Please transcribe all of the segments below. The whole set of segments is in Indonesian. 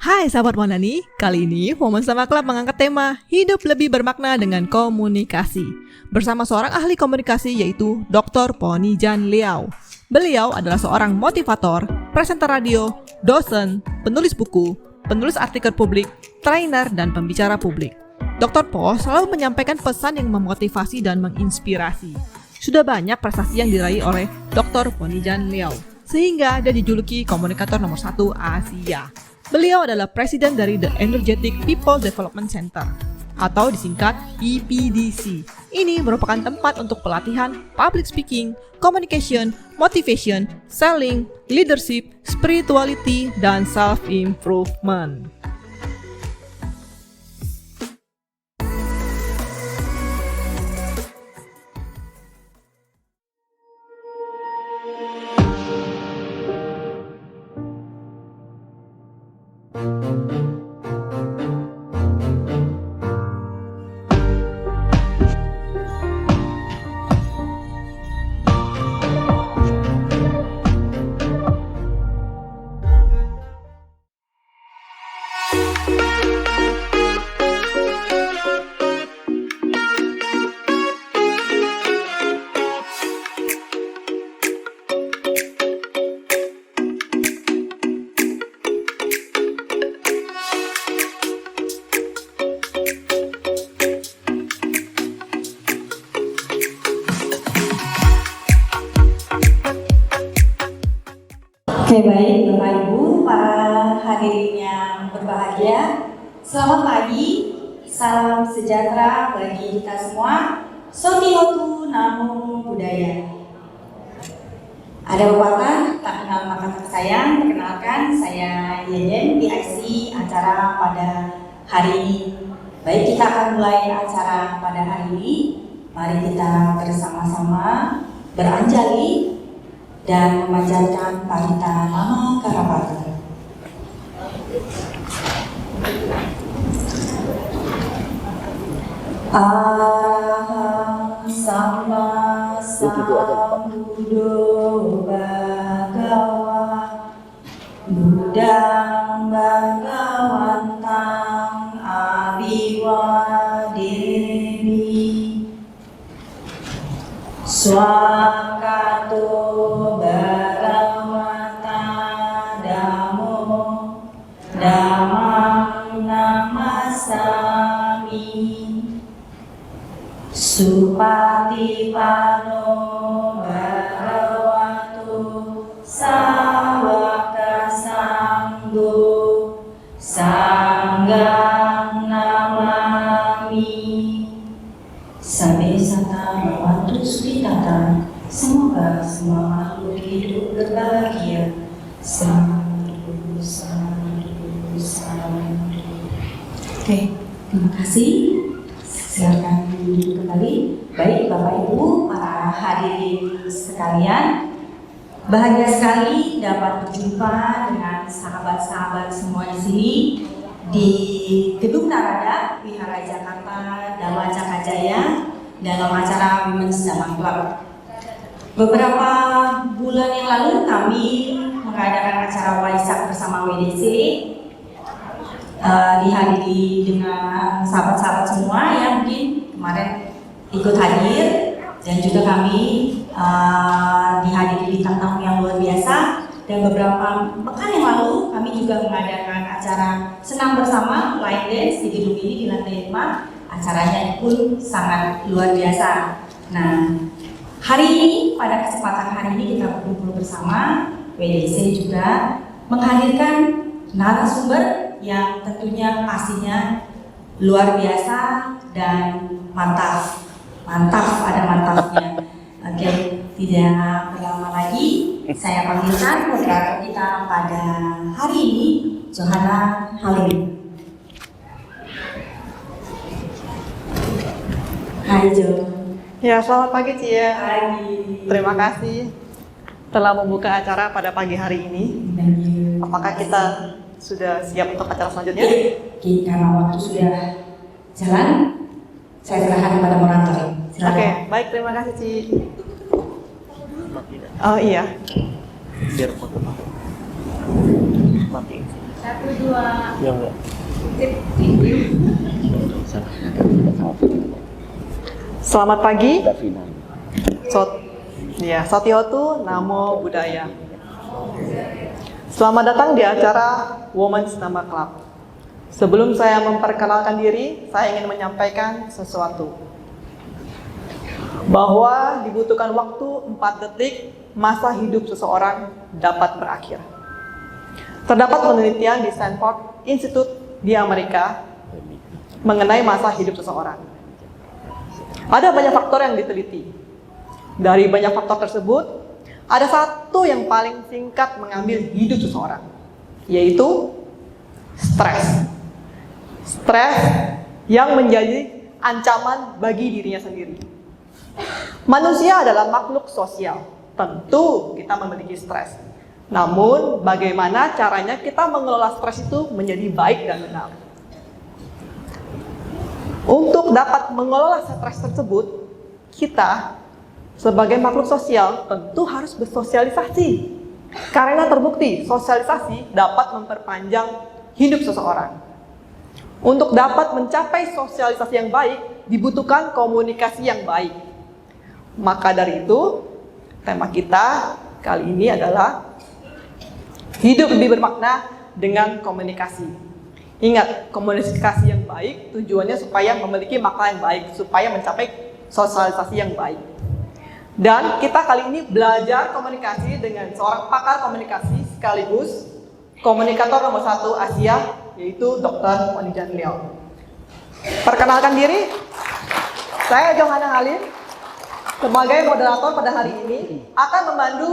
Hai sahabat Wanani, kali ini Women Sama Club mengangkat tema Hidup Lebih Bermakna dengan Komunikasi bersama seorang ahli komunikasi yaitu Dr. Pony Jan Liao. Beliau adalah seorang motivator, presenter radio, dosen, penulis buku, penulis artikel publik, trainer, dan pembicara publik. Dr. Po selalu menyampaikan pesan yang memotivasi dan menginspirasi. Sudah banyak prestasi yang diraih oleh Dr. Pony Jan Liao, sehingga dia dijuluki komunikator nomor 1 Asia. Beliau adalah presiden dari The Energetic People Development Center atau disingkat EPDC. Ini merupakan tempat untuk pelatihan public speaking, communication, motivation, selling, leadership, spirituality, dan self-improvement. Oke, baik Bapak Ibu, para hadirin yang berbahagia, selamat pagi, salam sejahtera bagi kita semua. Sotihotu Namo Buddhaya. Ada pepatah, tak kenal maka tak sayang. Perkenalkan, saya Yeden, PIC acara pada hari ini. Baik, kita akan mulai acara pada hari ini. Mari kita bersama-sama beranjali dan memanjatkan pahita nama Karapata. Arahang Sama Sambuddho Bhagawa Buddhang Bhagawantang Abiwademi Swakato Bharavata Dhammo Dhammang Namasami Supatipano Bhagavato Sawaka Sangho Sanghang Namami. Sabe sata bhavantu sukhitata. Semoga semua makhluk hidup berbahagia. Sadhu, sadhu, sadhu. Oke, terima kasih. Silakan duduk kembali. Baik Bapak Ibu, para hadirin sekalian, bahagia sekali dapat berjumpa dengan sahabat-sahabat semua di sini di Gedung Narada, Wihara Jakarta, Dhamma Cakra Jaya dalam acara Women Sama Club. Beberapa bulan yang lalu kami mengadakan acara Waisak bersama WDC, dihadiri dengan sahabat-sahabat semua yang mungkin kemarin ikut hadir, dan juga kami dihadiri bintang tamu yang luar biasa. Dan beberapa pekan yang lalu kami juga mengadakan acara senam bersama line dance di gedung ini di lantai 5. Acaranya pun sangat luar biasa. Nah, hari ini, pada kesempatan hari ini kita berkumpul bersama, WDC juga menghadirkan narasumber yang tentunya pastinya luar biasa dan mantap. Mantap, ada mantapnya. Oke, tidak berlama lagi, saya panggilkan moderator kita pada hari ini, Johanna Halim. Hai Jo. Ya, selamat pagi Cia. Pagi. Terima kasih telah membuka acara pada pagi hari ini. Apakah kita sudah siap untuk acara selanjutnya? Karena waktu sudah jalan, saya serahkan kepada moderator. Oke, baik, terima kasih Ci. Oh iya. Biar foto mati. Satu, dua. Ya enggak. Sip. Thank you. Selamat pagi. Davina. Satyotu Namo Buddhaya. Selamat datang di acara Women's Nama Club. Sebelum saya memperkenalkan diri, saya ingin menyampaikan sesuatu. Bahwa dibutuhkan waktu 4 detik masa hidup seseorang dapat berakhir. Terdapat penelitian di Stanford Institute di Amerika mengenai masa hidup seseorang. Ada banyak faktor yang diteliti. Dari banyak faktor tersebut, ada satu yang paling singkat mengambil hidup seseorang, yaitu stres. Stres yang menjadi ancaman bagi dirinya sendiri. Manusia adalah makhluk sosial. Tentu kita memiliki stres. Namun, bagaimana caranya kita mengelola stres itu menjadi baik dan benar? Untuk dapat mengelola stres tersebut, kita sebagai makhluk sosial tentu harus bersosialisasi. Karena terbukti sosialisasi dapat memperpanjang hidup seseorang. Untuk dapat mencapai sosialisasi yang baik, dibutuhkan komunikasi yang baik. Maka dari itu, tema kita kali ini adalah hidup lebih bermakna dengan komunikasi. Ingat, komunikasi yang baik tujuannya supaya memiliki makna yang baik, supaya mencapai sosialisasi yang baik. Dan kita kali ini belajar komunikasi dengan seorang pakar komunikasi sekaligus komunikator nomor 1 Asia, yaitu Dr. Pony Chan Liao. Perkenalkan diri, saya Johanna Halim, sebagai moderator pada hari ini akan memandu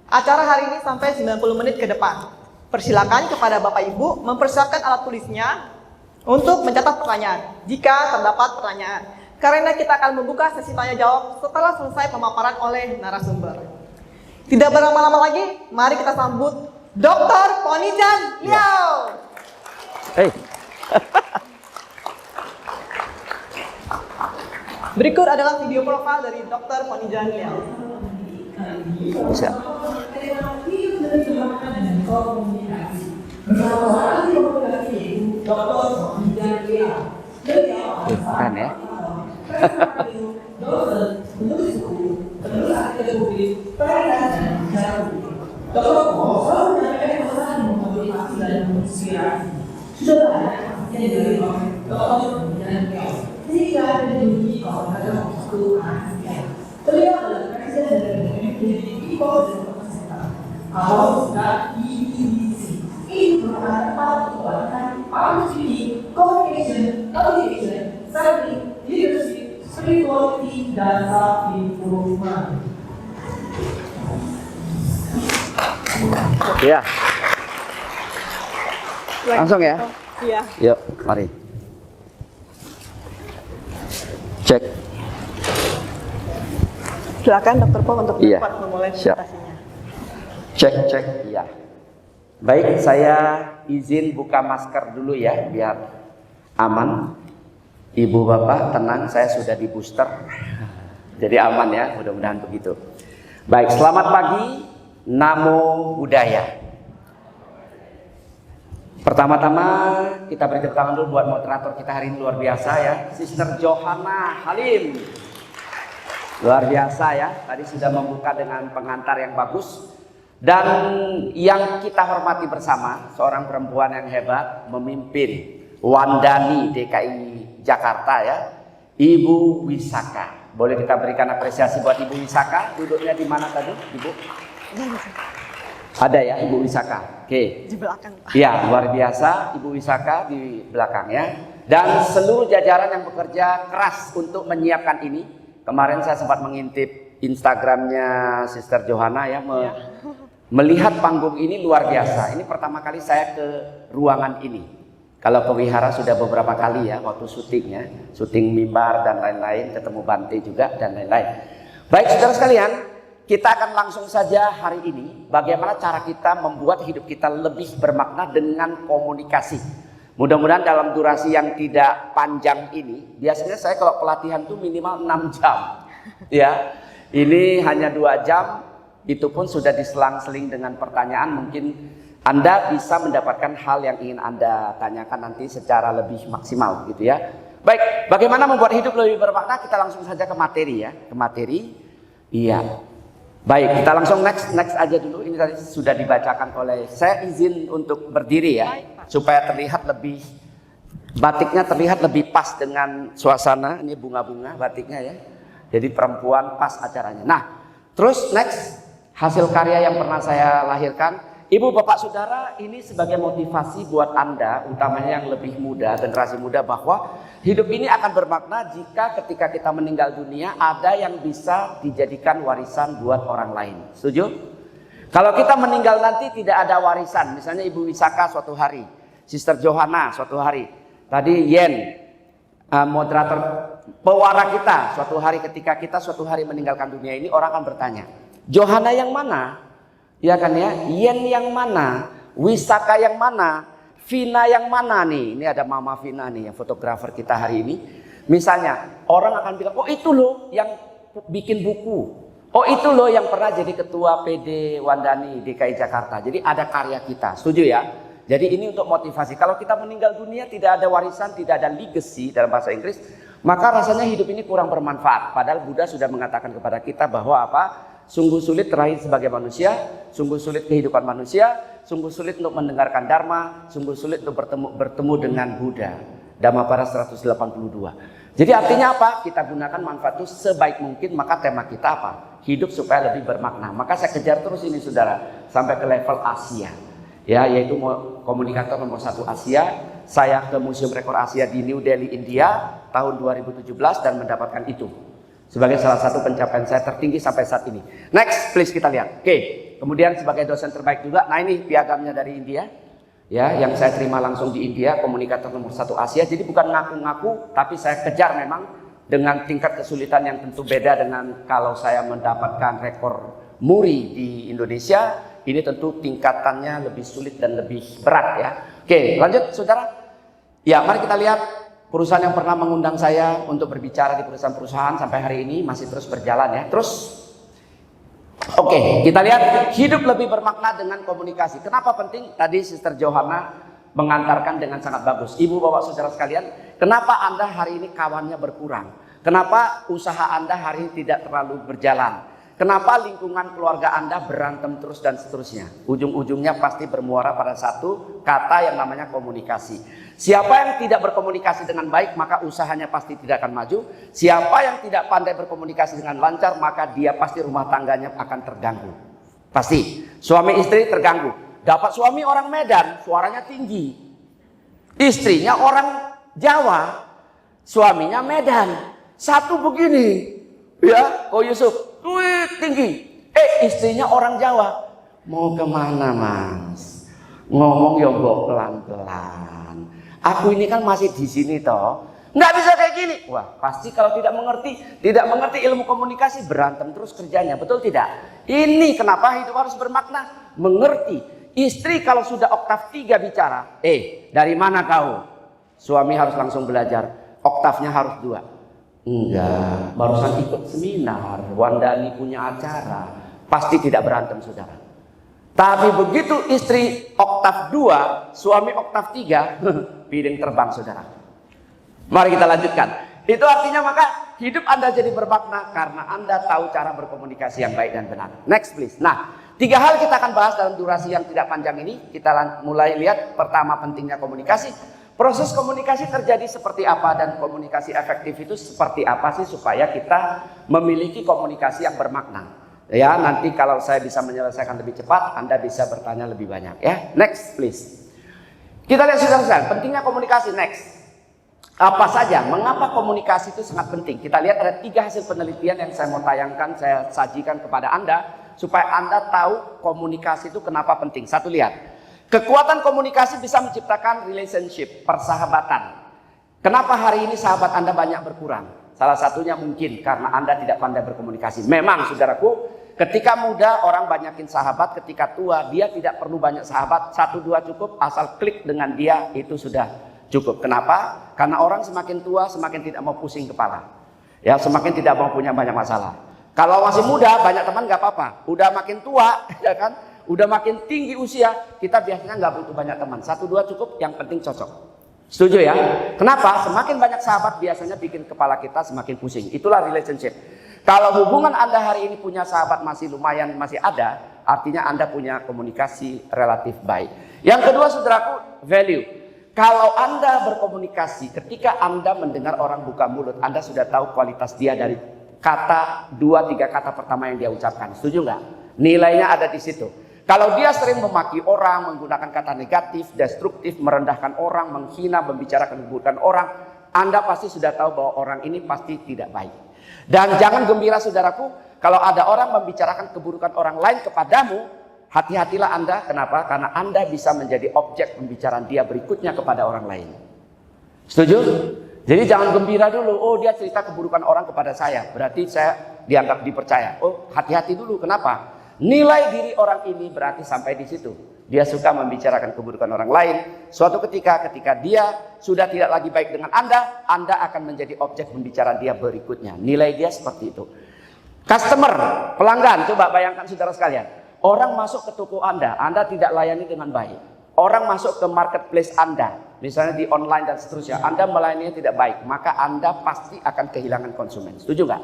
acara hari ini sampai 90 menit ke depan. Persilakan kepada Bapak Ibu mempersiapkan alat tulisnya untuk mencatat pertanyaan jika terdapat pertanyaan. Karena kita akan membuka sesi tanya jawab setelah selesai pemaparan oleh narasumber. Tidak berlama-lama lagi, mari kita sambut Dr. Pony Chan Liao. Hey. Berikut adalah video profil dari Dr. Pony Chan Liao. Bisa. Keren ya. Ya. Langsung ya. Iya. Yuk, mari. Cek. Silakan Dr. Po untuk Iya. dapat memulai Siap. presentasinya. Cek. Iya. Baik, saya izin buka masker dulu ya, biar aman. Ibu bapak tenang, saya sudah di booster. Jadi aman ya, mudah-mudahan begitu. Baik, selamat pagi. Namo Buddhaya. Pertama-tama kita beri tepuk tangan dulu buat moderator kita hari ini, luar biasa ya, Sister Johanna Halim. Luar biasa ya, tadi sudah membuka dengan pengantar yang bagus. Dan yang kita hormati bersama, seorang perempuan yang hebat memimpin Wandani DKI Jakarta ya, Ibu Wisaka. Boleh kita berikan apresiasi buat Ibu Wisaka. Duduknya di mana tadi, Ibu? Ada ya Ibu Wisaka. Oke. Di belakang, Pak. Ya, luar biasa Ibu Wisaka di belakang ya. Dan seluruh jajaran yang bekerja keras untuk menyiapkan ini. Kemarin saya sempat mengintip Instagramnya Sister Johanna ya, melihat panggung ini luar biasa. Ini pertama kali saya ke ruangan ini. Kalau ke wihara sudah beberapa kali ya, waktu syutingnya, syuting mimbar dan lain-lain, ketemu Bante juga dan lain-lain. Baik saudara sekalian, kita akan langsung saja hari ini bagaimana cara kita membuat hidup kita lebih bermakna dengan komunikasi. Mudah-mudahan dalam durasi yang tidak panjang ini, biasanya saya kalau pelatihan tuh minimal 6 jam. Ya, ini hanya 2 jam, itu pun sudah diselang-seling dengan pertanyaan, mungkin Anda bisa mendapatkan hal yang ingin Anda tanyakan nanti secara lebih maksimal gitu ya. Baik, bagaimana membuat hidup lebih bermakna? Kita langsung saja ke materi ya, ke materi. Iya. Baik, kita langsung next aja dulu. Ini tadi sudah dibacakan oleh, saya izin untuk berdiri ya, supaya terlihat lebih, batiknya terlihat lebih pas dengan suasana. Ini bunga-bunga batiknya ya. Jadi perempuan pas acaranya. Nah, terus next, hasil karya yang pernah saya lahirkan. Ibu, bapak, saudara, ini sebagai motivasi buat Anda, utamanya yang lebih muda, generasi muda, bahwa hidup ini akan bermakna jika ketika kita meninggal dunia ada yang bisa dijadikan warisan buat orang lain. Setuju? Kalau kita meninggal nanti tidak ada warisan, misalnya Ibu Wisaka suatu hari, Sister Johanna suatu hari, tadi Yen, moderator pewara kita suatu hari, ketika kita suatu hari meninggalkan dunia ini, orang akan bertanya, Johanna yang mana? Ya kan ya, Yen yang mana, Wisaka yang mana, Vina yang mana nih? Ini ada Mama Vina nih yang fotografer kita hari ini. Misalnya orang akan bilang, oh itu loh yang bikin buku, oh itu loh yang pernah jadi ketua PD Wandani DKI Jakarta. Jadi ada karya kita, setuju ya? Jadi ini untuk motivasi. Kalau kita meninggal dunia tidak ada warisan, tidak ada legacy dalam bahasa Inggris, maka rasanya hidup ini kurang bermanfaat. Padahal Buddha sudah mengatakan kepada kita bahwa apa? Sungguh sulit terakhir sebagai manusia, sungguh sulit kehidupan manusia, sungguh sulit untuk mendengarkan Dharma, sungguh sulit untuk bertemu dengan Buddha. Dhammapada 182. Jadi artinya apa? Kita gunakan manfaat itu sebaik mungkin, maka tema kita apa? Hidup supaya lebih bermakna. Maka saya kejar terus ini saudara, sampai ke level Asia. Ya, yaitu komunikator nomor 1 Asia. Saya ke Museum Rekor Asia di New Delhi, India tahun 2017 dan mendapatkan itu sebagai salah satu pencapaian saya tertinggi sampai saat ini. Next, please kita lihat. Oke, kemudian sebagai dosen terbaik juga. Nah ini piagamnya dari India, ya, yang saya terima langsung di India, komunikator nomor 1 Asia. Jadi bukan ngaku-ngaku, tapi saya kejar memang dengan tingkat kesulitan yang tentu beda dengan kalau saya mendapatkan rekor muri di Indonesia. Ini tentu tingkatannya lebih sulit dan lebih berat ya. Oke, lanjut saudara. Ya, mari kita lihat. Perusahaan yang pernah mengundang saya untuk berbicara di perusahaan-perusahaan sampai hari ini masih terus berjalan ya. Terus, oke, kita lihat hidup lebih bermakna dengan komunikasi. Kenapa penting? Tadi Sister Johanna mengantarkan dengan sangat bagus. Ibu, bapak, saudara sekalian, kenapa Anda hari ini kawannya berkurang? Kenapa usaha Anda hari ini tidak terlalu berjalan? Kenapa lingkungan keluarga Anda berantem terus dan seterusnya? Ujung-ujungnya pasti bermuara pada satu kata yang namanya komunikasi. Siapa yang tidak berkomunikasi dengan baik, maka usahanya pasti tidak akan maju. Siapa yang tidak pandai berkomunikasi dengan lancar, maka dia pasti rumah tangganya akan terganggu. Pasti. Suami istri terganggu. Dapat suami orang Medan, suaranya tinggi. Istrinya orang Jawa, suaminya Medan. Satu begini. Ya, Ko Yusuf. Tinggi. Istrinya orang Jawa. Mau kemana mas? Ngomong ya mbok pelan-pelan. Aku ini kan masih di sini toh. Nggak bisa kayak gini. Wah, pasti kalau tidak mengerti ilmu komunikasi, berantem terus kerjanya. Betul tidak? Ini kenapa hidup harus bermakna. Mengerti. Istri kalau sudah oktav 3 bicara, dari mana kau? Suami harus langsung belajar. Oktavnya harus 2. Enggak, barusan ikut seminar, Wandani punya acara, pasti tidak berantem saudara. Tapi begitu istri oktav 2, suami oktav 3, piring terbang saudara. Mari kita lanjutkan. Itu artinya maka hidup Anda jadi bermakna karena Anda tahu cara berkomunikasi yang baik dan benar. Next please. Nah, 3 hal kita akan bahas dalam durasi yang tidak panjang ini. Kita mulai lihat pertama pentingnya komunikasi. Proses komunikasi terjadi seperti apa dan komunikasi efektif itu seperti apa sih supaya kita memiliki komunikasi yang bermakna. Ya, nanti kalau saya bisa menyelesaikan lebih cepat, Anda bisa bertanya lebih banyak ya. Next please. Kita lihat saudara-saudara, pentingnya komunikasi. Next. Apa saja? Mengapa komunikasi itu sangat penting? Kita lihat ada 3 hasil penelitian yang saya mau tayangkan, saya sajikan kepada Anda supaya Anda tahu komunikasi itu kenapa penting. Satu, lihat. Kekuatan komunikasi bisa menciptakan relationship, persahabatan. Kenapa hari ini sahabat Anda banyak berkurang? Salah satunya mungkin karena Anda tidak pandai berkomunikasi. Memang saudaraku, ketika muda orang banyakin sahabat, ketika tua dia tidak perlu banyak sahabat, 1-2 cukup, asal klik dengan dia itu sudah cukup. Kenapa? Karena orang semakin tua semakin tidak mau pusing kepala. Ya, semakin tidak mau punya banyak masalah. Kalau masih muda banyak teman nggak apa-apa. Udah makin tua, ya kan? udah makin tinggi usia, kita biasanya nggak butuh banyak teman. 1-2 cukup, yang penting cocok. Setuju ya? Kenapa? Semakin banyak sahabat biasanya bikin kepala kita semakin pusing. Itulah relationship. Kalau hubungan Anda hari ini punya sahabat masih lumayan, masih ada, artinya Anda punya komunikasi relatif baik. Yang kedua, saudaraku, value. Kalau Anda berkomunikasi, ketika Anda mendengar orang buka mulut, Anda sudah tahu kualitas dia dari kata 2-3 kata pertama yang dia ucapkan. Setuju nggak? Nilainya ada di situ. Kalau dia sering memaki orang, menggunakan kata negatif, destruktif, merendahkan orang, menghina, membicarakan keburukan orang, Anda pasti sudah tahu bahwa orang ini pasti tidak baik. Dan jangan gembira saudaraku, kalau ada orang membicarakan keburukan orang lain kepadamu, hati-hatilah Anda. Kenapa? Karena Anda bisa menjadi objek pembicaraan dia berikutnya kepada orang lain. Setuju? Jadi jangan gembira dulu, oh dia cerita keburukan orang kepada saya, berarti saya dianggap dipercaya. Oh, hati-hati dulu, kenapa? Nilai diri orang ini berarti sampai di situ. Dia suka membicarakan keburukan orang lain. Suatu ketika dia sudah tidak lagi baik dengan Anda akan menjadi objek pembicaraan dia berikutnya. Nilai dia seperti itu. Customer, pelanggan, coba bayangkan saudara sekalian. Orang masuk ke toko Anda tidak layani dengan baik. Orang masuk ke marketplace Anda, misalnya di online dan seterusnya, Anda melayaninya tidak baik, maka Anda pasti akan kehilangan konsumen. Setuju nggak?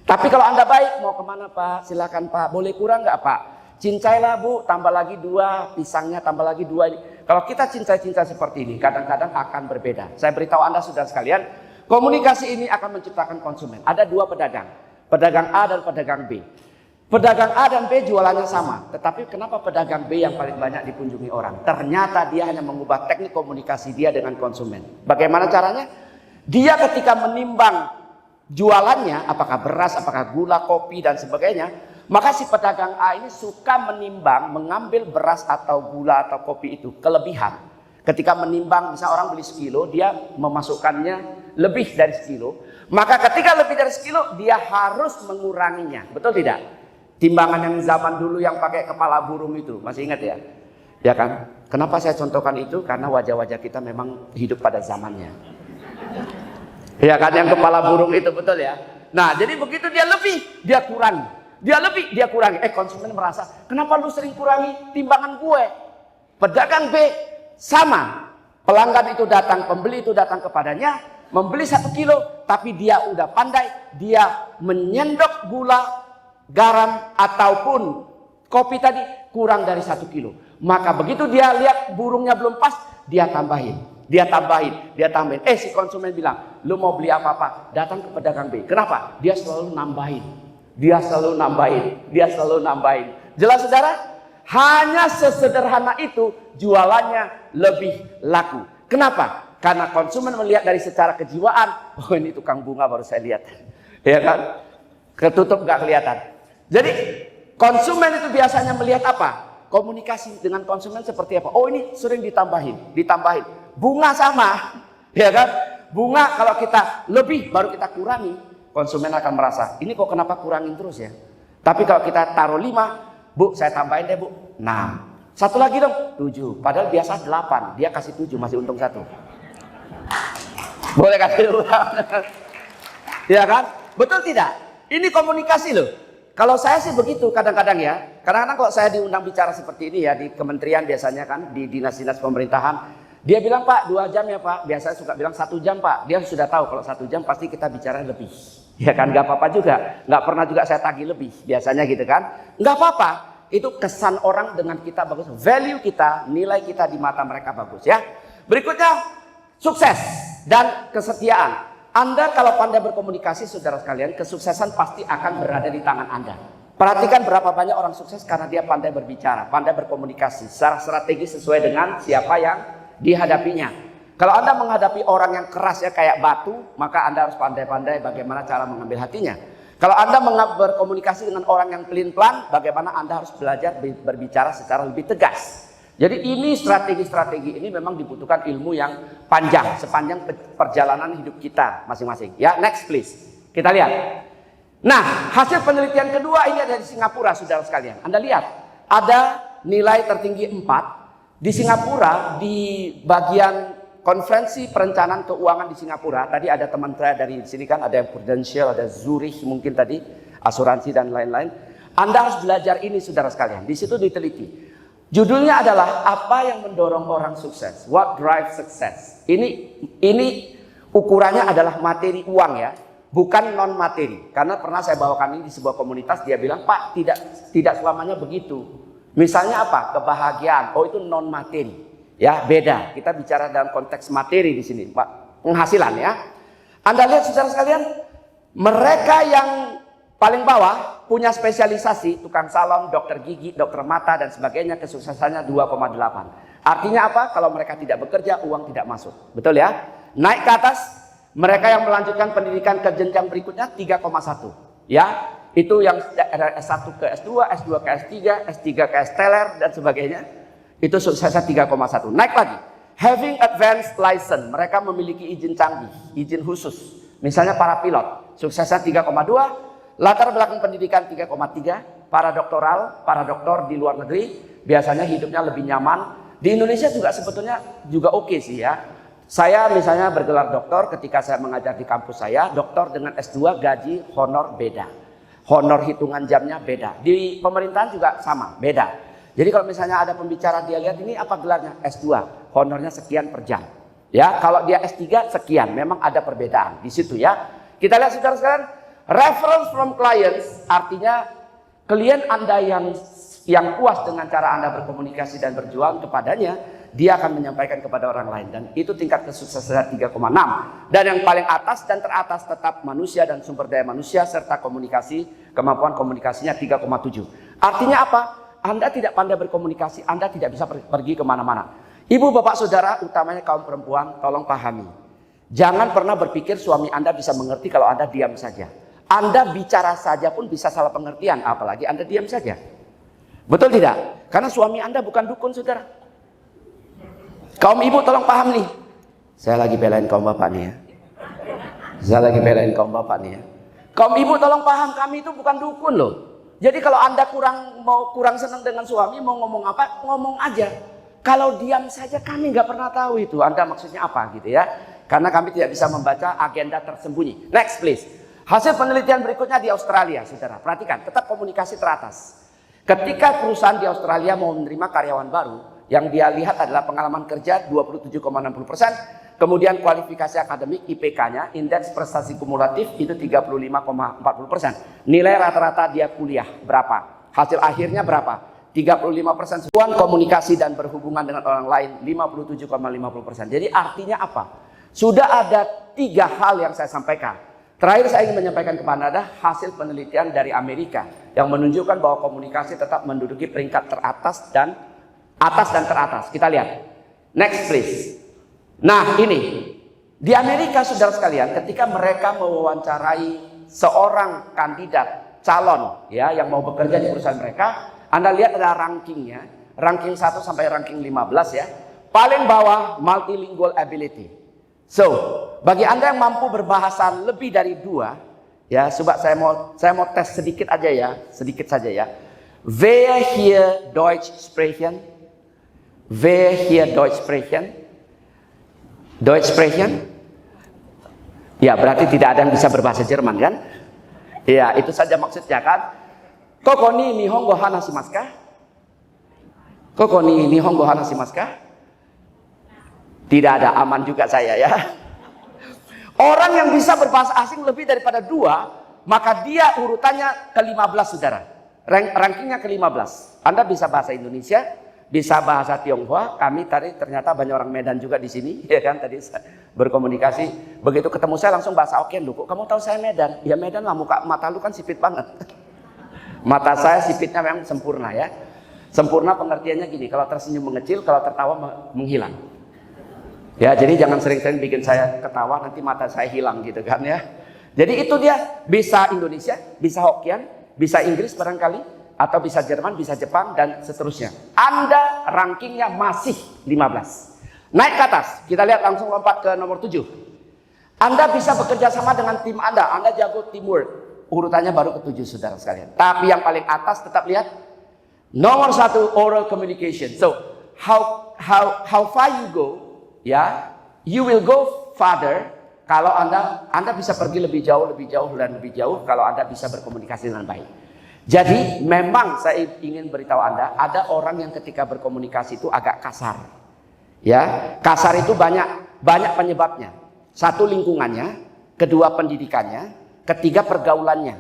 Tapi kalau Anda baik, mau kemana Pak? Silakan Pak, boleh kurang nggak Pak? Cincailah Bu, tambah lagi 2, pisangnya tambah lagi 2 ini. Kalau kita cincai-cincai seperti ini, kadang-kadang akan berbeda. Saya beritahu Anda saudara sekalian, komunikasi ini akan menciptakan konsumen. Ada 2 pedagang, pedagang A dan pedagang B. Pedagang A dan B jualannya sama, tetapi kenapa pedagang B yang paling banyak dikunjungi orang? Ternyata dia hanya mengubah teknik komunikasi dia dengan konsumen. Bagaimana caranya? Dia ketika menimbang jualannya, apakah beras, apakah gula, kopi dan sebagainya, maka si pedagang A ini suka menimbang, mengambil beras atau gula atau kopi itu kelebihan. Ketika menimbang, misalnya orang beli sekilo, dia memasukkannya lebih dari sekilo, maka ketika lebih dari sekilo, dia harus menguranginya. Betul tidak? Timbangan yang zaman dulu yang pakai kepala burung itu, masih ingat ya? Ya kan? Kenapa saya contohkan itu? Karena wajah-wajah kita memang hidup pada zamannya. Ya kan, yang kepala burung itu, betul ya? Nah, jadi begitu dia lebih, dia kurangi. Dia lebih, dia kurangi. Konsumen merasa, kenapa lu sering kurangi timbangan gue? Pedagang B sama. Pelanggan itu datang, pembeli itu datang kepadanya, membeli 1 kilo, tapi dia udah pandai, dia menyendok gula, garam, ataupun kopi tadi kurang dari 1 kilo. Maka begitu dia lihat burungnya belum pas, dia tambahin. Dia tambahin. Si konsumen bilang, lu mau beli apa-apa, datang ke pedagang B. Kenapa? Dia selalu nambahin. Jelas saudara? Hanya sesederhana itu jualannya lebih laku. Kenapa? Karena konsumen melihat dari secara kejiwaan, oh ini tukang bunga baru saya lihat. Ya kan? Ketutup gak kelihatan. Jadi konsumen itu biasanya melihat apa? Komunikasi dengan konsumen seperti apa? Oh ini sering ditambahin. Bunga sama, ya kan? Bunga kalau kita lebih baru kita kurangi, konsumen akan merasa, ini kok kenapa kurangin terus ya? Tapi kalau kita taruh 5, Bu saya tambahin deh Bu, 6. Satu lagi dong, 7. Padahal biasa 8, dia kasih 7, masih untung 1. Boleh kasih ulang? Ya kan? Betul tidak? Ini komunikasi loh. Kalau saya sih begitu kadang-kadang ya. Kadang-kadang kalau saya diundang bicara seperti ini ya, di kementerian biasanya kan, di dinas-dinas pemerintahan, dia bilang Pak 2 jam ya Pak, biasanya suka bilang 1 jam Pak. Dia sudah tahu kalau 1 jam pasti kita bicara lebih. Ya kan, gak apa-apa juga. Gak pernah juga saya tagih lebih, biasanya gitu kan. Gak apa-apa, itu kesan orang dengan kita bagus. Value kita, nilai kita di mata mereka bagus ya. Berikutnya, sukses dan kesetiaan. Anda kalau pandai berkomunikasi saudara sekalian, kesuksesan pasti akan berada di tangan Anda. Perhatikan berapa banyak orang sukses karena dia pandai berbicara, pandai berkomunikasi secara strategis sesuai dengan siapa yang dihadapinya. Kalau Anda menghadapi orang yang keras ya kayak batu, maka Anda harus pandai-pandai bagaimana cara mengambil hatinya. Kalau Anda berkomunikasi dengan orang yang pelin-pelan, bagaimana Anda harus belajar berbicara secara lebih tegas. Jadi ini strategi-strategi ini memang dibutuhkan ilmu yang panjang sepanjang perjalanan hidup kita masing-masing. Ya, next please. Kita lihat. Nah, hasil penelitian kedua ini ada di Singapura, saudara sekalian. Anda lihat, ada nilai tertinggi 4. Di Singapura, di bagian konferensi perencanaan keuangan di Singapura, tadi ada teman saya dari sini kan, ada yang Prudential, ada Zurich mungkin tadi, asuransi dan lain-lain. Anda harus belajar ini saudara sekalian. Di situ diteliti. Judulnya adalah apa yang mendorong orang sukses? What drives success? Ini ukurannya adalah materi uang ya, bukan non materi. Karena pernah saya bawakan ini di sebuah komunitas, dia bilang, "Pak, tidak selamanya begitu." Misalnya apa? Kebahagiaan. Oh, itu non materi. Ya, beda. Kita bicara dalam konteks materi di sini, Pak. Penghasilan ya. Anda lihat saudara sekalian, mereka yang paling bawah punya spesialisasi, tukang salon, dokter gigi, dokter mata dan sebagainya, kesuksesannya 2,8. Artinya apa? Kalau mereka tidak bekerja, uang tidak masuk. Betul ya? Naik ke atas, mereka yang melanjutkan pendidikan ke jenjang berikutnya 3,1. Ya, itu yang S1 ke S2, S2 ke S3, S3 ke S-teler dan sebagainya. Itu suksesnya 3,1. Naik lagi. Having advanced license, mereka memiliki izin canggih, izin khusus. Misalnya para pilot, suksesnya 3,2. Latar belakang pendidikan 3,3, para doktor di luar negeri biasanya hidupnya lebih nyaman. Di Indonesia juga sebetulnya juga oke sih ya. Saya misalnya bergelar doktor, ketika saya mengajar di kampus saya, doktor dengan S2 gaji honor beda. Honor hitungan jamnya beda. Di pemerintahan juga sama, beda. Jadi kalau misalnya ada pembicara dia lihat ini apa gelarnya? S2, honornya sekian per jam. Ya, kalau dia S3 sekian, memang ada perbedaan di situ ya. Kita lihat saudara sekalian. Reference from clients artinya klien Anda yang puas dengan cara Anda berkomunikasi dan berjuang kepadanya, dia akan menyampaikan kepada orang lain, dan itu tingkat kesuksesan 3,6. Dan yang paling atas dan teratas tetap manusia dan sumber daya manusia serta komunikasi, kemampuan komunikasinya 3,7. Artinya apa? Anda tidak pandai berkomunikasi, Anda tidak bisa pergi kemana-mana. Ibu, bapak, saudara, utamanya kaum perempuan, tolong pahami. Jangan pernah berpikir suami Anda bisa mengerti kalau Anda diam saja. Anda bicara saja pun bisa salah pengertian, apalagi Anda diam saja. Betul tidak? Karena suami Anda bukan dukun, saudara. Kaum ibu tolong paham nih. Saya lagi belain kaum bapak nih ya. Kaum ibu tolong paham, kami itu bukan dukun loh. Jadi kalau Anda kurang senang dengan suami, mau ngomong apa, ngomong aja. Kalau diam saja kami nggak pernah tahu itu Anda maksudnya apa gitu ya. Karena kami tidak bisa membaca agenda tersembunyi. Next please. Hasil penelitian berikutnya di Australia, saudara. Perhatikan, tetap komunikasi teratas. Ketika perusahaan di Australia mau menerima karyawan baru, yang dia lihat adalah pengalaman kerja 27,60%, kemudian kualifikasi akademik IPK-nya, indeks prestasi kumulatif itu 35,40%. Nilai rata-rata dia kuliah berapa? Hasil akhirnya berapa? 35%. Komunikasi dan berhubungan dengan orang lain 57,50%. Jadi artinya apa? Sudah ada 3 hal yang saya sampaikan. Terakhir saya ingin menyampaikan kepada Anda hasil penelitian dari Amerika yang menunjukkan bahwa komunikasi tetap menduduki peringkat teratas dan teratas. Kita lihat. Next please. Nah ini. Di Amerika saudara sekalian, ketika mereka mewawancarai seorang kandidat calon ya yang mau bekerja di perusahaan mereka, Anda lihat ada rankingnya. Ranking 1 sampai ranking 15 ya. Paling bawah multilingual ability. So, bagi Anda yang mampu berbahasa lebih dari 2, ya, coba saya mau tes sedikit aja ya, sedikit saja ya. Wer hier Deutsch sprechen? Wer hier Deutsch sprechen? Deutsch sprechen? Ya, berarti tidak ada yang bisa berbahasa Jerman kan? Ya, itu saja maksudnya kan. Koko ni nihongo hanashimasu ka? Koko ni nihongo hanashimasu ka? Tidak ada, aman juga saya ya. Orang yang bisa berbahasa asing lebih daripada 2, maka dia urutannya ke-15 saudara. Rankingnya ke-15. Anda bisa bahasa Indonesia, bisa bahasa Tionghoa. Kami tadi ternyata banyak orang Medan juga di sini, ya kan? Tadi berkomunikasi. Begitu ketemu saya langsung bahasa Hokkien, "Loh, kok kamu tahu saya Medan?" Ya Medan lah, mata lu kan sipit banget. Mata saya sipitnya memang sempurna ya. Sempurna pengertiannya gini, kalau tersenyum mengecil, kalau tertawa menghilang. Ya, jadi jangan sering-sering bikin saya ketawa, nanti mata saya hilang gitu kan ya. Jadi itu dia, bisa Indonesia, bisa Hokkien, bisa Inggris barangkali, atau bisa Jerman, bisa Jepang, dan seterusnya. Anda rankingnya masih 15. Naik ke atas, kita lihat langsung lompat ke nomor 7. Anda bisa bekerja sama dengan tim Anda jago teamwork. Urutannya baru ke-7 saudara sekalian. Tapi yang paling atas tetap lihat, nomor 1 oral communication. So, how far you go, ya, you will go farther kalau Anda bisa pergi lebih jauh kalau Anda bisa berkomunikasi dengan baik. Jadi memang saya ingin beritahu Anda, ada orang yang ketika berkomunikasi itu agak kasar. Ya, kasar itu banyak penyebabnya. Satu, lingkungannya, kedua, pendidikannya, ketiga, pergaulannya.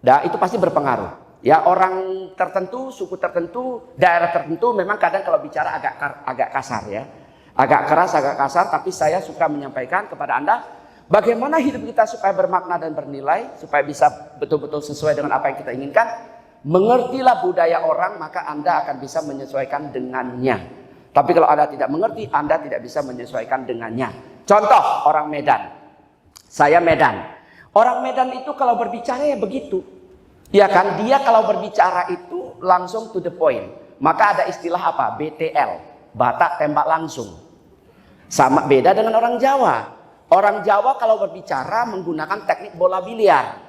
Nah, itu pasti berpengaruh. Ya, orang tertentu, suku tertentu, daerah tertentu memang kadang kalau bicara agak kasar ya. Agak keras, agak kasar, tapi saya suka menyampaikan kepada Anda bagaimana hidup kita supaya bermakna dan bernilai, supaya bisa betul-betul sesuai dengan apa yang kita inginkan. Mengertilah budaya orang, maka Anda akan bisa menyesuaikan dengannya. Tapi kalau Anda tidak mengerti, Anda tidak bisa menyesuaikan dengannya. Contoh, orang Medan. Saya Medan. Orang Medan itu kalau berbicara ya begitu. Ya kan, dia kalau berbicara itu langsung to the point. Maka ada istilah apa? BTL, batak tembak langsung. Sama beda dengan orang Jawa. Orang Jawa kalau berbicara menggunakan teknik bola biliar.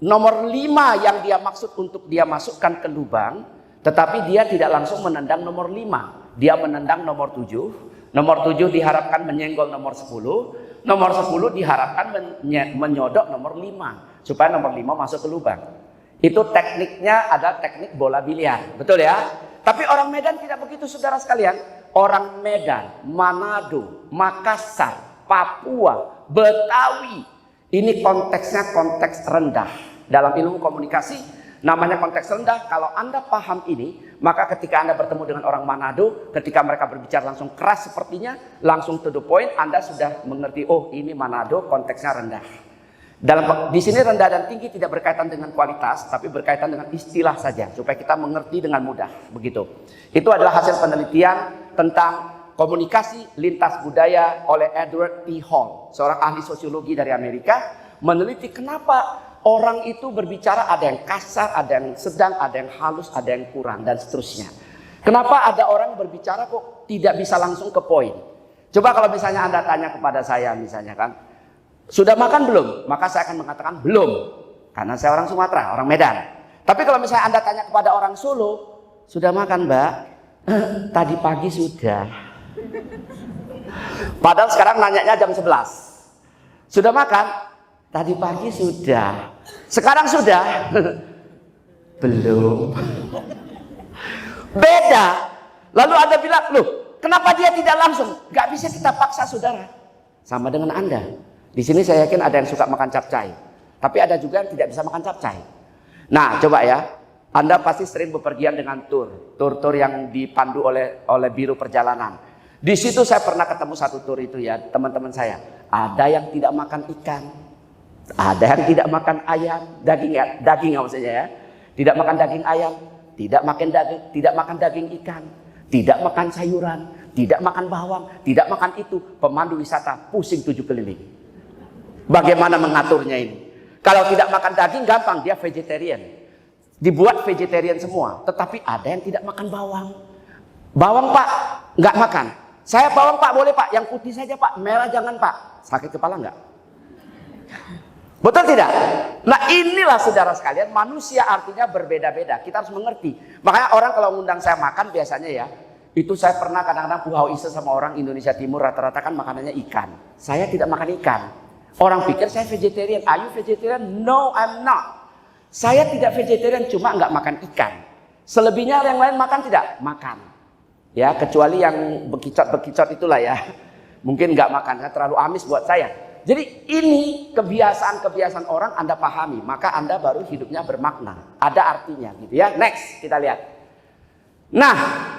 Nomor 5 yang dia maksud untuk dia masukkan ke lubang, tetapi dia tidak langsung menendang nomor 5. Dia menendang nomor 7. Nomor 7 diharapkan menyenggol nomor 10. Nomor 10 diharapkan menyodok nomor 5. Supaya nomor 5 masuk ke lubang. Itu tekniknya adalah teknik bola biliar. Betul ya? Tapi orang Medan tidak begitu, saudara sekalian. Orang Medan, Manado, Makassar, Papua, Betawi. Ini konteksnya konteks rendah. Dalam ilmu komunikasi namanya konteks rendah. Kalau Anda paham ini, maka ketika Anda bertemu dengan orang Manado, ketika mereka berbicara langsung keras sepertinya, langsung to the point, Anda sudah mengerti, oh ini Manado konteksnya rendah. Di sini rendah dan tinggi tidak berkaitan dengan kualitas, tapi berkaitan dengan istilah saja, supaya kita mengerti dengan mudah. Begitu. Itu adalah hasil penelitian tentang komunikasi lintas budaya oleh Edward T. Hall, seorang ahli sosiologi dari Amerika, meneliti kenapa orang itu berbicara ada yang kasar, ada yang sedang, ada yang halus, ada yang kurang, dan seterusnya. Kenapa ada orang berbicara kok tidak bisa langsung ke poin? Coba kalau misalnya Anda tanya kepada saya misalnya kan, sudah makan belum? Maka saya akan mengatakan belum, karena saya orang Sumatera, orang Medan. Tapi kalau misalnya Anda tanya kepada orang Solo, sudah makan Mbak? Tadi pagi sudah. Padahal sekarang nanyanya jam 11. Sudah makan? Tadi pagi sudah. Sekarang sudah? Belum. Beda. Lalu Anda bilang, loh kenapa dia tidak langsung? Gak bisa kita paksa, saudara. Sama dengan Anda. Di sini saya yakin ada yang suka makan capcay, tapi ada juga yang tidak bisa makan capcay. Nah, coba ya, Anda pasti sering bepergian dengan tur yang dipandu oleh biro perjalanan. Di situ saya pernah ketemu satu tur itu ya, teman-teman saya. Ada yang tidak makan ikan, ada yang tidak makan ayam, daging maksudnya ya. Tidak makan daging ayam, tidak makan daging ikan, tidak makan sayuran, tidak makan bawang, tidak makan itu. Pemandu wisata pusing 7 keliling. Bagaimana mengaturnya ini? Kalau tidak makan daging gampang, dia vegetarian. Dibuat vegetarian semua. Tetapi ada yang tidak makan bawang. Bawang Pak, nggak makan. Saya bawang Pak, boleh Pak. Yang putih saja Pak, merah jangan Pak. Sakit kepala nggak? Betul tidak? Nah inilah saudara sekalian, manusia artinya berbeda-beda. Kita harus mengerti. Makanya orang kalau ngundang saya makan biasanya ya, itu saya pernah kadang-kadang puhau ise sama orang Indonesia Timur, rata-rata kan makanannya ikan. Saya tidak makan ikan. Orang pikir saya vegetarian. Are you vegetarian? No, I'm not. Saya tidak vegetarian, cuma nggak makan ikan. Selebihnya yang lain makan tidak? Makan. Ya, kecuali yang bekicot itulah ya. Mungkin nggak makan, terlalu amis buat saya. Jadi ini kebiasaan-kebiasaan orang Anda pahami, maka Anda baru hidupnya bermakna. Ada artinya gitu ya. Next, kita lihat. Nah,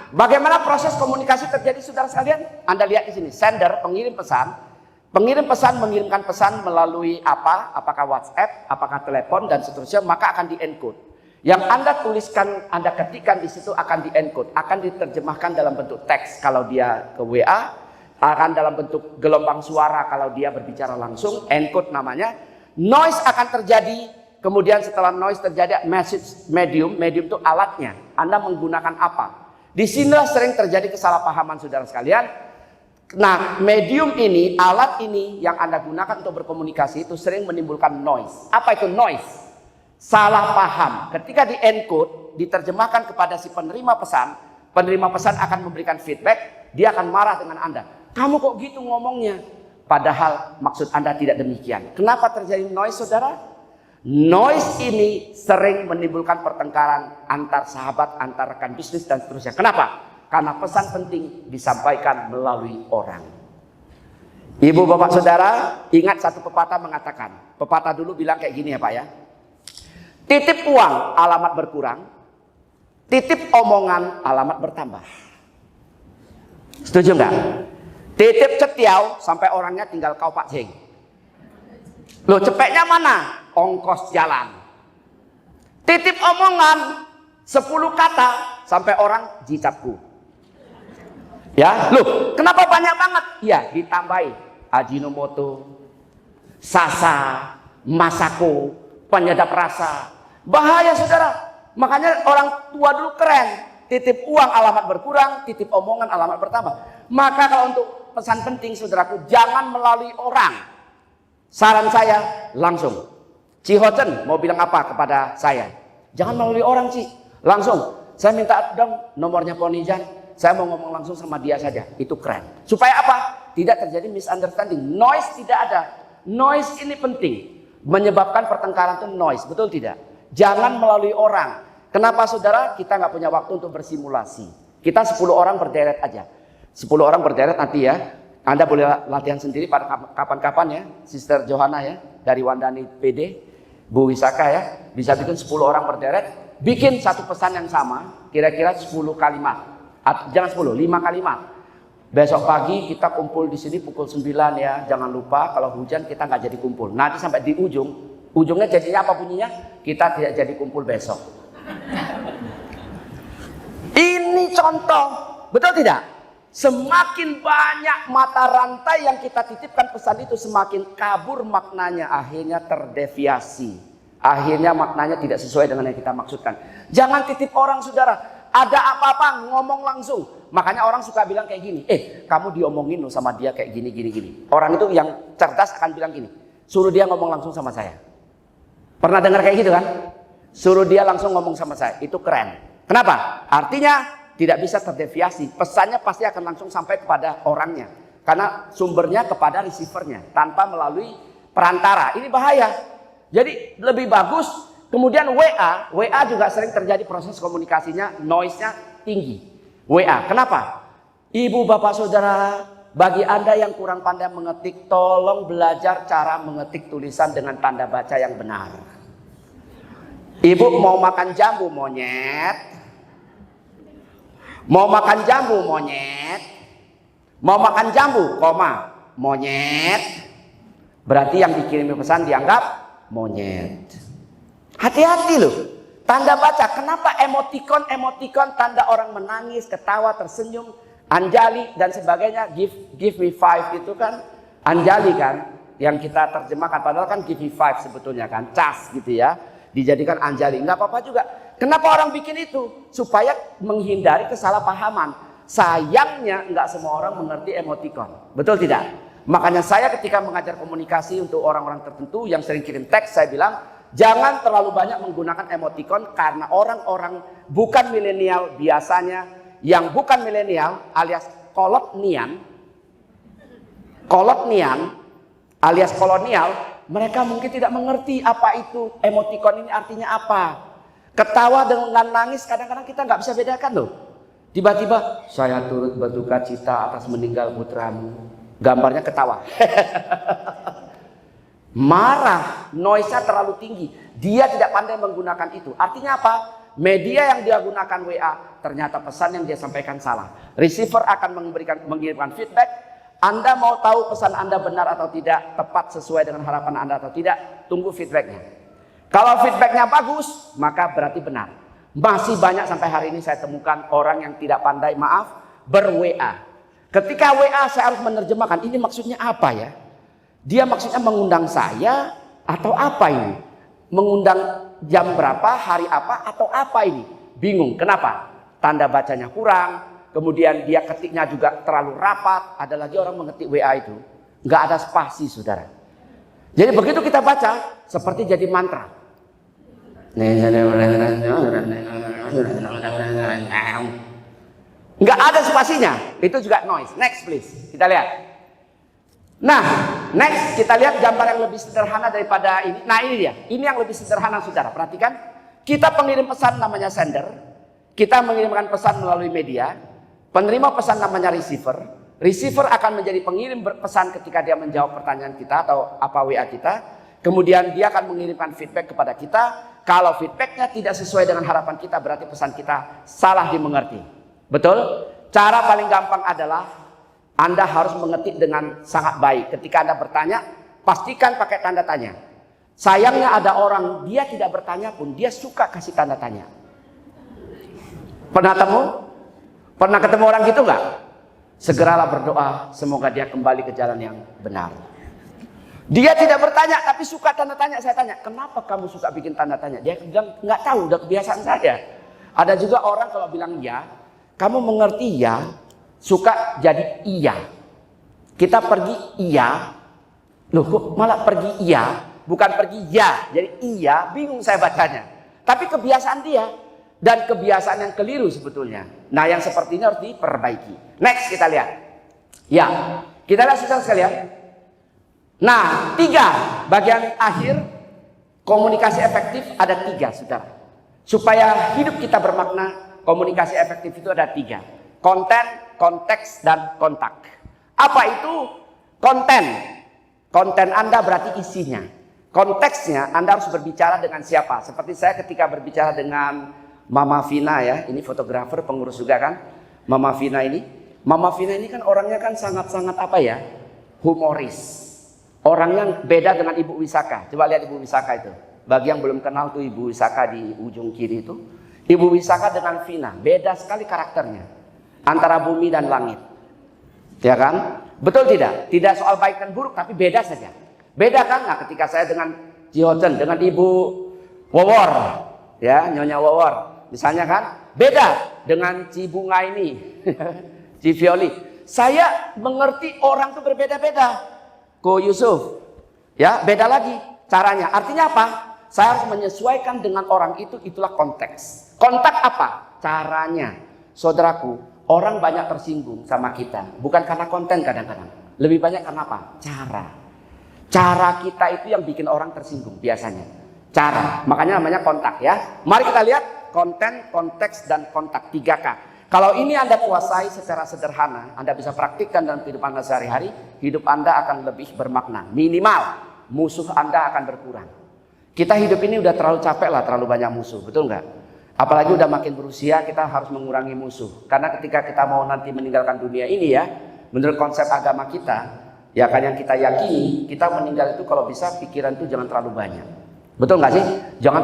bagaimana proses komunikasi terjadi saudara sekalian? Anda lihat di sini, sender, pengirim pesan. Pengirim pesan mengirimkan pesan melalui apa? Apakah WhatsApp, apakah telepon dan seterusnya, maka akan di-encode. Yang Anda tuliskan, Anda ketikkan di situ akan di-encode, akan diterjemahkan dalam bentuk teks kalau dia ke WA, akan dalam bentuk gelombang suara kalau dia berbicara langsung, encode namanya. Noise akan terjadi, kemudian setelah noise terjadi message medium itu alatnya. Anda menggunakan apa? Di sinilah sering terjadi kesalahpahaman saudara sekalian. Nah, medium ini, alat ini yang Anda gunakan untuk berkomunikasi itu sering menimbulkan noise. Apa itu noise? Salah paham. Ketika di-encode, diterjemahkan kepada si penerima pesan akan memberikan feedback, dia akan marah dengan Anda. Kamu kok gitu ngomongnya? Padahal maksud Anda tidak demikian. Kenapa terjadi noise, saudara? noise ini sering menimbulkan pertengkaran antar sahabat, antar rekan bisnis dan seterusnya. Kenapa? Karena pesan penting disampaikan melalui orang. Ibu, bapak, saudara, ingat satu pepatah mengatakan. Pepatah dulu bilang kayak gini ya Pak ya. Titip uang alamat berkurang, titip omongan alamat bertambah. Setuju nggak? Titip cetiau sampai orangnya tinggal kau Pak Jeng. Loh, cepetnya mana? Ongkos jalan. Titip omongan 10 kata sampai orang jicapku. Ya, loh, kenapa banyak banget? Ya, ditambahi Ajinomoto, Sasa, Masako, penyedap rasa. Bahaya saudara. Makanya orang tua dulu keren. Titip uang alamat berkurang, titip omongan alamat bertambah. Maka kalau untuk pesan penting saudaraku, jangan melalui orang. Saran saya langsung. Cihoten mau bilang apa kepada saya? Jangan melalui orang Ci. Langsung. Saya minta dong nomornya Ponijan. Saya mau ngomong langsung sama dia saja. Itu keren. Supaya apa? Tidak terjadi misunderstanding. Noise tidak ada. Noise ini penting. Menyebabkan pertengkaran itu noise. Betul tidak? Jangan melalui orang. Kenapa saudara? Kita nggak punya waktu untuk bersimulasi. Kita 10 orang berderet aja. 10 orang berderet nanti ya. Anda boleh latihan sendiri pada kapan-kapan ya. Sister Johanna ya. Dari Wandani PD. Bu Wisaka ya. Bisa bikin 10 orang berderet. Bikin satu pesan yang sama. Kira-kira 10 kalimat. Jangan 10, 5 kalimat. Besok pagi kita kumpul di sini pukul 9 ya. Jangan lupa kalau hujan kita nggak jadi kumpul. Nanti sampai di ujungnya jadinya apa bunyinya? Kita tidak jadi kumpul besok. Ini contoh, betul tidak? Semakin banyak mata rantai yang kita titipkan pesan itu, semakin kabur maknanya, akhirnya terdeviasi. Akhirnya maknanya tidak sesuai dengan yang kita maksudkan. Jangan titip orang saudara. Ada apa-apa ngomong langsung. Makanya orang suka bilang kayak gini, kamu diomongin loh sama dia kayak gini. Orang itu yang cerdas akan bilang gini, suruh dia ngomong langsung sama saya. Pernah dengar kayak gitu kan? Suruh dia langsung ngomong sama saya, itu keren. Kenapa? Artinya tidak bisa terdeviasi. Pesannya pasti akan langsung sampai kepada orangnya. Karena sumbernya kepada receivernya, tanpa melalui perantara. Ini bahaya. Jadi lebih bagus. Kemudian WA juga sering terjadi proses komunikasinya, noise-nya tinggi. WA, kenapa? Ibu, bapak, saudara, bagi Anda yang kurang pandai mengetik, tolong belajar cara mengetik tulisan dengan tanda baca yang benar. Ibu mau makan jambu monyet. Mau makan jambu monyet. Mau makan jambu, koma, monyet. Berarti yang dikirimi pesan dianggap monyet. Hati-hati loh. Tanda baca, kenapa emoticon, tanda orang menangis, ketawa, tersenyum, anjali dan sebagainya. Give me 5 itu kan anjali kan, yang kita terjemahkan. Padahal kan give me 5 sebetulnya kan, cas gitu ya. Dijadikan anjali, nggak apa-apa juga. Kenapa orang bikin itu? Supaya menghindari kesalahpahaman. Sayangnya nggak semua orang mengerti emoticon. Betul tidak? Makanya saya ketika mengajar komunikasi untuk orang-orang tertentu yang sering kirim teks, saya bilang, jangan terlalu banyak menggunakan emoticon karena orang-orang bukan milenial biasanya, yang bukan milenial alias kolonial alias kolonial, mereka mungkin tidak mengerti apa itu emoticon ini artinya apa. Ketawa dengan nangis kadang-kadang kita nggak bisa bedakan loh. Tiba-tiba saya turut berduka cita atas meninggal putramu. Gambarnya ketawa. Marah, noise-nya terlalu tinggi. Dia tidak pandai menggunakan itu. Artinya apa? Media yang dia gunakan WA, ternyata pesan yang dia sampaikan salah. Receiver akan mengirimkan feedback. Anda mau tahu pesan Anda benar atau tidak, tepat sesuai dengan harapan Anda atau tidak, tunggu feedbacknya. Kalau feedbacknya bagus, maka berarti benar. Masih banyak sampai hari ini saya temukan orang yang tidak pandai, ber-WA. Ketika WA saya harus menerjemahkan, ini maksudnya apa ya? Dia maksudnya mengundang saya atau apa ini? Mengundang jam berapa, hari apa, atau apa ini? Bingung, kenapa? Tanda bacanya kurang, kemudian dia ketiknya juga terlalu rapat. Ada lagi orang mengetik WA itu, nggak ada spasi saudara. Jadi begitu kita baca, seperti jadi mantra. Nggak ada spasinya, itu juga noise. Next please, kita lihat. Nah, next kita lihat gambar yang lebih sederhana daripada ini. Nah, ini dia. Ini yang lebih sederhana, saudara. Perhatikan, kita pengirim pesan namanya sender. Kita mengirimkan pesan melalui media. Penerima pesan namanya receiver. Receiver akan menjadi pengirim pesan ketika dia menjawab pertanyaan kita atau apa WA kita. Kemudian dia akan mengirimkan feedback kepada kita. Kalau feedbacknya tidak sesuai dengan harapan kita, berarti pesan kita salah dimengerti. Betul? Cara paling gampang adalah Anda harus mengetik dengan sangat baik. Ketika Anda bertanya, pastikan pakai tanda tanya. Sayangnya ada orang, dia tidak bertanya pun, dia suka kasih tanda tanya. Pernah ketemu orang gitu nggak? Segeralah berdoa, semoga dia kembali ke jalan yang benar. Dia tidak bertanya, tapi suka tanda tanya. Saya tanya, kenapa kamu suka bikin tanda tanya? Dia bilang, nggak tahu, udah kebiasaan saya. Ada juga orang kalau bilang ya, kamu mengerti ya, suka jadi iya. Kita pergi iya. Loh kok malah pergi iya, bukan pergi ya. Jadi iya, bingung saya bacanya. Tapi kebiasaan dia. Dan kebiasaan yang keliru sebetulnya. Nah, yang seperti ini harus diperbaiki. Next kita lihat. Ya, kita lihat saudara sekalian. Nah, 3 bagian akhir komunikasi efektif ada 3, saudara. Supaya hidup kita bermakna, komunikasi efektif itu ada 3. Konten, konteks, dan kontak. Apa itu konten? Konten Anda berarti isinya. Konteksnya Anda harus berbicara dengan siapa. Seperti saya ketika berbicara dengan Mama Vina ya, ini fotografer, pengurus juga kan. Mama Vina ini kan orangnya kan sangat-sangat apa ya, humoris. Orangnya beda dengan Ibu Wisaka. Coba lihat Ibu Wisaka itu. Bagi yang belum kenal tuh Ibu Wisaka di ujung kiri itu. Ibu Wisaka dengan Vina, beda sekali karakternya. Antara bumi dan langit. Ya kan? Betul tidak? Tidak soal baik dan buruk, tapi beda saja. Beda kan? Nah, ketika saya dengan Cihoten, dengan Ibu Wawor, ya, Nyonya Wawor, misalnya kan, beda dengan Cibunga ini, Civioli. Saya mengerti orang itu berbeda-beda. Ko Yusuf, ya, beda lagi caranya. Artinya apa? Saya harus menyesuaikan dengan orang itu, itulah konteks. Kontak apa? Caranya. Saudaraku, orang banyak tersinggung sama kita, bukan karena konten kadang-kadang. Lebih banyak karena apa? Cara kita itu yang bikin orang tersinggung biasanya. Cara, makanya namanya kontak ya. Mari kita lihat konten, konteks, dan kontak 3K. Kalau ini Anda kuasai secara sederhana, Anda bisa praktikkan dalam kehidupan Anda sehari-hari, hidup Anda akan lebih bermakna. Minimal musuh Anda akan berkurang. Kita hidup ini udah terlalu capek lah, terlalu banyak musuh, betul nggak? Apalagi udah makin berusia, kita harus mengurangi musuh. Karena ketika kita mau nanti meninggalkan dunia ini ya, menurut konsep agama kita, ya kan yang kita yakini, kita meninggal itu kalau bisa pikiran itu jangan terlalu banyak. Betul nggak sih? Jangan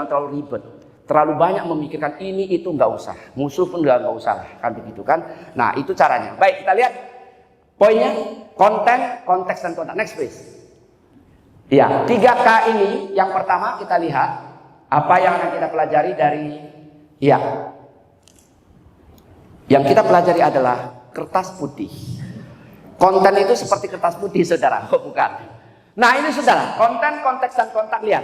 terlalu ribet. Terlalu banyak memikirkan ini itu nggak usah. Musuh pun nggak usah lah, kan begitu kan? Nah itu caranya. Baik, kita lihat poinnya: konten, konteks, dan kontak. Next please. Ya, 3K ini yang pertama kita lihat apa yang akan kita pelajari dari yang kita pelajari adalah kertas putih. Konten itu seperti kertas putih, saudara. Oh, bukan. Nah ini saudara, konten, konteks, dan kontak. Lihat,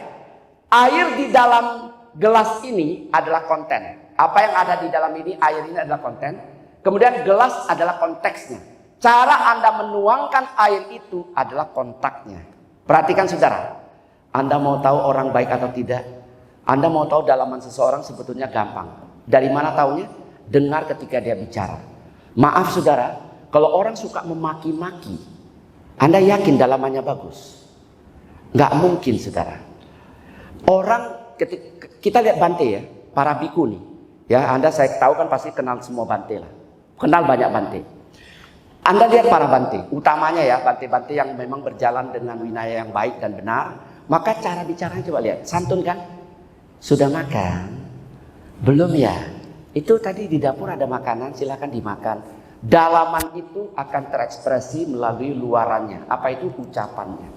air di dalam gelas ini adalah konten. Apa yang ada di dalam ini, air ini adalah konten. Kemudian gelas adalah konteksnya. Cara Anda menuangkan air itu adalah kontaknya. Perhatikan saudara, Anda mau tahu orang baik atau tidak? Anda mau tahu dalaman seseorang sebetulnya gampang. Dari mana taunya? Dengar ketika dia bicara. Maaf saudara, kalau orang suka memaki-maki, Anda yakin dalamannya bagus? Nggak mungkin saudara. Orang, kita lihat Bante ya, para biku nih. Ya, Anda saya tahu kan pasti kenal semua Bante lah. Kenal banyak Bante. Anda lihat para Bante, utamanya ya Bante-Bante yang memang berjalan dengan winaya yang baik dan benar. Maka cara bicaranya coba lihat, santun kan? Sudah makan? Belum ya? Itu tadi di dapur ada makanan, silakan dimakan. Dalaman itu akan terekspresi melalui luarannya. Apa itu ucapannya?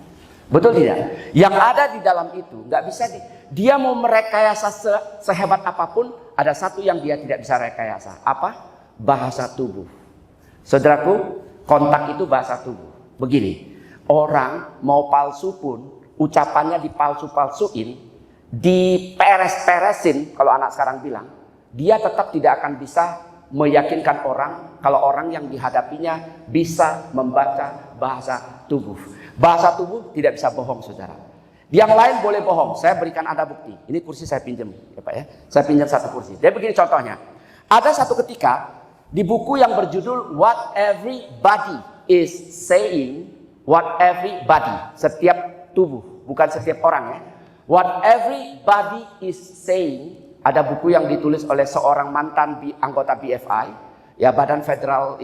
Betul tidak? Yang ada di dalam itu nggak bisa dia mau merekayasa sehebat apapun, ada satu yang dia tidak bisa rekayasa. Apa? Bahasa tubuh. Saudaraku, kontak itu bahasa tubuh. Begini, orang mau palsu pun ucapannya dipalsu-palsuin, diperes-peresin, kalau anak sekarang bilang, dia tetap tidak akan bisa meyakinkan orang kalau orang yang dihadapinya bisa membaca bahasa tubuh. Bahasa tubuh tidak bisa bohong, saudara. Yang lain boleh bohong. Saya berikan Anda bukti. Ini kursi saya pinjam, ya Pak ya. Saya pinjam satu kursi. Jadi begini contohnya. Ada satu ketika di buku yang berjudul What Everybody is Saying, What Everybody, setiap tubuh, bukan setiap orang ya. What Everybody is Saying, ada buku yang ditulis oleh seorang mantan anggota BFI, ya Badan Federal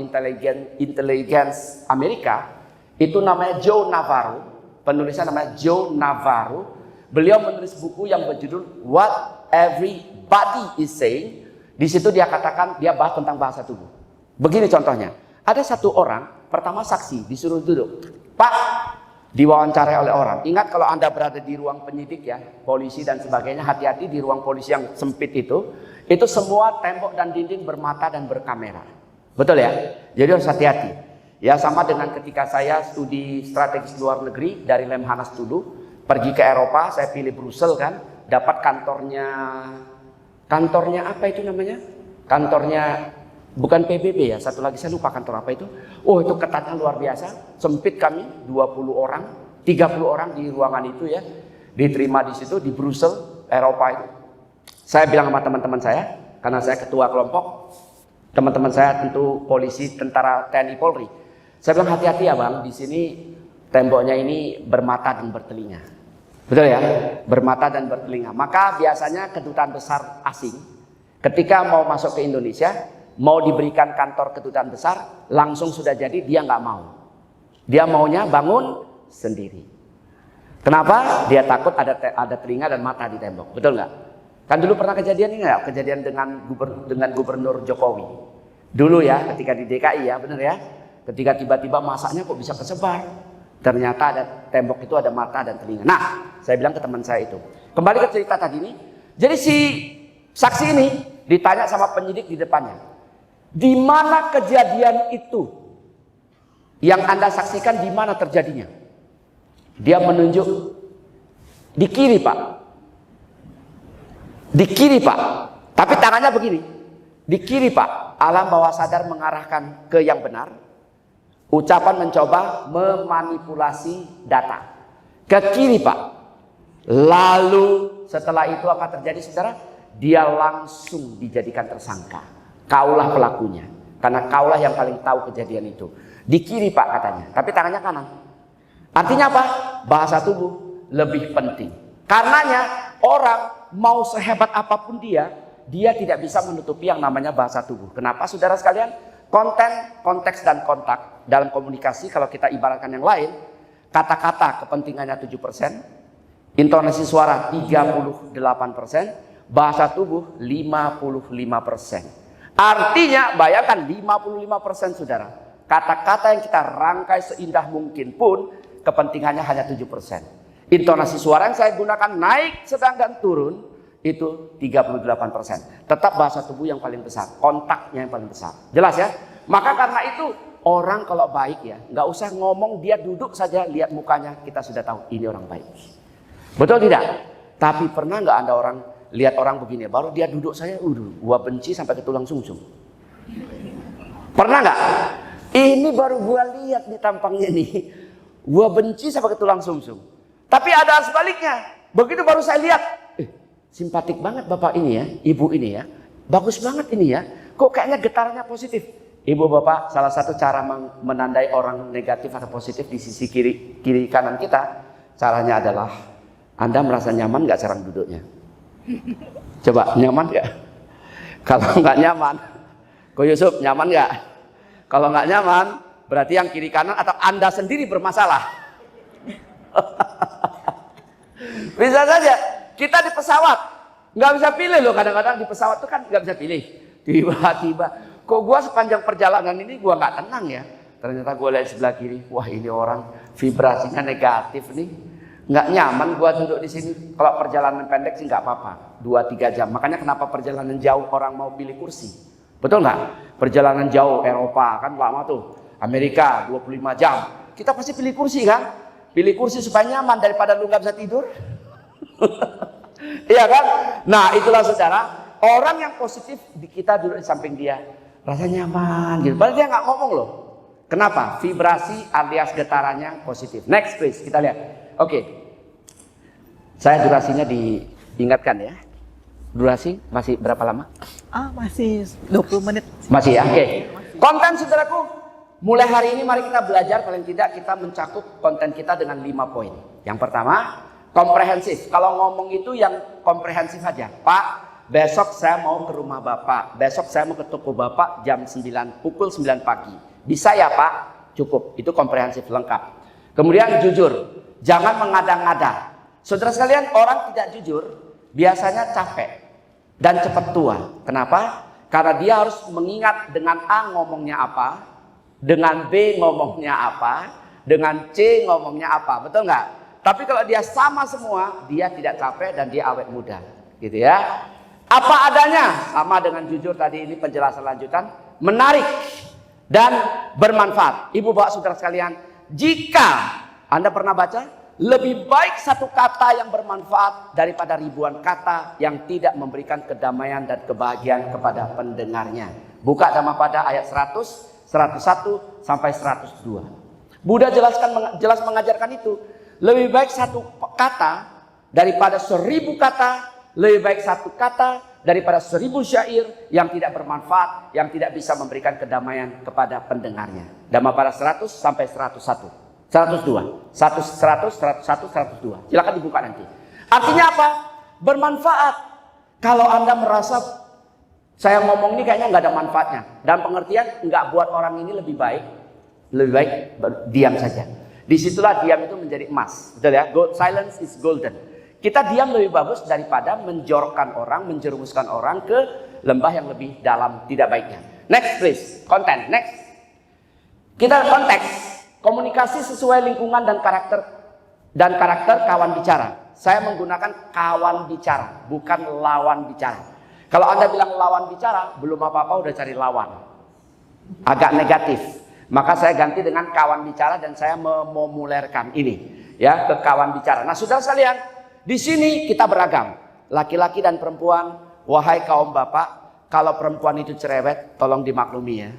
Intelligence Amerika. Itu namanya Joe Navarro, penulisnya namanya Joe Navarro. Beliau menulis buku yang berjudul What Everybody is Saying. Di situ dia katakan, dia bahas tentang bahasa tubuh. Begini contohnya, ada satu orang, pertama saksi, disuruh duduk. Pak, diwawancarai oleh orang. Ingat kalau Anda berada di ruang penyidik ya, polisi dan sebagainya, hati-hati di ruang polisi yang sempit itu semua tembok dan dinding bermata dan berkamera. Betul ya? Jadi harus hati-hati. Ya sama dengan ketika saya studi strategis luar negeri dari Lemhanas dulu, pergi ke Eropa, saya pilih Brussel kan, dapat kantornya apa itu namanya? Kantornya bukan PBB ya, satu lagi saya lupa kantor apa itu. Oh itu ketatnya luar biasa, sempit kami 20 orang, 30 orang di ruangan itu ya, diterima di situ di Brussel, Eropa itu. Saya bilang sama teman-teman saya, karena saya ketua kelompok, teman-teman saya tentu polisi, tentara, TNI, Polri. Saya bilang hati-hati ya bang, di sini temboknya ini bermata dan bertelinga. Betul ya? Bermata dan bertelinga. Maka biasanya kedutaan besar asing ketika mau masuk ke Indonesia, mau diberikan kantor kedutaan besar, langsung sudah jadi dia nggak mau. Dia maunya bangun sendiri. Kenapa? Dia takut ada telinga dan mata di tembok. Betul nggak? Kan dulu pernah kejadian ini nggak? Kejadian dengan Gubernur Jokowi. Dulu ya, ketika di DKI ya, benar ya. Ketika tiba-tiba masaknya kok bisa kesebar. Ternyata ada tembok itu ada mata dan telinga. Nah, saya bilang ke teman saya itu. Kembali ke cerita tadi ini. Jadi si saksi ini ditanya sama penyidik di depannya. Di mana kejadian itu? Yang Anda saksikan di mana terjadinya? Dia menunjuk di kiri, Pak. Di kiri, Pak. Tapi tangannya begini. Di kiri, Pak. Alam bawah sadar mengarahkan ke yang benar. Ucapan mencoba memanipulasi data. Ke kiri, Pak. Lalu setelah itu apa terjadi, saudara? Dia langsung dijadikan tersangka. Kaulah pelakunya. Karena kaulah yang paling tahu kejadian itu. Di kiri, Pak, katanya. Tapi tangannya kanan. Artinya apa? Bahasa tubuh lebih penting. Karenanya orang mau sehebat apapun dia tidak bisa menutupi yang namanya bahasa tubuh. Kenapa, saudara sekalian? Konten, konteks, dan kontak dalam komunikasi, kalau kita ibaratkan yang lain, kata-kata kepentingannya 7%, intonasi suara 38%, bahasa tubuh 55%. Artinya bayangkan 55%, saudara. Kata-kata yang kita rangkai seindah mungkin pun kepentingannya hanya 7%. Intonasi suara yang saya gunakan naik, sedang, dan turun itu 38%. Tetap bahasa tubuh yang paling besar, kontaknya yang paling besar. Jelas ya? Maka karena itu orang kalau baik ya, nggak usah ngomong, dia duduk saja, lihat mukanya, kita sudah tahu ini orang baik. Betul tidak? Tapi pernah nggak Anda lihat orang begini, baru dia duduk saja, gua benci sampai ke tulang sumsum. Pernah nggak? Ini baru gua lihat nih tampangnya nih, gua benci sampai ke tulang sumsum. Tapi ada sebaliknya, begitu baru saya lihat, simpatik banget bapak ini ya, ibu ini ya, bagus banget ini ya, kok kayaknya getarannya positif. Ibu bapak, salah satu cara menandai orang negatif atau positif di sisi kiri kanan kita, caranya adalah Anda merasa nyaman nggak sarang duduknya? Coba, nyaman nggak? Kalau nggak nyaman, Ko Yusuf nyaman nggak? Kalau nggak nyaman, berarti yang kiri kanan atau Anda sendiri bermasalah. Bisa saja. Kita di pesawat nggak bisa pilih loh, kadang-kadang di pesawat tuh kan nggak bisa pilih. Tiba-tiba, kok gua sepanjang perjalanan ini gua nggak tenang ya. Ternyata gua lihat sebelah kiri, wah ini orang vibrasinya negatif nih, nggak nyaman gua duduk di sini. Kalau perjalanan pendek sih nggak apa-apa, 2-3 jam. Makanya kenapa perjalanan jauh orang mau pilih kursi, betul nggak? Perjalanan jauh Eropa kan lama tuh, Amerika 25 jam. Kita pasti pilih kursi kan? Pilih kursi supaya nyaman daripada lu nggak bisa tidur. Iya kan? Nah itulah saudara, orang yang positif di kita duduk di samping dia rasa nyaman gitu. Padahal dia nggak ngomong loh. Kenapa? Vibrasi alias getarannya positif. Next please, kita lihat. Oke. Saya durasinya diingatkan ya. Durasi masih berapa lama? Masih 20 menit. Masih ya, oke. Konten saudaraku, mulai hari ini mari kita belajar, paling tidak kita mencakup konten kita dengan 5 poin. Yang pertama, komprehensif. Kalau ngomong itu yang komprehensif aja. Pak, besok saya mau ke rumah Bapak. Besok saya mau ke toko Bapak pukul 9 pagi. Bisa ya Pak? Cukup. Itu komprehensif lengkap. Kemudian jujur. Jangan mengada-ngada. Saudara sekalian, orang tidak jujur biasanya capek dan cepat tua. Kenapa? Karena dia harus mengingat dengan A ngomongnya apa, dengan B ngomongnya apa, dengan C ngomongnya apa. Betul nggak? Tapi kalau dia sama semua, dia tidak capek dan dia awet muda. Gitu ya. Apa adanya, sama dengan jujur tadi, ini penjelasan lanjutan, menarik dan bermanfaat. Ibu bapak saudara sekalian, jika Anda pernah baca, lebih baik satu kata yang bermanfaat daripada ribuan kata yang tidak memberikan kedamaian dan kebahagiaan kepada pendengarnya. Buka Dhammapada ayat 100, 101 sampai 102. Buddha jelas mengajarkan itu. Lebih baik satu kata daripada 1000 kata, lebih baik satu kata daripada 1000 syair yang tidak bermanfaat, yang tidak bisa memberikan kedamaian kepada pendengarnya. Dhammapada 100 sampai 101. 102, 100, 101, 102. Silakan dibuka nanti. Artinya apa? Bermanfaat. Kalau Anda merasa saya ngomong ini kayaknya nggak ada manfaatnya, dan pengertian nggak buat orang ini lebih baik diam saja. Disitulah diam itu menjadi emas, betul ya? Silence is golden. Kita diam lebih bagus daripada menjorokkan orang, menjerumuskan orang ke lembah yang lebih dalam tidak baiknya. Next please, konten. Next, kita konteks. Komunikasi sesuai lingkungan dan karakter kawan bicara. Saya menggunakan kawan bicara, bukan lawan bicara. Kalau Anda bilang lawan bicara, belum apa-apa udah cari lawan. Agak negatif. Maka saya ganti dengan kawan bicara dan saya memomulerkan ini ya ke kawan bicara. Nah, saudara sekalian, di sini kita beragam. Laki-laki dan perempuan, wahai kaum bapak, kalau perempuan itu cerewet, tolong dimaklumi ya.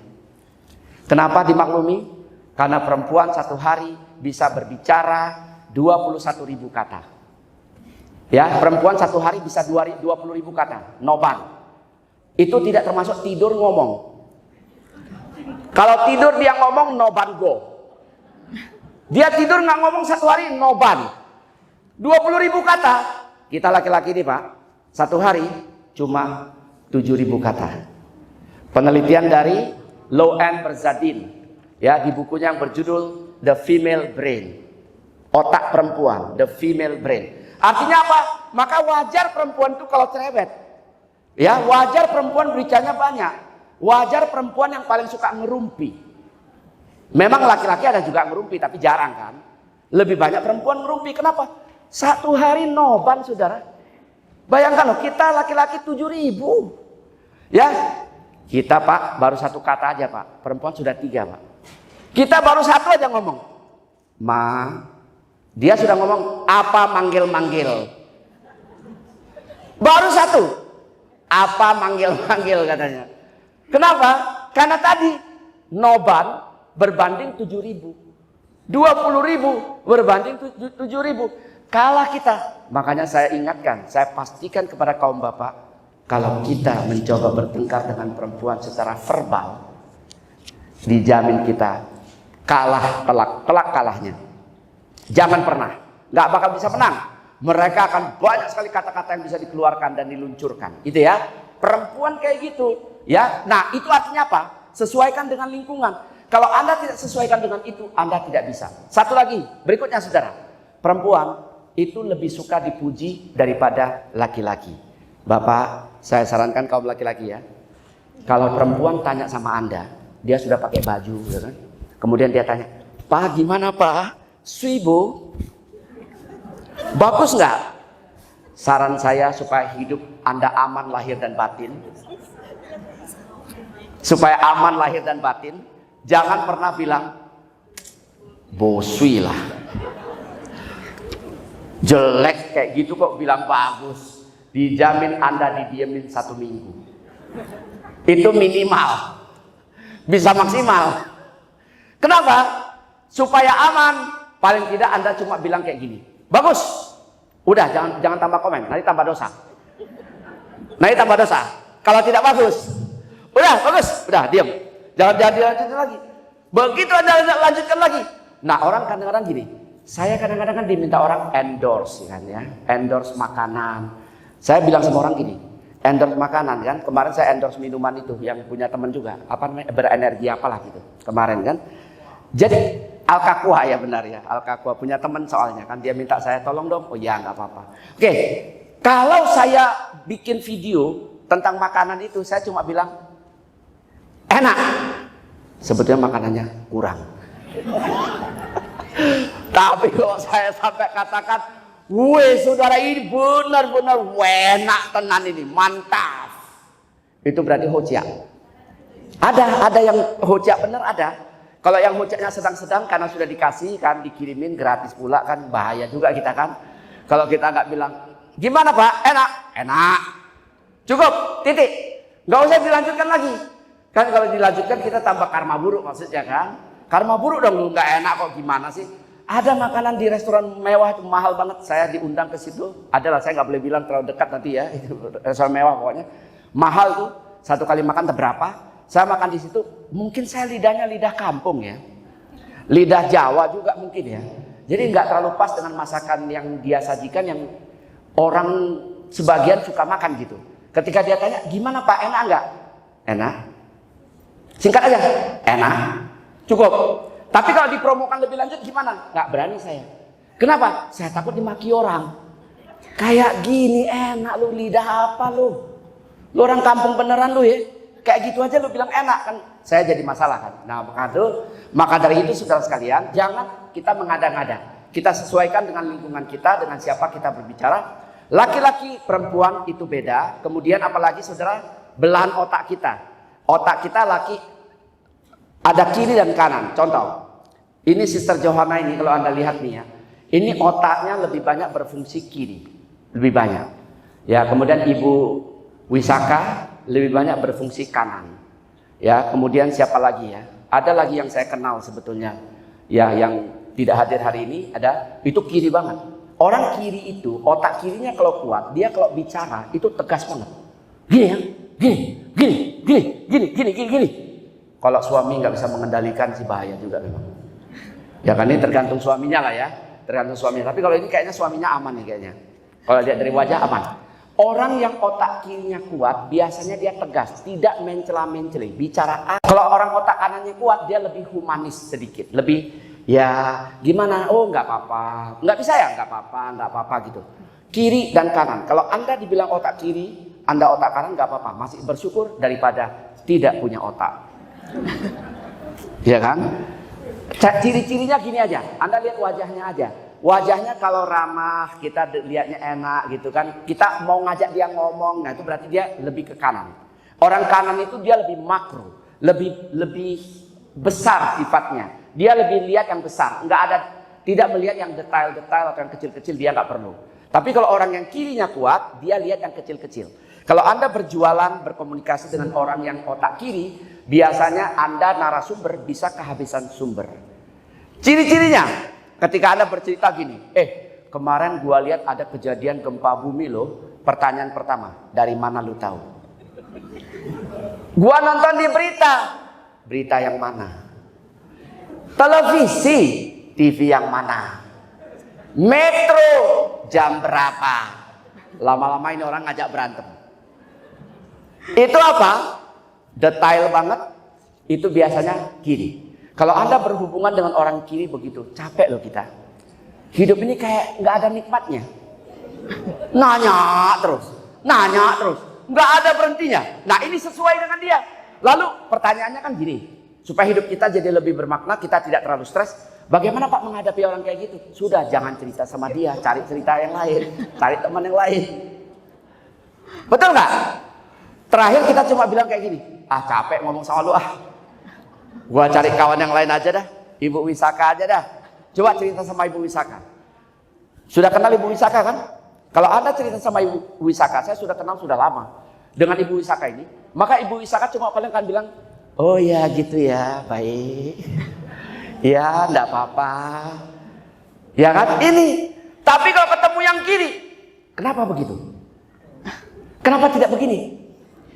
Kenapa dimaklumi? Karena perempuan satu hari bisa berbicara 21.000 kata. Ya, perempuan satu hari bisa 20.000 kata. Noban. Itu tidak termasuk tidur ngomong. Kalau tidur dia ngomong, noban go. Dia tidur nggak ngomong satu hari, noban. 20.000 kata. Kita laki-laki ini Pak, satu hari cuma 7.000 kata. Penelitian dari Low End Berzadin. Ya, di bukunya yang berjudul The Female Brain. Otak perempuan, The Female Brain. Artinya apa? Maka wajar perempuan itu kalau cerewet. Ya, wajar perempuan bicaranya banyak. Wajar perempuan yang paling suka ngerumpi. Memang laki-laki ada juga ngerumpi, tapi jarang kan. Lebih banyak perempuan ngerumpi. Kenapa? Satu hari noban, saudara. Bayangkan loh, kita laki-laki 7.000. Ya, kita Pak, baru satu kata aja Pak. Perempuan sudah 3 Pak. Kita baru satu aja ngomong. Ma, dia sudah ngomong apa manggil-manggil. Baru satu. Apa manggil-manggil katanya. Kenapa? Karena tadi noban berbanding 7.000. 20.000 berbanding 7.000. Kalah kita. Makanya saya ingatkan, saya pastikan kepada kaum bapak, kalau kita mencoba bertengkar dengan perempuan secara verbal, dijamin kita kalah telak kalahnya. Jangan pernah, nggak bakal bisa menang. Mereka akan banyak sekali kata-kata yang bisa dikeluarkan dan diluncurkan, gitu ya. Perempuan kayak gitu, ya. Nah, itu artinya apa? Sesuaikan dengan lingkungan. Kalau Anda tidak sesuaikan dengan itu, Anda tidak bisa. Satu lagi, berikutnya saudara, perempuan itu lebih suka dipuji daripada laki-laki. Bapak, saya sarankan kaum laki-laki ya. Kalau perempuan tanya sama Anda, dia sudah pakai baju, ya kan? Kemudian dia tanya, Pak gimana Pak? Swibo? Bagus nggak? Saran saya supaya hidup Anda aman lahir dan batin. Supaya aman lahir dan batin, jangan pernah bilang, boswi lah. Jelek kayak gitu kok bilang bagus. Dijamin Anda didiemin 1 minggu. Itu minimal. Bisa maksimal. Kenapa? Supaya aman. Paling tidak Anda cuma bilang kayak gini. Bagus. Udah, jangan tambah komen. Nanti tambah dosa. Nanti tambah dosa. Kalau tidak bagus. Udah, bagus. Udah, diam. Jangan dilanjutkan lagi. Begitu Anda lanjutkan lagi. Nah, orang kadang-kadang gini. Saya kadang-kadang kan diminta orang endorse kan ya. Endorse makanan. Saya bilang sama orang gini. Endorse makanan kan. Kemarin saya endorse minuman itu yang punya teman juga. Apa namanya? Berenergi apalah gitu. Kemarin kan. Jadi Al-Kakwa ya benar ya. Al-Kakwa punya teman soalnya kan. Dia minta saya tolong dong. Oh ya nggak apa-apa. Oke. Kalau saya bikin video tentang makanan itu. Saya cuma bilang. Enak. Sebetulnya makanannya kurang. Tapi kalau saya sampai katakan. Weh saudara ini benar-benar enak tenan ini. Mantap. Itu berarti hojak. Ada yang hojak benar ada. Kalau yang hojaknya sedang-sedang karena sudah dikasih kan, dikirimin gratis pula kan, bahaya juga kita kan. Kalau kita nggak bilang, gimana Pak? Enak? Enak. Cukup, titik. Nggak usah dilanjutkan lagi. Kan kalau dilanjutkan kita tambah karma buruk maksudnya kan. Karma buruk dong, lu nggak enak kok gimana sih? Ada makanan di restoran mewah itu mahal banget. Saya diundang ke situ. Adalah saya nggak boleh bilang terlalu dekat nanti ya. Itu restoran mewah pokoknya. Mahal tuh. Satu kali makan berapa? Saya makan di situ, mungkin saya lidahnya lidah kampung ya. Lidah Jawa juga mungkin ya. Jadi nggak terlalu pas dengan masakan yang dia sajikan yang orang sebagian suka makan gitu. Ketika dia tanya, gimana Pak, enak nggak? Enak. Singkat aja, enak. Cukup. Tapi kalau dipromokan lebih lanjut gimana? Nggak berani saya. Kenapa? Saya takut dimaki orang. Kayak gini enak lu, lidah apa lu? Lu orang kampung beneran lu ya. Kayak gitu aja lu bilang enak kan, saya jadi masalah kan. Nah maka dari itu saudara sekalian, jangan kita mengada-ngada. Kita sesuaikan dengan lingkungan kita, dengan siapa kita berbicara. Laki-laki, perempuan itu beda. Kemudian apalagi saudara, belahan otak kita. Otak kita laki ada kiri dan kanan. Contoh, ini Sister Johanna ini kalau Anda lihat nih ya, ini otaknya lebih banyak berfungsi kiri, lebih banyak. Ya, kemudian Ibu Wisaka lebih banyak berfungsi kanan. Ya, kemudian siapa lagi ya? Ada lagi yang saya kenal sebetulnya. Ya, yang tidak hadir hari ini ada, itu kiri banget. Orang kiri itu, otak kirinya kalau kuat, dia kalau bicara itu tegas banget. Gini ya, gini. Kalau suami nggak bisa mengendalikan sih bahaya juga memang. Ya kan ini tergantung suaminya lah ya, tergantung suaminya. Tapi kalau ini kayaknya suaminya aman nih kayaknya. Kalau lihat dari wajah aman. Orang yang otak kirinya kuat, biasanya dia tegas, tidak mencela-menceli, bicara. Kalau orang otak kanannya kuat, dia lebih humanis sedikit, lebih ya gimana? Oh nggak apa-apa, nggak bisa ya, nggak apa-apa gitu. Kiri dan kanan. Kalau Anda dibilang otak kiri, Anda otak kanan nggak apa-apa, masih bersyukur daripada tidak punya otak. Ya kan? Ciri-cirinya gini aja, Anda lihat wajahnya aja. Wajahnya kalau ramah, kita lihatnya enak gitu kan. Kita mau ngajak dia ngomong, nah itu berarti dia lebih ke kanan. Orang kanan itu dia lebih makro, lebih besar sifatnya. Dia lebih lihat yang besar, tidak melihat yang detail-detail atau yang kecil-kecil, dia nggak perlu. Tapi kalau orang yang kirinya kuat, dia lihat yang kecil-kecil. Kalau Anda berjualan, berkomunikasi dengan orang yang otak kiri, biasanya Anda narasumber bisa kehabisan sumber. Ciri-cirinya, ketika Anda bercerita gini, kemarin gua lihat ada kejadian gempa bumi loh. Pertanyaan pertama, dari mana lu tahu? Gua nonton di berita. Berita yang mana? Televisi, TV yang mana? Metro, jam berapa? Lama-lama ini orang ngajak berantem. Itu apa? Detail banget. Itu biasanya kiri. Kalau Anda berhubungan dengan orang kiri begitu, capek loh kita. Hidup ini kayak nggak ada nikmatnya. Nanya terus, nggak ada berhentinya. Nah ini sesuai dengan dia. Lalu pertanyaannya kan gini, supaya hidup kita jadi lebih bermakna, kita tidak terlalu stres. Bagaimana Pak menghadapi orang kayak gitu? Sudah, jangan cerita sama dia, cari cerita yang lain, cari teman yang lain. Betul nggak? Terakhir kita cuma bilang kayak gini, capek ngomong sama lu Gua cari kawan yang lain aja dah. Ibu Wisaka aja dah. Coba cerita sama Ibu Wisaka. Sudah kenal Ibu Wisaka kan? Kalau Anda cerita sama Ibu Wisaka, saya sudah kenal sudah lama. Dengan Ibu Wisaka ini, maka Ibu Wisaka cuma paling kan bilang, oh ya gitu ya, baik. Ya, enggak apa-apa. Ya kan? Ini. Tapi kalau ketemu yang kiri, kenapa begitu? Kenapa tidak begini?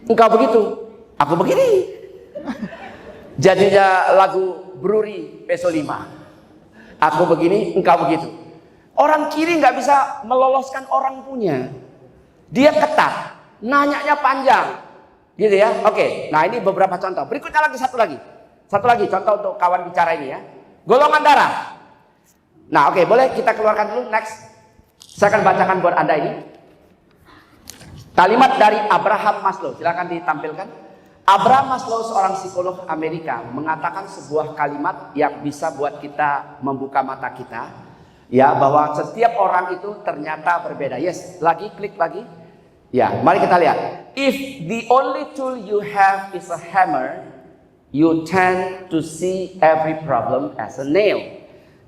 Engkau begitu, aku begini. Jadinya lagu Bruri Peso 5. Aku begini, engkau begitu. Orang kiri nggak bisa meloloskan orang punya. Dia ketat, nanyanya panjang. Gitu ya. Oke, nah ini beberapa contoh. Berikutnya lagi satu lagi. Satu lagi contoh untuk kawan bicara ini ya. Golongan darah. Nah, oke, boleh kita keluarkan dulu. Next. Saya akan bacakan buat Anda ini. Kalimat dari Abraham Maslow. Silakan ditampilkan. Abraham Maslow, seorang psikolog Amerika, mengatakan sebuah kalimat yang bisa buat kita membuka mata kita. Ya, bahwa setiap orang itu ternyata berbeda. Yes, lagi, klik lagi. Ya, mari kita lihat. If the only tool you have is a hammer, you tend to see every problem as a nail.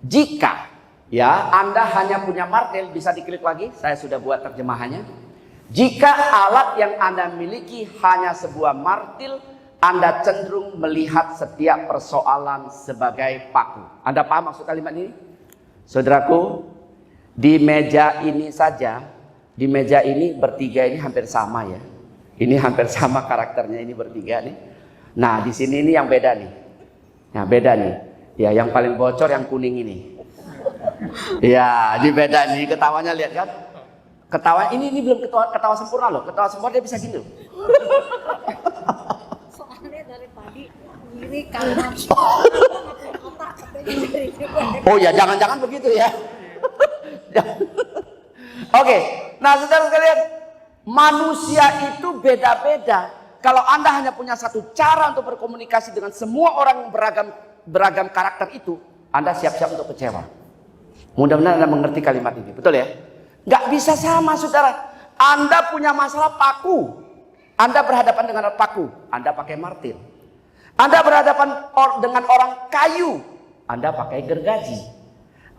Jika ya Anda hanya punya martel, bisa diklik lagi, saya sudah buat terjemahannya. Jika alat yang Anda miliki hanya sebuah martil, Anda cenderung melihat setiap persoalan sebagai paku. Anda paham maksud kalimat ini? Saudaraku, di meja ini saja, di meja ini bertiga ini hampir sama ya. Ini hampir sama karakternya, ini bertiga nih. Nah, di sini ini yang beda nih. Nah, beda nih. Ya, yang paling bocor yang kuning ini. Ya, ini beda nih. Ketawanya lihat kan? Ketawa ini belum ketawa sempurna loh. Ketawa sempurna dia bisa gini loh. Soalnya dari tadi kiri kanan. Oh ya, jangan-jangan begitu ya. Oke, nah saudara sekalian, manusia itu beda-beda. Kalau Anda hanya punya satu cara untuk berkomunikasi dengan semua orang yang beragam karakter itu, Anda siap-siap untuk kecewa. Mudah-mudahan Anda mengerti kalimat ini, betul ya? Gak bisa sama saudara. Anda punya masalah paku, Anda berhadapan dengan paku, Anda pakai martil. Anda berhadapan dengan orang kayu, Anda pakai gergaji.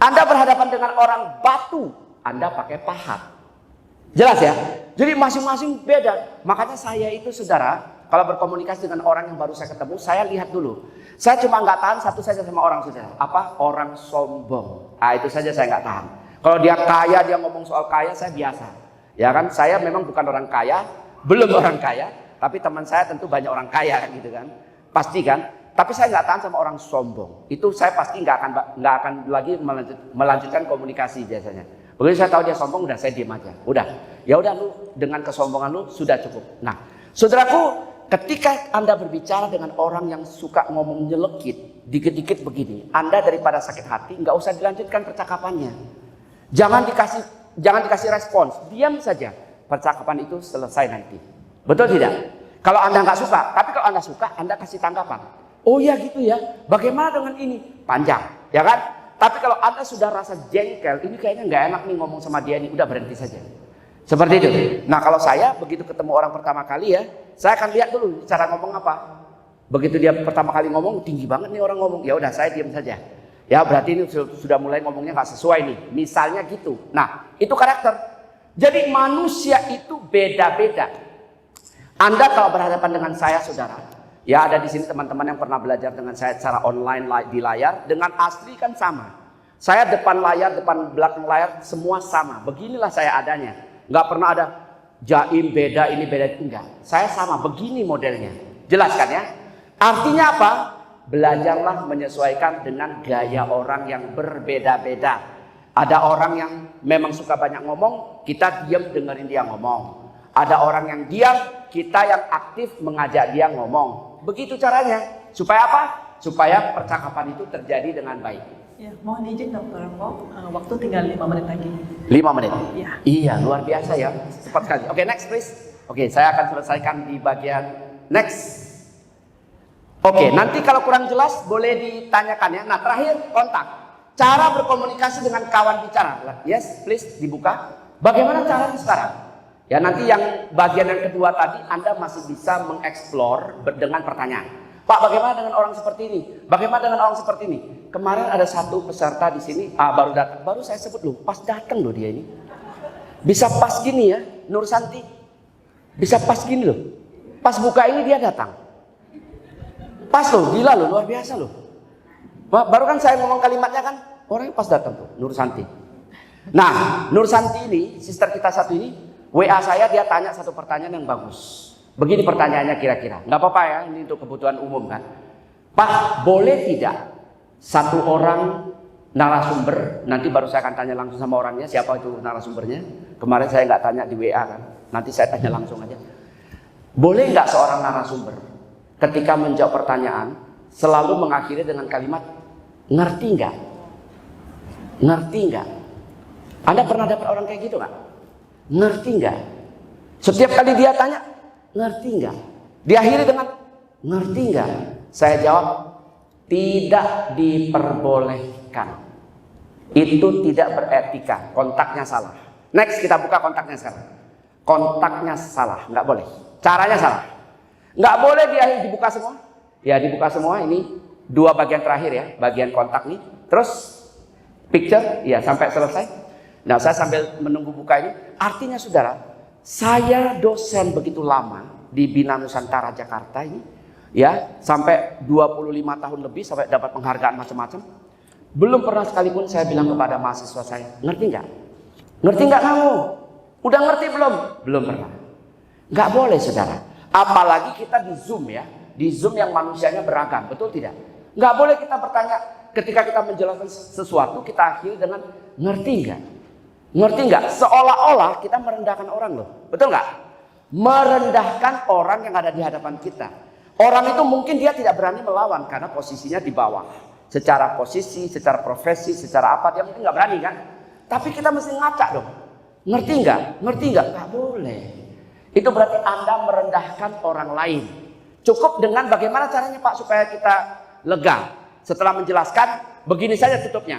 Anda berhadapan dengan orang batu, Anda pakai pahat. Jelas ya? Jadi masing-masing beda. Makanya saya itu saudara, kalau berkomunikasi dengan orang yang baru saya ketemu, saya lihat dulu. Saya cuma nggak tahan satu saja sama orang saudara. Apa? Orang sombong. Ah, itu saja saya nggak tahan. Kalau dia kaya, dia ngomong soal kaya, saya biasa. Ya kan? Saya memang bukan orang kaya, belum orang kaya, tapi teman saya tentu banyak orang kaya kan gitu kan. Pasti kan? Tapi saya nggak tahan sama orang sombong. Itu saya pasti nggak akan lagi melanjutkan komunikasi biasanya. Begitu saya tahu dia sombong, udah saya diam aja. Udah, ya udah lu dengan kesombongan lu sudah cukup. Nah, saudaraku, ketika Anda berbicara dengan orang yang suka ngomong nyelekit, dikit-dikit begini, Anda daripada sakit hati, nggak usah dilanjutkan percakapannya. Jangan dikasih respons, diam saja. Percakapan itu selesai nanti. Betul tidak? Kalau Anda nggak suka, tapi kalau Anda suka, Anda kasih tanggapan. Oh ya gitu ya. Bagaimana dengan ini? Panjang, ya kan? Tapi kalau Anda sudah rasa jengkel, ini kayaknya nggak enak nih ngomong sama dia nih, udah berhenti saja. Seperti itu. Nah, kalau saya begitu ketemu orang pertama kali ya, saya akan lihat dulu cara ngomong apa. Begitu dia pertama kali ngomong, tinggi banget nih orang ngomong, ya udah saya diam saja. Ya berarti ini sudah mulai ngomongnya nggak sesuai nih. Misalnya gitu. Nah, itu karakter. Jadi manusia itu beda-beda. Anda kalau berhadapan dengan saya, saudara, ya ada di sini teman-teman yang pernah belajar dengan saya secara online di layar, dengan asli kan sama. Saya depan layar, depan belakang layar, semua sama. Beginilah saya adanya. Nggak pernah ada jaim beda, ini beda, enggak. Saya sama, begini modelnya. Jelas kan ya? Artinya apa? Belajarlah menyesuaikan dengan gaya orang yang berbeda-beda. Ada orang yang memang suka banyak ngomong, kita diam dengerin dia ngomong. Ada orang yang diam, kita yang aktif mengajak dia ngomong. Begitu caranya. Supaya apa? Supaya percakapan itu terjadi dengan baik. Ya, mohon izin Dokter Eko, waktu tinggal 5 menit lagi. 5 menit? Iya. Iya, luar biasa ya. Cepat sekali. Oke, next please. Oke, saya akan selesaikan di bagian next. Oke, nanti kalau kurang jelas boleh ditanyakan ya. Nah, terakhir kontak. Cara berkomunikasi dengan kawan bicara. Yes, please dibuka. Bagaimana caranya sekarang? Ya, nanti yang bagian yang kedua tadi Anda masih bisa mengeksplor dengan pertanyaan. Pak, bagaimana dengan orang seperti ini? Bagaimana dengan orang seperti ini? Kemarin ada satu peserta di sini, baru datang, baru saya sebut loh, pas datang loh dia ini. Bisa pas gini ya, Nur Santi. Bisa pas gini loh. Pas buka ini dia datang. Pas loh, gila loh, luar biasa loh. Baru kan saya ngomong kalimatnya kan, orangnya pas datang tuh, Nur Santi. Nah, Nur Santi ini, sister kita satu ini, WA saya dia tanya satu pertanyaan yang bagus. Begini pertanyaannya kira-kira, nggak apa-apa ya, ini untuk kebutuhan umum kan. Pak, boleh tidak satu orang narasumber, nanti baru saya akan tanya langsung sama orangnya, siapa itu narasumbernya. Kemarin saya nggak tanya di WA kan, nanti saya tanya langsung aja. Boleh nggak seorang narasumber ketika menjawab pertanyaan selalu mengakhiri dengan kalimat ngerti nggak? Ngerti nggak? Anda pernah dapat orang kayak gitu nggak? Ngerti nggak? Setiap kali dia tanya ngerti nggak? Diakhiri dengan ngerti nggak? Saya jawab tidak diperbolehkan. Itu tidak beretika, kontaknya salah. Next, kita buka kontaknya sekarang. Kontaknya salah, nggak boleh. Caranya salah. Nggak boleh dibuka semua. Ya dibuka semua, ini dua bagian terakhir ya, bagian kontak nih. Terus picture, ya sampai selesai. Nah saya sambil menunggu buka ini, artinya saudara, saya dosen begitu lama di Bina Nusantara Jakarta ini, ya sampai 25 tahun lebih, sampai dapat penghargaan macam-macam. Belum pernah sekalipun saya bilang kepada mahasiswa saya, ngerti nggak? Ngerti nggak kamu? Udah ngerti belum? Belum pernah. Nggak boleh saudara. Apalagi kita di Zoom ya, di Zoom yang manusianya beragam, betul tidak? Nggak boleh kita bertanya ketika kita menjelaskan sesuatu, kita akhiri dengan ngerti nggak? Ngerti nggak? Seolah-olah kita merendahkan orang loh, betul nggak? Merendahkan orang yang ada di hadapan kita. Orang itu mungkin dia tidak berani melawan karena posisinya di bawah. Secara posisi, secara profesi, secara apa dia mungkin nggak berani kan? Tapi kita mesti ngaca dong. Ngerti nggak? Ngerti nggak? Nggak boleh. Itu berarti Anda merendahkan orang lain. Cukup dengan bagaimana caranya Pak supaya kita lega. Setelah menjelaskan, begini saja tutupnya.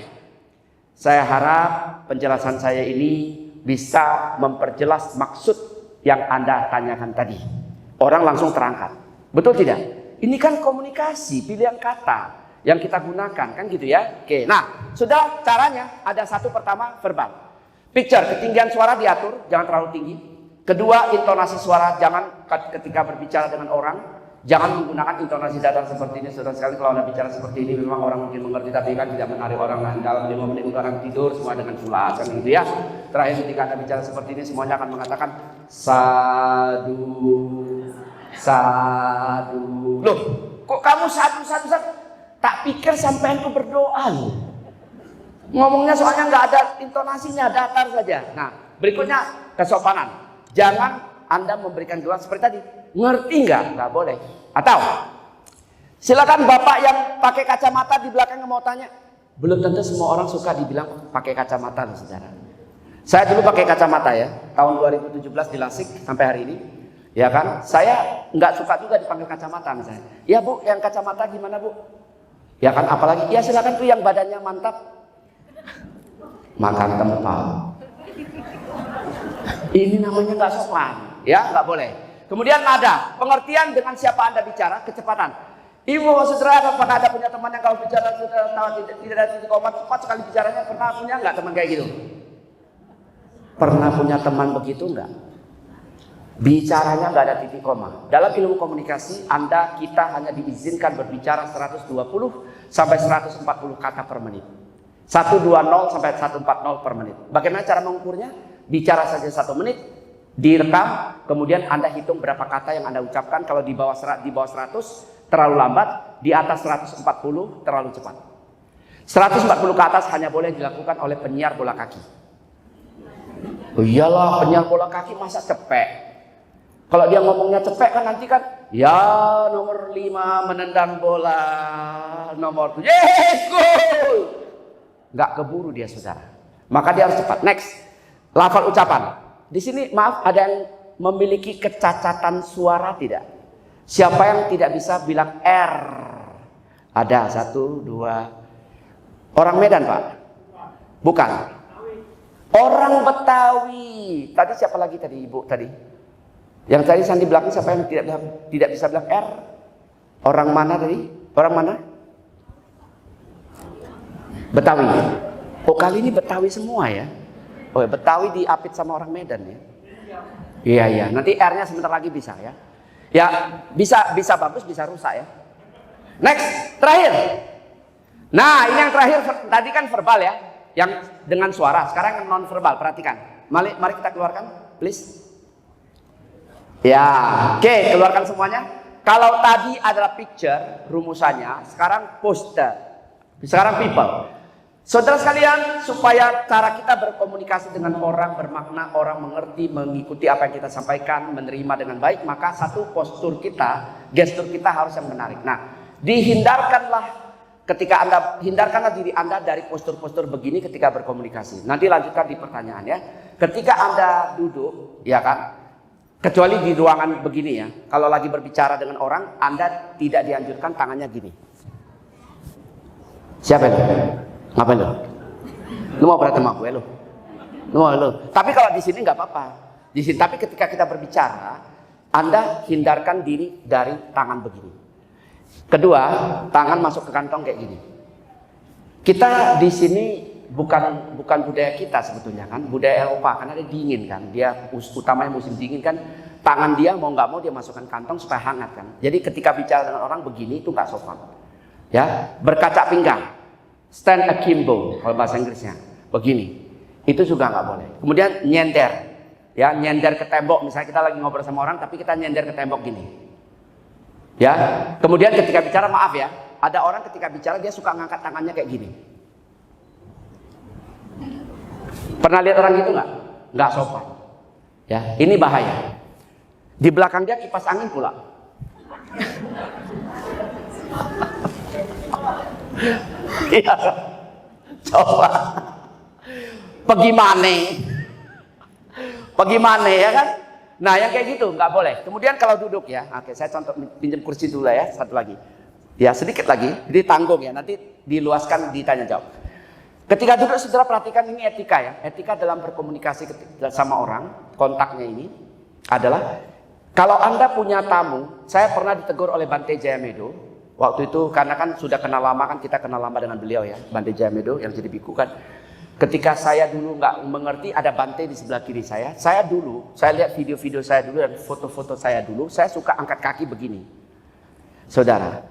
Saya harap penjelasan saya ini bisa memperjelas maksud yang Anda tanyakan tadi. Orang langsung terangkat. Betul tidak? Ini kan komunikasi, pilihan kata yang kita gunakan, kan gitu ya. Oke, nah sudah caranya ada satu pertama verbal. Picture, ketinggian suara diatur, jangan terlalu tinggi. Kedua, intonasi suara, jangan ketika berbicara dengan orang, jangan menggunakan intonasi datar seperti ini. Saudara sekali, kalau Anda bicara seperti ini memang orang mungkin mengerti, tapi kan tidak menarik orang lain. Dalam 5 menit orang tidur semua dengan pulas, kan gitu ya. Terakhir ketika Anda bicara seperti ini, semuanya akan mengatakan sadu, sadu. Loh, kok kamu sadu, sadu, sadu? Tak pikir sampean ku berdoa loh. Ngomongnya soalnya nggak ada intonasinya, datar saja. Nah, berikutnya kesopanan. Jangan Anda memberikan gelar seperti tadi. Ngerti nggak? Nggak boleh. Atau silakan Bapak yang pakai kacamata di belakang mau tanya. Belum tentu semua orang suka dibilang pakai kacamata loh, saudara. Saya dulu pakai kacamata ya, tahun 2017 di Lasik sampai hari ini. Ya kan? Saya nggak suka juga dipanggil kacamata misalnya. Ya Bu, yang kacamata gimana Bu? Ya kan, apalagi ya silakan tuh yang badannya mantap makan tempat. Ini namanya nggak sopan, ya nggak boleh. Kemudian nada, pengertian dengan siapa Anda bicara, kecepatan. Ibu saudara, apakah Anda punya teman yang kalau bicara tidak ada titik koma, cepat sekali bicaranya? Pernah punya nggak teman kayak gitu? Pernah punya teman begitu nggak? Bicaranya nggak ada titik koma. Dalam ilmu komunikasi, kita hanya diizinkan berbicara 120 sampai 140 kata per menit. 120 sampai 140 per menit. Bagaimana cara mengukurnya? Bicara saja 1 menit, direkam, kemudian Anda hitung berapa kata yang Anda ucapkan. Kalau di bawah 100 terlalu lambat, di atas 140 terlalu cepat. 140 ke atas hanya boleh dilakukan oleh penyiar bola kaki. Oh iyalah, penyiar bola kaki masa cepek. Kalau dia ngomongnya cepek kan nanti kan, ya nomor 5 menendang bola, nomor 7, yes, gol. Nggak keburu dia saudara. Maka dia harus cepat. Next, lafal ucapan. Di sini maaf ada yang memiliki kecacatan suara tidak? Siapa yang tidak bisa bilang R? Ada 1, 2. Orang Medan Pak? Bukan. Orang Betawi. Tadi siapa lagi tadi Ibu tadi? Yang tadi Sandi belakang siapa yang tidak bisa bilang R? Orang mana tadi? Orang mana? Betawi. Oh kali ini Betawi semua ya? Oh ya, Betawi diapit sama orang Medan ya? Iya. Nanti R-nya sebentar lagi bisa ya? Ya bisa bagus bisa rusak ya. Next, terakhir. Nah, ini yang terakhir, tadi kan verbal ya, yang dengan suara. Sekarang yang non verbal, perhatikan. Mari kita keluarkan, please. Ya, oke, keluarkan semuanya. Kalau tadi adalah picture, rumusannya, sekarang poster, sekarang people. Saudara sekalian, supaya cara kita berkomunikasi dengan orang bermakna, orang mengerti, mengikuti apa yang kita sampaikan, menerima dengan baik, maka satu, postur kita, gestur kita harus yang menarik. Nah, hindarkanlah diri Anda dari postur-postur begini ketika berkomunikasi. Nanti lanjutkan di pertanyaan ya. Ketika Anda duduk, ya kan, kecuali di ruangan begini ya, kalau lagi berbicara dengan orang, Anda tidak dianjurkan tangannya gini. Siapa itu? Ngapain lo? Lu mau berantem sama gue lo? Tapi kalau di sini nggak apa-apa. Di sini, tapi ketika kita berbicara, Anda hindarkan diri dari tangan begini. Kedua, tangan masuk ke kantong kayak gini. Kita di sini bukan budaya kita sebetulnya kan, budaya Eropa karena dia dingin kan, dia utamanya musim dingin kan, tangan dia mau nggak mau dia masukkan kantong supaya hangat kan. Jadi ketika bicara dengan orang begini itu nggak sopan. Ya, berkaca pinggang. Stand akimbo kalau bahasa Inggrisnya begini, itu juga nggak boleh. Kemudian nyender, ya nyender ke tembok. Misalnya kita lagi ngobrol sama orang, tapi kita nyender ke tembok gini, ya. Kemudian ketika bicara, maaf ya, ada orang ketika bicara dia suka ngangkat tangannya kayak gini. Pernah lihat orang gitu nggak? Nggak sopan. Ya, ini bahaya. Di belakang dia kipas angin pula. Iya, coba pergi mana ya kan? Nah yang kayak gitu nggak boleh. Kemudian kalau duduk ya, oke saya contoh pinjam kursi dulu ya, satu lagi, ya sedikit lagi, jadi tanggung ya, nanti diluaskan ditanya jawab. Ketika duduk saudara perhatikan ini etika ya, etika dalam berkomunikasi sama orang, kontaknya ini adalah kalau Anda punya tamu, saya pernah ditegur oleh Bante Jayamedo. Waktu itu karena kan sudah kenal lama kan, kita kenal lama dengan beliau ya, Bante Jayamedo yang jadi biku kan. Ketika saya dulu nggak mengerti, ada Bante di sebelah kiri saya. Saya lihat video-video saya dulu dan foto-foto saya dulu, saya suka angkat kaki begini. Saudara,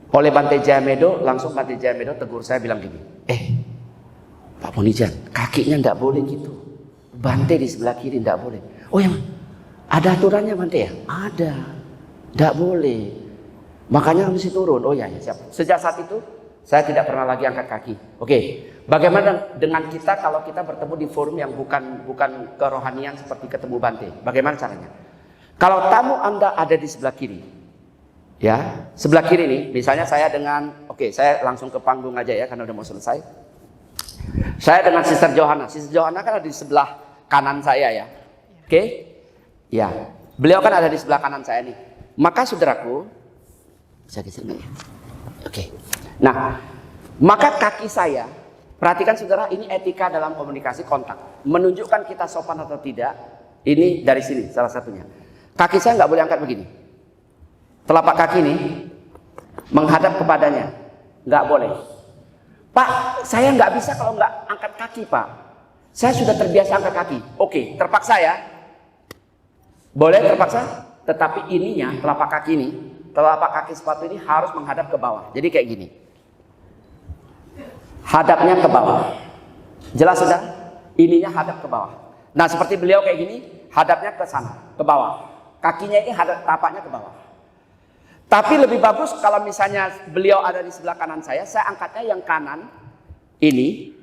oleh Bante Jayamedo, langsung Bante Jayamedo tegur saya bilang gini, Pak Ponijan, kakinya nggak boleh gitu. Bante di sebelah kiri nggak boleh. Oh yang ada aturannya Bante ya? Ada, nggak boleh. Makanya mesti turun. Oh ya, siap. Sejak saat itu saya tidak pernah lagi angkat kaki. Oke. Bagaimana dengan kita kalau kita bertemu di forum yang bukan kerohanian seperti ketemu Bante? Bagaimana caranya? Kalau tamu Anda ada di sebelah kiri, ya sebelah kiri nih. Misalnya saya dengan, saya langsung ke panggung aja ya karena udah mau selesai. Saya dengan Sister Johanna. Sister Johanna kan ada di sebelah kanan saya ya. Oke? Ya. Beliau kan ada di sebelah kanan saya nih. Maka saudaraku, bisa geser nggak ya? Oke. Nah, maka kaki saya, perhatikan saudara, ini etika dalam komunikasi kontak. Menunjukkan kita sopan atau tidak, ini dari sini salah satunya. Kaki saya nggak boleh angkat begini. Telapak kaki ini menghadap kepadanya, nggak boleh. Pak, saya nggak bisa kalau nggak angkat kaki, Pak. Saya sudah terbiasa angkat kaki. Oke, terpaksa ya. Boleh terpaksa, tetapi ininya, telapak kaki ini, telapak kaki sepatu ini harus menghadap ke bawah. Jadi kayak gini. Hadapnya ke bawah. Jelas sudah? Ininya hadap ke bawah. Nah, seperti beliau kayak gini, hadapnya ke sana, ke bawah. Kakinya ini hadap tapaknya ke bawah. Tapi lebih bagus kalau misalnya beliau ada di sebelah kanan saya angkatnya yang kanan ini,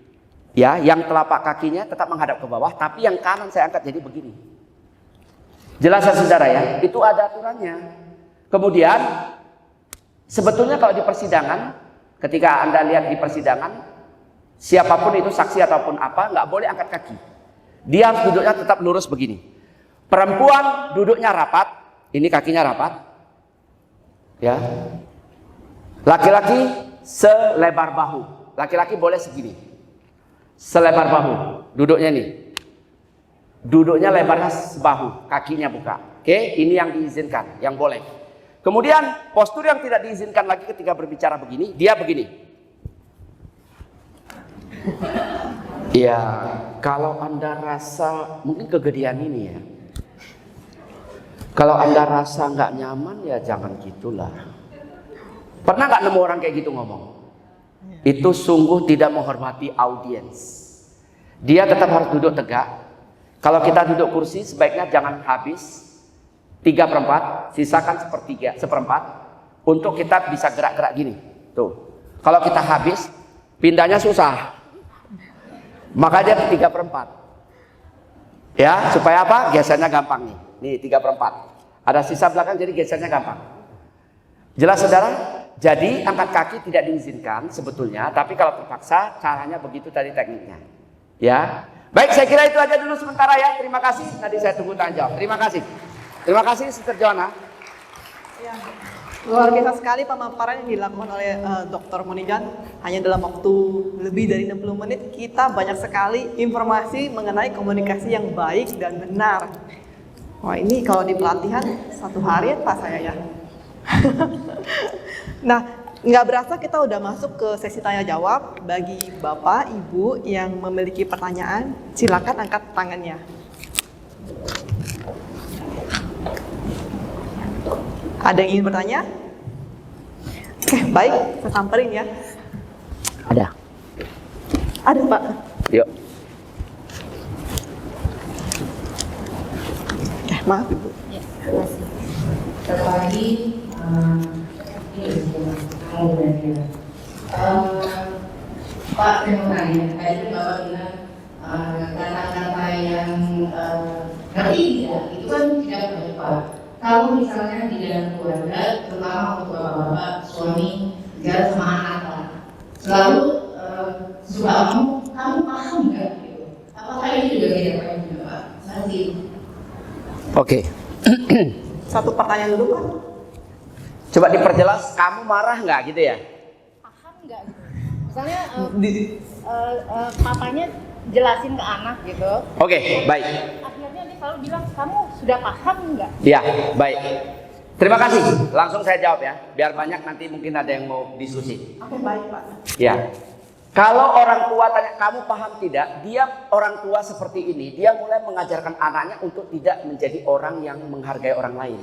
ya, yang telapak kakinya tetap menghadap ke bawah, tapi yang kanan saya angkat jadi begini. Jelas ya saudara ya? Itu ada aturannya. Kemudian sebetulnya kalau di persidangan, ketika Anda lihat di persidangan, siapapun itu saksi ataupun apa, nggak boleh angkat kaki. Dia harus duduknya tetap lurus begini. Perempuan duduknya rapat, ini kakinya rapat, ya. Laki-laki selebar bahu. Laki-laki boleh segini, selebar bahu. Duduknya nih, duduknya lebarnya sebahu, kakinya buka. Oke, ini yang diizinkan, yang boleh. Kemudian postur yang tidak diizinkan lagi ketika berbicara begini, dia begini. Ya, kalau Anda rasa mungkin kegedean ini ya. Kalau Anda rasa nggak nyaman ya jangan gitulah. Pernah nggak nemu orang kayak gitu ngomong? itu sungguh tidak menghormati audiens. Dia tetap harus duduk tegak. Kalau kita duduk kursi, sebaiknya jangan habis 3/4, sisakan seperempat untuk kita bisa gerak-gerak gini. Tuh. Kalau kita habis, pindahnya susah. Maka dia 3/4. Ya, supaya apa? Gesernya gampang nih. Nih 3/4. Ada sisa belakang, jadi gesernya gampang. Jelas saudara? Jadi angkat kaki tidak diizinkan sebetulnya, tapi kalau terpaksa caranya begitu tadi tekniknya. Ya, baik, saya kira itu aja dulu sementara ya. Terima kasih. Nanti saya tunggu tanya jawab. Terima kasih. Terima kasih, Sister Johanna. Ya, luar biasa sekali pemaparan yang dilakukan oleh Dr. Monijan. Hanya dalam waktu lebih dari 60 menit, kita banyak sekali informasi mengenai komunikasi yang baik dan benar. Wah, ini kalau di pelatihan 1 hari Pak saya ya. Nah, nggak berasa kita udah masuk ke sesi tanya jawab. Bagi Bapak, Ibu yang memiliki pertanyaan, silakan angkat tangannya. Ada yang ingin bertanya? Oke, baik, saya samperin ya. Ada. Ada Pak. Yuk. Maaf Ibu. Ya, terima kasih. Selamat pagi. Pak, saya mau tanya. Tadi Bapak bilang kata-kata yang ngerti tidak, itu kan tidak banyak Pak. Kalau misalnya di dalam keluarga, terutama untuk bapak-bapak, suami, bicara sama anak Pak, selalu suka kamu paham nggak? Gitu. Apakah ini juga tidak baik juga Pak? Terima kasih. Oke. Satu pertanyaan dulu Pak. Coba diperjelas, kamu marah nggak gitu ya? Paham nggak gitu? Misalnya papanya jelasin ke anak gitu. Oke, baik. Akhirnya dia selalu bilang, kamu sudah paham nggak? Ya, baik. Terima kasih. Langsung saya jawab ya, biar banyak nanti mungkin ada yang mau diskusi. Oke, baik Pak. Ya. Kalau orang tua tanya kamu paham tidak, dia orang tua seperti ini, dia mulai mengajarkan anaknya untuk tidak menjadi orang yang menghargai orang lain.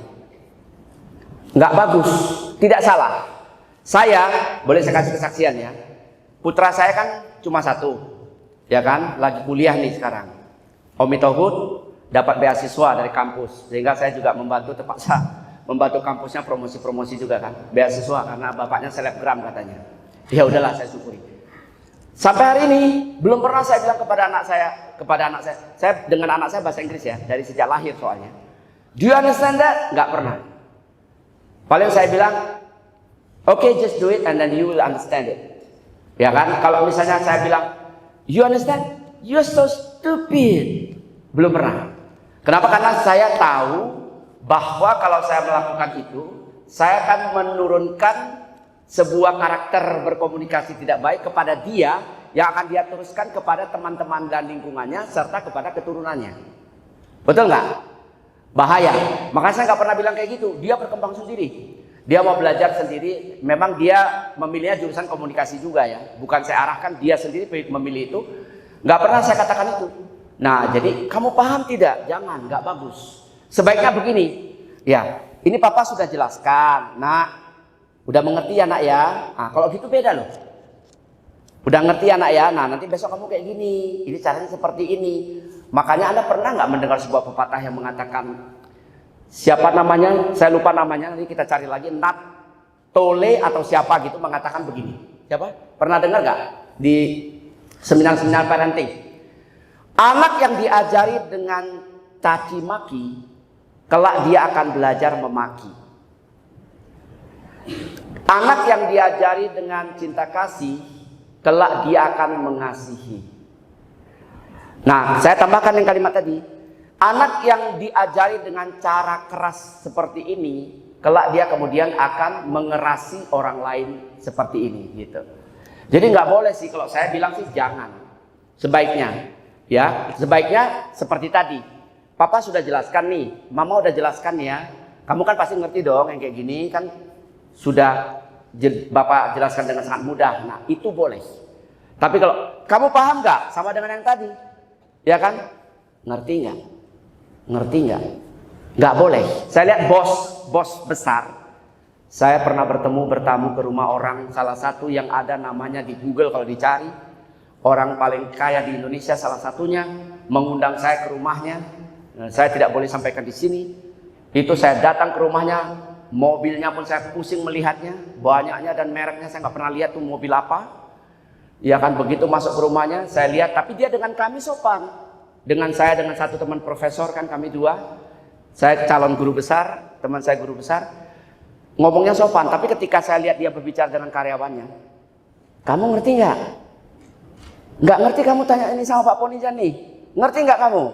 Nggak bagus, tidak salah. Saya, boleh saya kasih kesaksian ya. Putra saya kan cuma 1, ya kan, lagi kuliah nih sekarang. Om Tohut dapat beasiswa dari kampus, sehingga saya juga terpaksa membantu kampusnya promosi-promosi juga kan, beasiswa karena bapaknya selebgram katanya. Ya udahlah, saya syukuri. Sampai hari ini belum pernah saya bilang kepada anak saya dengan anak saya bahasa Inggris ya, dari sejak lahir soalnya. Do you understand that? Nggak pernah. Paling saya bilang, okay, just do it and then you will understand it. Ya kan? Kalau misalnya saya bilang, you understand? You're so stupid. Belum pernah. Kenapa? Karena saya tahu bahwa kalau saya melakukan itu, saya akan menurunkan sebuah karakter berkomunikasi tidak baik kepada dia yang akan dia teruskan kepada teman-teman dan lingkungannya serta kepada keturunannya. Betul nggak? Bahaya. Makanya saya nggak pernah bilang kayak gitu. Dia berkembang sendiri. Dia mau belajar sendiri. Memang dia memilihnya jurusan komunikasi juga ya. Bukan saya arahkan, dia sendiri memilih itu. Nggak pernah saya katakan itu. Nah, jadi kamu paham tidak? Jangan, nggak bagus. Sebaiknya begini. Ya, ini papa sudah jelaskan. Nah, udah mengerti ya nak ya. Nah, kalau gitu beda loh. Udah ngerti ya nak ya. Nah, nanti besok kamu kayak gini. Ini caranya seperti ini. Makanya Anda pernah nggak mendengar sebuah pepatah yang mengatakan, siapa namanya? Saya lupa namanya. Nanti kita cari lagi. Nat Tole atau siapa gitu mengatakan begini. Siapa? Pernah dengar nggak di seminar-seminar parenting? Anak yang diajari dengan caci maki, kelak dia akan belajar memaki. Anak yang diajari dengan cinta kasih, kelak dia akan mengasihi. Nah, saya tambahkan yang kalimat tadi. Anak yang diajari dengan cara keras seperti ini, kelak dia kemudian akan mengerasi orang lain seperti ini, gitu. Jadi nggak boleh sih, kalau saya bilang sih jangan. Sebaiknya, ya, sebaiknya seperti tadi. Papa sudah jelaskan nih, Mama udah jelaskan ya. Kamu kan pasti ngerti dong yang kayak gini kan. Sudah Bapak jelaskan dengan sangat mudah. Nah, itu boleh. Tapi kalau kamu paham nggak sama dengan yang tadi, ya kan? Ngerti nggak? Ngerti nggak? Nggak boleh. Saya lihat bos besar Saya pernah bertamu ke rumah orang, salah satu yang ada namanya di Google kalau dicari, orang paling kaya di Indonesia salah satunya, mengundang saya ke rumahnya. Nah, saya tidak boleh sampaikan di sini. Itu saya datang ke rumahnya, mobilnya pun saya pusing melihatnya, banyaknya dan mereknya saya nggak pernah lihat tuh mobil apa. Ya kan, begitu masuk ke rumahnya saya lihat, tapi dia dengan kami sopan. Dengan saya dengan satu teman profesor, kan kami dua. Saya calon guru besar, teman saya guru besar. Ngomongnya sopan, tapi ketika saya lihat dia berbicara dengan karyawannya, kamu ngerti nggak? Nggak ngerti kamu tanya ini sama Pak Ponijan nih, ngerti nggak kamu?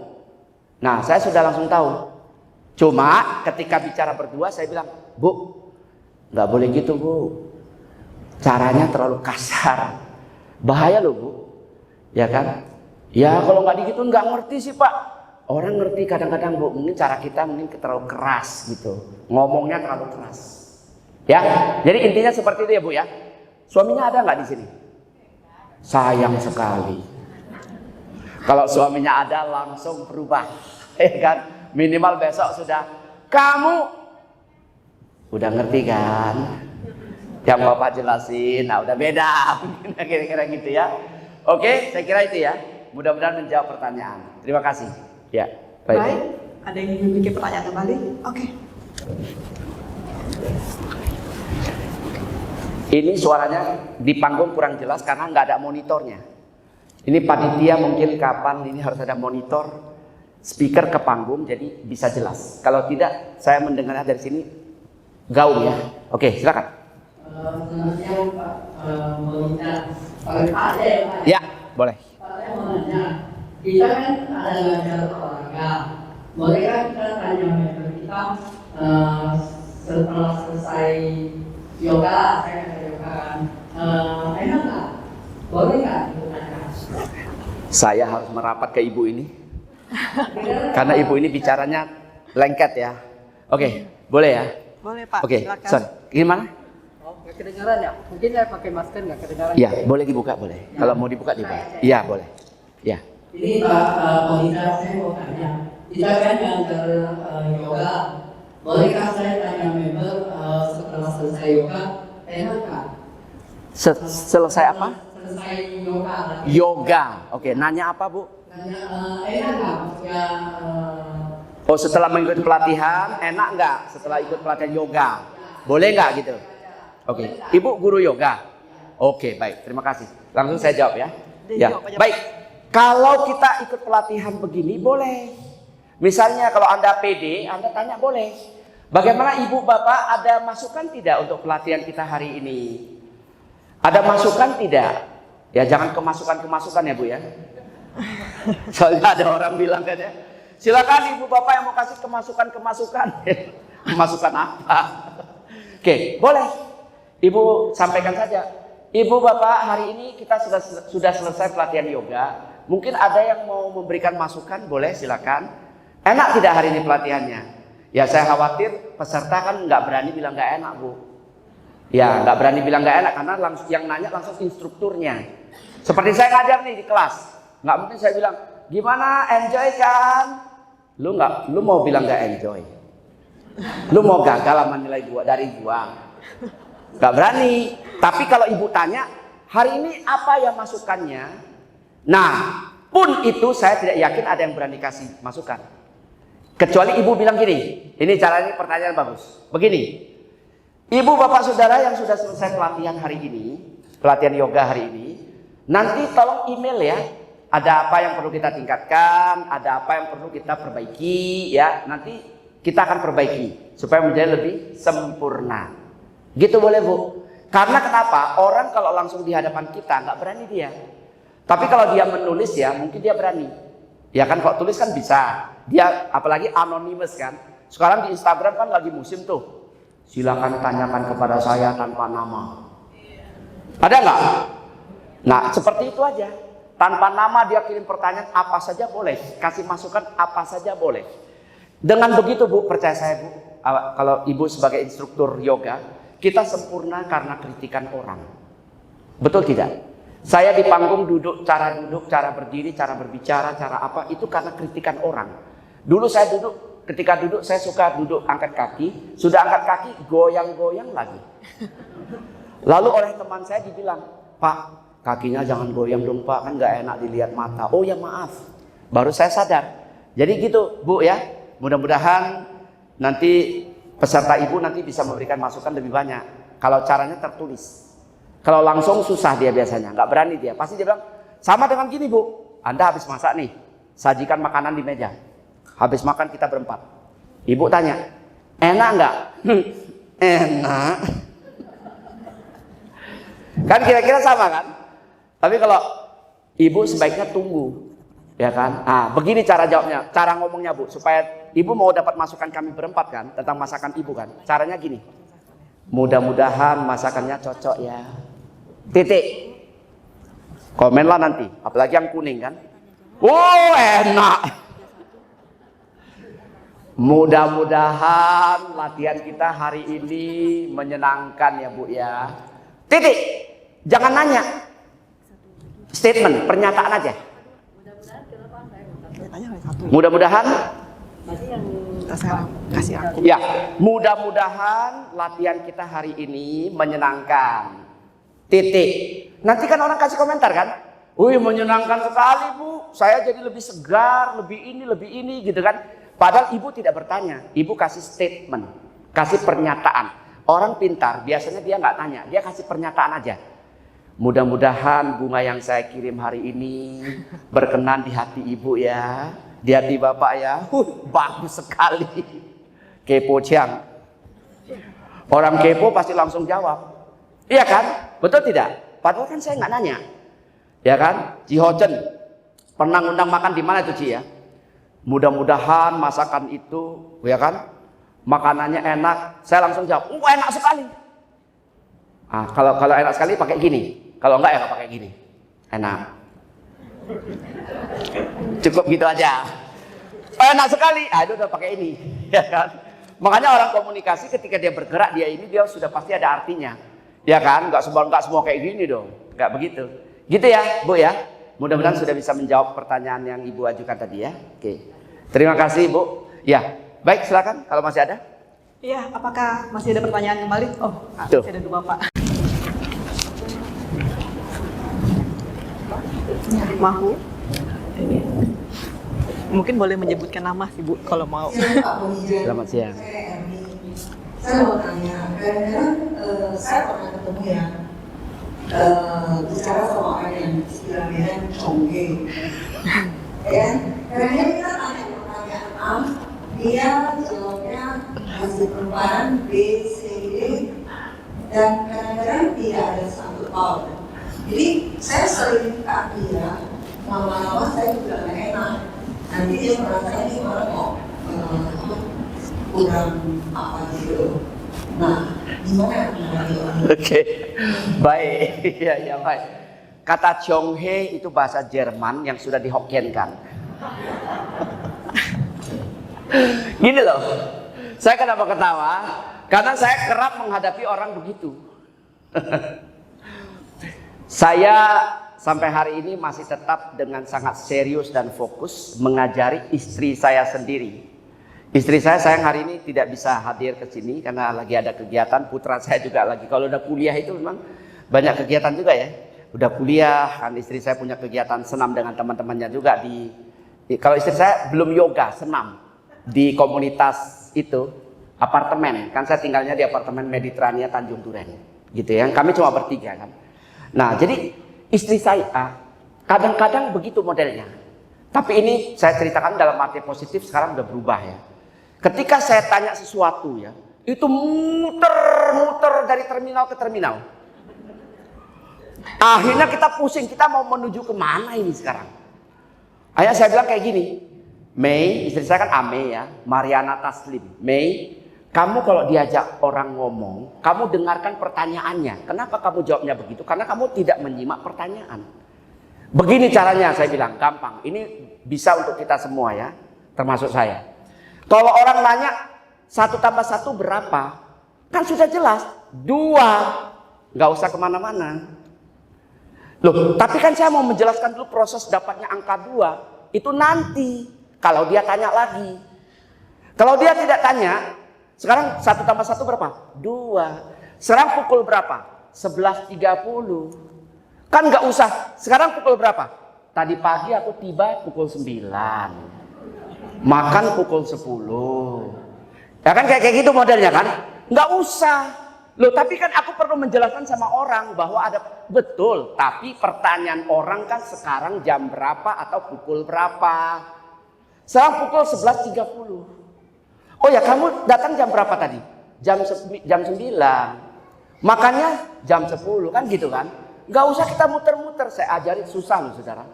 Nah, saya sudah langsung tahu. Cuma ketika bicara berdua saya bilang, Bu, nggak boleh gitu Bu, caranya terlalu kasar, bahaya loh Bu, ya kan? Ya kalau nggak digituin nggak ngerti sih Pak. Orang ngerti kadang-kadang Bu, mungkin cara kita mungkin terlalu keras gitu, ngomongnya terlalu keras. Ya, jadi intinya seperti itu ya Bu ya. Suaminya ada nggak di sini? Sayang sekali. Kalau suaminya ada langsung berubah, kan? Minimal besok sudah. Kamu udah ngerti kan? Yang Bapak jelasin, nah udah beda, kira-kira gitu ya. Oke, saya kira itu ya. Mudah-mudahan menjawab pertanyaan. Terima kasih. Ya, Baik. Ada yang ingin bikin pertanyaan kembali? Oke. Ini suaranya di panggung kurang jelas karena nggak ada monitornya. Ini panitia mungkin kapan ini harus ada monitor speaker ke panggung jadi bisa jelas. Kalau tidak, saya mendengarnya dari sini gaung ya. Oke, silakan. Selamat siang Pak, mau minta Pak Ade ya Pak. Ya, boleh. Pak Ade mau nanya, kita kan ada ngajar olahraga. Bolehkah kita tanya member kita setelah selesai yoga, saya ada yoga kan, enak nggak? Boleh nggak itu tanya? Saya harus merapat ke ibu ini karena ibu ini bicaranya lengket ya. Oke, boleh ya? Boleh Pak, Oke, silakan. sorry. Gimana? Oh, nggak kedengaran ya? Mungkin saya pakai masker nggak kedengaran. Iya, boleh dibuka boleh. Kalau mau dibuka dibuka. Iya, boleh. Ya. Ini Pak Polita, saya mau tanya, kita kan ngajar yoga, bolehkah saya tanya member setelah selesai yoga, enak nggak? Selesai apa? Selesai yoga. Yoga. Oke, nanya apa Bu? Nanya enak nggak? Maksudnya Oh, setelah mengikuti pelatihan, enak nggak setelah ikut pelatihan yoga? Boleh nggak gitu? Oke, Ibu guru yoga? Oke, baik, terima kasih. Langsung saya jawab ya. Ya, baik. Kalau kita ikut pelatihan begini, boleh. Misalnya kalau Anda PD, Anda tanya boleh. Bagaimana Ibu Bapak ada masukan tidak untuk pelatihan kita hari ini? Ada masukan tidak? Ya jangan kemasukan-kemasukan ya Bu ya. Soalnya ada orang bilang kan ya, silakan Ibu Bapak yang mau kasih kemasukan-kemasukan. Masukan apa? Oke, boleh. Ibu sampaikan saja. Ibu Bapak hari ini kita sudah selesai pelatihan yoga. Mungkin ada yang mau memberikan masukan, boleh silakan. Enak tidak hari ini pelatihannya? Ya saya khawatir peserta kan nggak berani bilang nggak enak Bu. Ya nggak berani bilang nggak enak karena langsung yang nanya langsung instrukturnya. Seperti saya ngajar nih di kelas, nggak mungkin saya bilang gimana enjoy kan? Lu mau bilang nggak enjoy? Lu mau gagal sama nilai dari gua? Nggak berani. Tapi kalau ibu tanya hari ini apa ya masukannya? Nah pun itu saya tidak yakin ada yang berani kasih masukan. Kecuali ibu bilang gini, ini caranya pertanyaan bagus. Begini, ibu bapak saudara yang sudah selesai pelatihan hari ini, pelatihan yoga hari ini, nanti tolong email ya. Ada apa yang perlu kita tingkatkan, ada apa yang perlu kita perbaiki ya. Nanti kita akan perbaiki supaya menjadi lebih sempurna. Gitu boleh Bu? Karena kenapa? Orang kalau langsung di hadapan kita nggak berani dia. Tapi kalau dia menulis ya mungkin dia berani. Ya kan kalau tulis kan bisa. Dia apalagi anonymous kan. Sekarang di Instagram kan lagi musim tuh. Silakan tanyakan kepada saya tanpa nama. Ada nggak? Nah seperti itu aja. Tanpa nama dia kirim pertanyaan apa saja boleh. Kasih masukan apa saja boleh. Dengan begitu Bu, percaya saya Bu. Kalau Ibu sebagai instruktur yoga, kita sempurna karena kritikan orang. Betul tidak? Saya di panggung duduk, cara berdiri, cara berbicara, cara apa, itu karena kritikan orang. Dulu saya duduk, ketika duduk saya suka duduk angkat kaki, sudah angkat kaki goyang-goyang lagi. Lalu oleh teman saya dibilang, Pak, kakinya jangan goyang dong Pak, kan nggak enak dilihat mata. Oh ya maaf, baru saya sadar. Jadi gitu Bu ya, mudah-mudahan nanti peserta ibu nanti bisa memberikan masukan lebih banyak. Kalau caranya tertulis, kalau langsung susah dia biasanya, nggak berani dia. Pasti dia bilang, sama dengan gini Bu, Anda habis masak nih, sajikan makanan di meja. Habis makan kita berempat. Ibu tanya, enak nggak? Enak. Kan kira-kira sama kan? Tapi kalau ibu sebaiknya tunggu, ya kan? Ah, begini cara jawabnya, cara ngomongnya Bu, supaya ibu mau dapat masukan kami berempat kan tentang masakan ibu kan? Caranya gini, mudah-mudahan masakannya cocok ya. Titik. Komenlah nanti, apalagi yang kuning kan? Oh enak. Mudah-mudahan latihan kita hari ini menyenangkan ya Bu ya. Titik. Jangan nanya. Statement, pernyataan aja. Mudah-mudahan Saya kasih aku. ya, mudah-mudahan latihan kita hari ini menyenangkan. Titik. Nanti kan orang kasih komentar kan? Wih, menyenangkan sekali Bu. Saya jadi lebih segar, lebih ini gitu kan. Padahal ibu tidak bertanya, ibu kasih statement, kasih pernyataan. Orang pintar biasanya dia nggak tanya, dia kasih pernyataan aja. Mudah-mudahan bunga yang saya kirim hari ini berkenan di hati ibu ya, di hati bapak ya. Bagus sekali. Kepo Ciang. Orang kepo pasti langsung jawab. Iya kan? Betul tidak? Padahal kan saya nggak nanya. Ya kan? Ci Hochen pernah ngundang makan di mana itu Ci ya? Mudah-mudahan masakan itu, ya kan, makanannya enak. Saya langsung jawab, enak sekali. Ah, kalau enak sekali pakai gini, kalau enggak ya nggak pakai gini. Enak. Cukup gitu aja. Enak sekali, itu udah pakai ini, ya kan. Makanya orang komunikasi ketika dia bergerak dia sudah pasti ada artinya, ya kan. Nggak semua kayak gini dong, nggak begitu. Gitu ya, Bu ya. Mudah-mudahan sudah bisa menjawab pertanyaan yang Ibu ajukan tadi ya. Oke. Terima kasih Bu. Ya, baik silakan kalau masih ada. Iya, apakah masih ada pertanyaan kembali? Oh, Tuh. masih ada dua Pak. Mahu. Mungkin boleh menyebutkan nama sih Bu kalau mau. Selamat siang. Saya mau tanya, kadang-kadang saya pernah ketemu yang bicara sama orang yang istilahnya congke. Ya, kadang-kadang kita tanya pertanyaan, dia jawabnya masih perempuan B, C, D, dan kadang-kadang tidak ada satu hal. Jadi saya sering minta dia, lama-lama saya juga nggak enak. Nanti dia merasa ini orang kok kurang apa gitu. Nah, gimana Oke, baik, ya baik. Kata Chonghe itu bahasa Jerman yang sudah dihokkienkan. Gini loh, saya kenapa ketawa? Karena saya kerap menghadapi orang begitu. Saya sampai hari ini masih tetap dengan sangat serius dan fokus mengajari istri saya sendiri. Istri saya sayang hari ini tidak bisa hadir ke sini karena lagi ada kegiatan. Putra saya juga lagi, kalau udah kuliah itu memang banyak kegiatan juga ya. Udah kuliah, kan istri saya punya kegiatan senam dengan teman-temannya juga kalau istri saya belum yoga, senam di komunitas itu, apartemen. Kan saya tinggalnya di apartemen Mediterania Tanjung Duren, gitu ya. Kami cuma bertiga kan. Nah, jadi istri saya kadang-kadang begitu modelnya. Tapi ini saya ceritakan dalam arti positif, sekarang udah berubah ya. Ketika saya tanya sesuatu ya, itu muter-muter dari terminal ke terminal. Akhirnya kita pusing, kita mau menuju kemana ini sekarang? Akhirnya saya bilang kayak gini, Mei, istri saya kan Ame ya, Mariana Taslim. Mei, kamu kalau diajak orang ngomong, kamu dengarkan pertanyaannya. Kenapa kamu jawabnya begitu? Karena kamu tidak menyimak pertanyaan. Begini caranya, saya bilang, gampang. Ini bisa untuk kita semua ya, termasuk saya. Kalau orang nanya, 1 tambah 1 berapa? Kan sudah jelas, 2. Nggak usah kemana-mana. Loh, tapi kan saya mau menjelaskan dulu proses dapatnya angka 2. Itu nanti, kalau dia tanya lagi. Kalau dia tidak tanya, sekarang 1 tambah 1 berapa? 2. Sekarang pukul berapa? 11.30. Kan nggak usah. Sekarang pukul berapa? Tadi pagi aku tiba pukul 9. Makan pukul 10. Ya kan kayak gitu modelnya kan? Nggak usah. Loh, tapi kan aku perlu menjelaskan sama orang bahwa ada betul. Tapi pertanyaan orang kan sekarang jam berapa atau pukul berapa? Sekarang pukul 11.30. Oh ya, kamu datang jam berapa tadi? Jam 9. Makannya jam 10 kan gitu kan? Nggak usah kita muter-muter. Saya ajari susah loh saudara.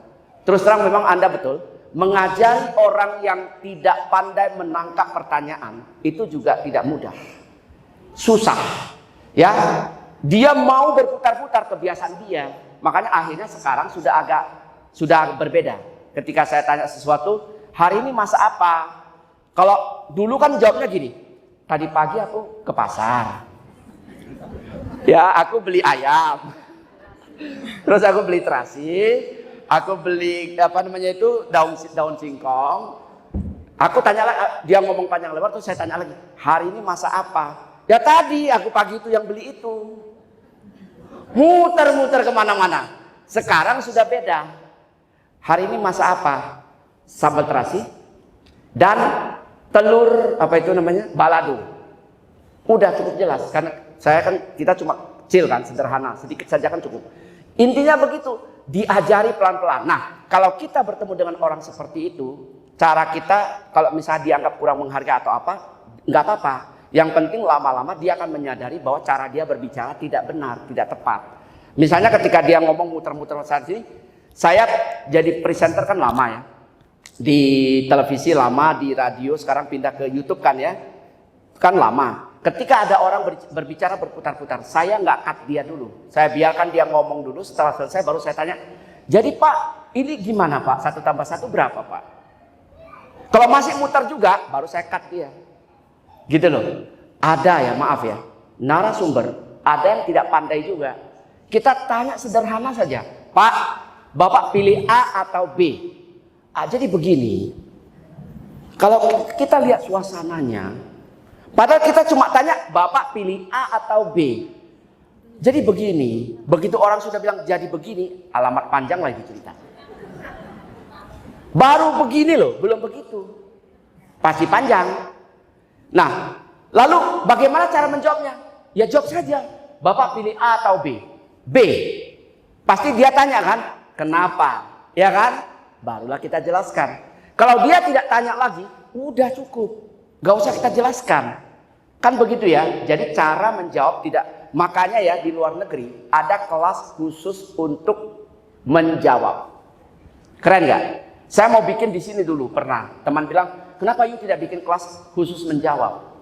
Terus terang memang Anda betul. Mengajari orang yang tidak pandai menangkap pertanyaan itu juga tidak mudah. Susah. Ya, dia mau berputar-putar kebiasaan dia. Makanya akhirnya sekarang sudah berbeda. Ketika saya tanya sesuatu, hari ini masak apa? Kalau dulu kan jawabnya gini, tadi pagi aku ke pasar. Ya, aku beli ayam. Terus aku beli terasi, aku beli daun singkong. Aku tanya lagi, dia ngomong panjang lebar, terus saya tanya lagi, hari ini masak apa? Ya tadi aku pagi itu yang beli itu. Muter-muter kemana-mana. Sekarang sudah beda. Hari ini masak apa? Sambal terasi dan telur balado. Udah cukup jelas karena kita cuma kecil kan, sederhana, sedikit saja kan cukup. Intinya begitu, diajari pelan-pelan. Nah, kalau kita bertemu dengan orang seperti itu, cara kita kalau misalnya dianggap kurang menghargai atau apa, nggak apa-apa. Yang penting lama-lama dia akan menyadari bahwa cara dia berbicara tidak benar, tidak tepat. Misalnya ketika dia ngomong muter-muter saat sini, saya jadi presenter kan lama ya. Di televisi lama, di radio, sekarang pindah ke YouTube kan ya. Kan lama. Ketika ada orang berbicara berputar-putar, saya nggak cut dia dulu. Saya biarkan dia ngomong dulu, setelah selesai baru saya tanya, jadi Pak, ini gimana Pak? 1 tambah 1 berapa Pak? Kalau masih muter juga, baru saya cut dia. Gitu loh. Ada ya, maaf ya, narasumber, ada yang tidak pandai juga. Kita tanya sederhana saja, Pak, Bapak pilih A atau B? Jadi begini, kalau kita lihat suasananya, padahal kita cuma tanya, Bapak pilih A atau B? Jadi begini, begitu orang sudah bilang jadi begini, alamat panjang lagi cerita. Baru begini loh, belum begitu. Pasti panjang. Nah, lalu bagaimana cara menjawabnya? Ya jawab saja, Bapak pilih A atau B? B. Pasti dia tanya kan, kenapa? Ya kan? Barulah kita jelaskan. Kalau dia tidak tanya lagi, udah cukup. Gak usah kita jelaskan. Kan begitu ya. Jadi cara menjawab tidak. Makanya ya di luar negeri ada kelas khusus untuk menjawab. Keren gak? Saya mau bikin di sini dulu pernah. Teman bilang, kenapa you tidak bikin kelas khusus menjawab?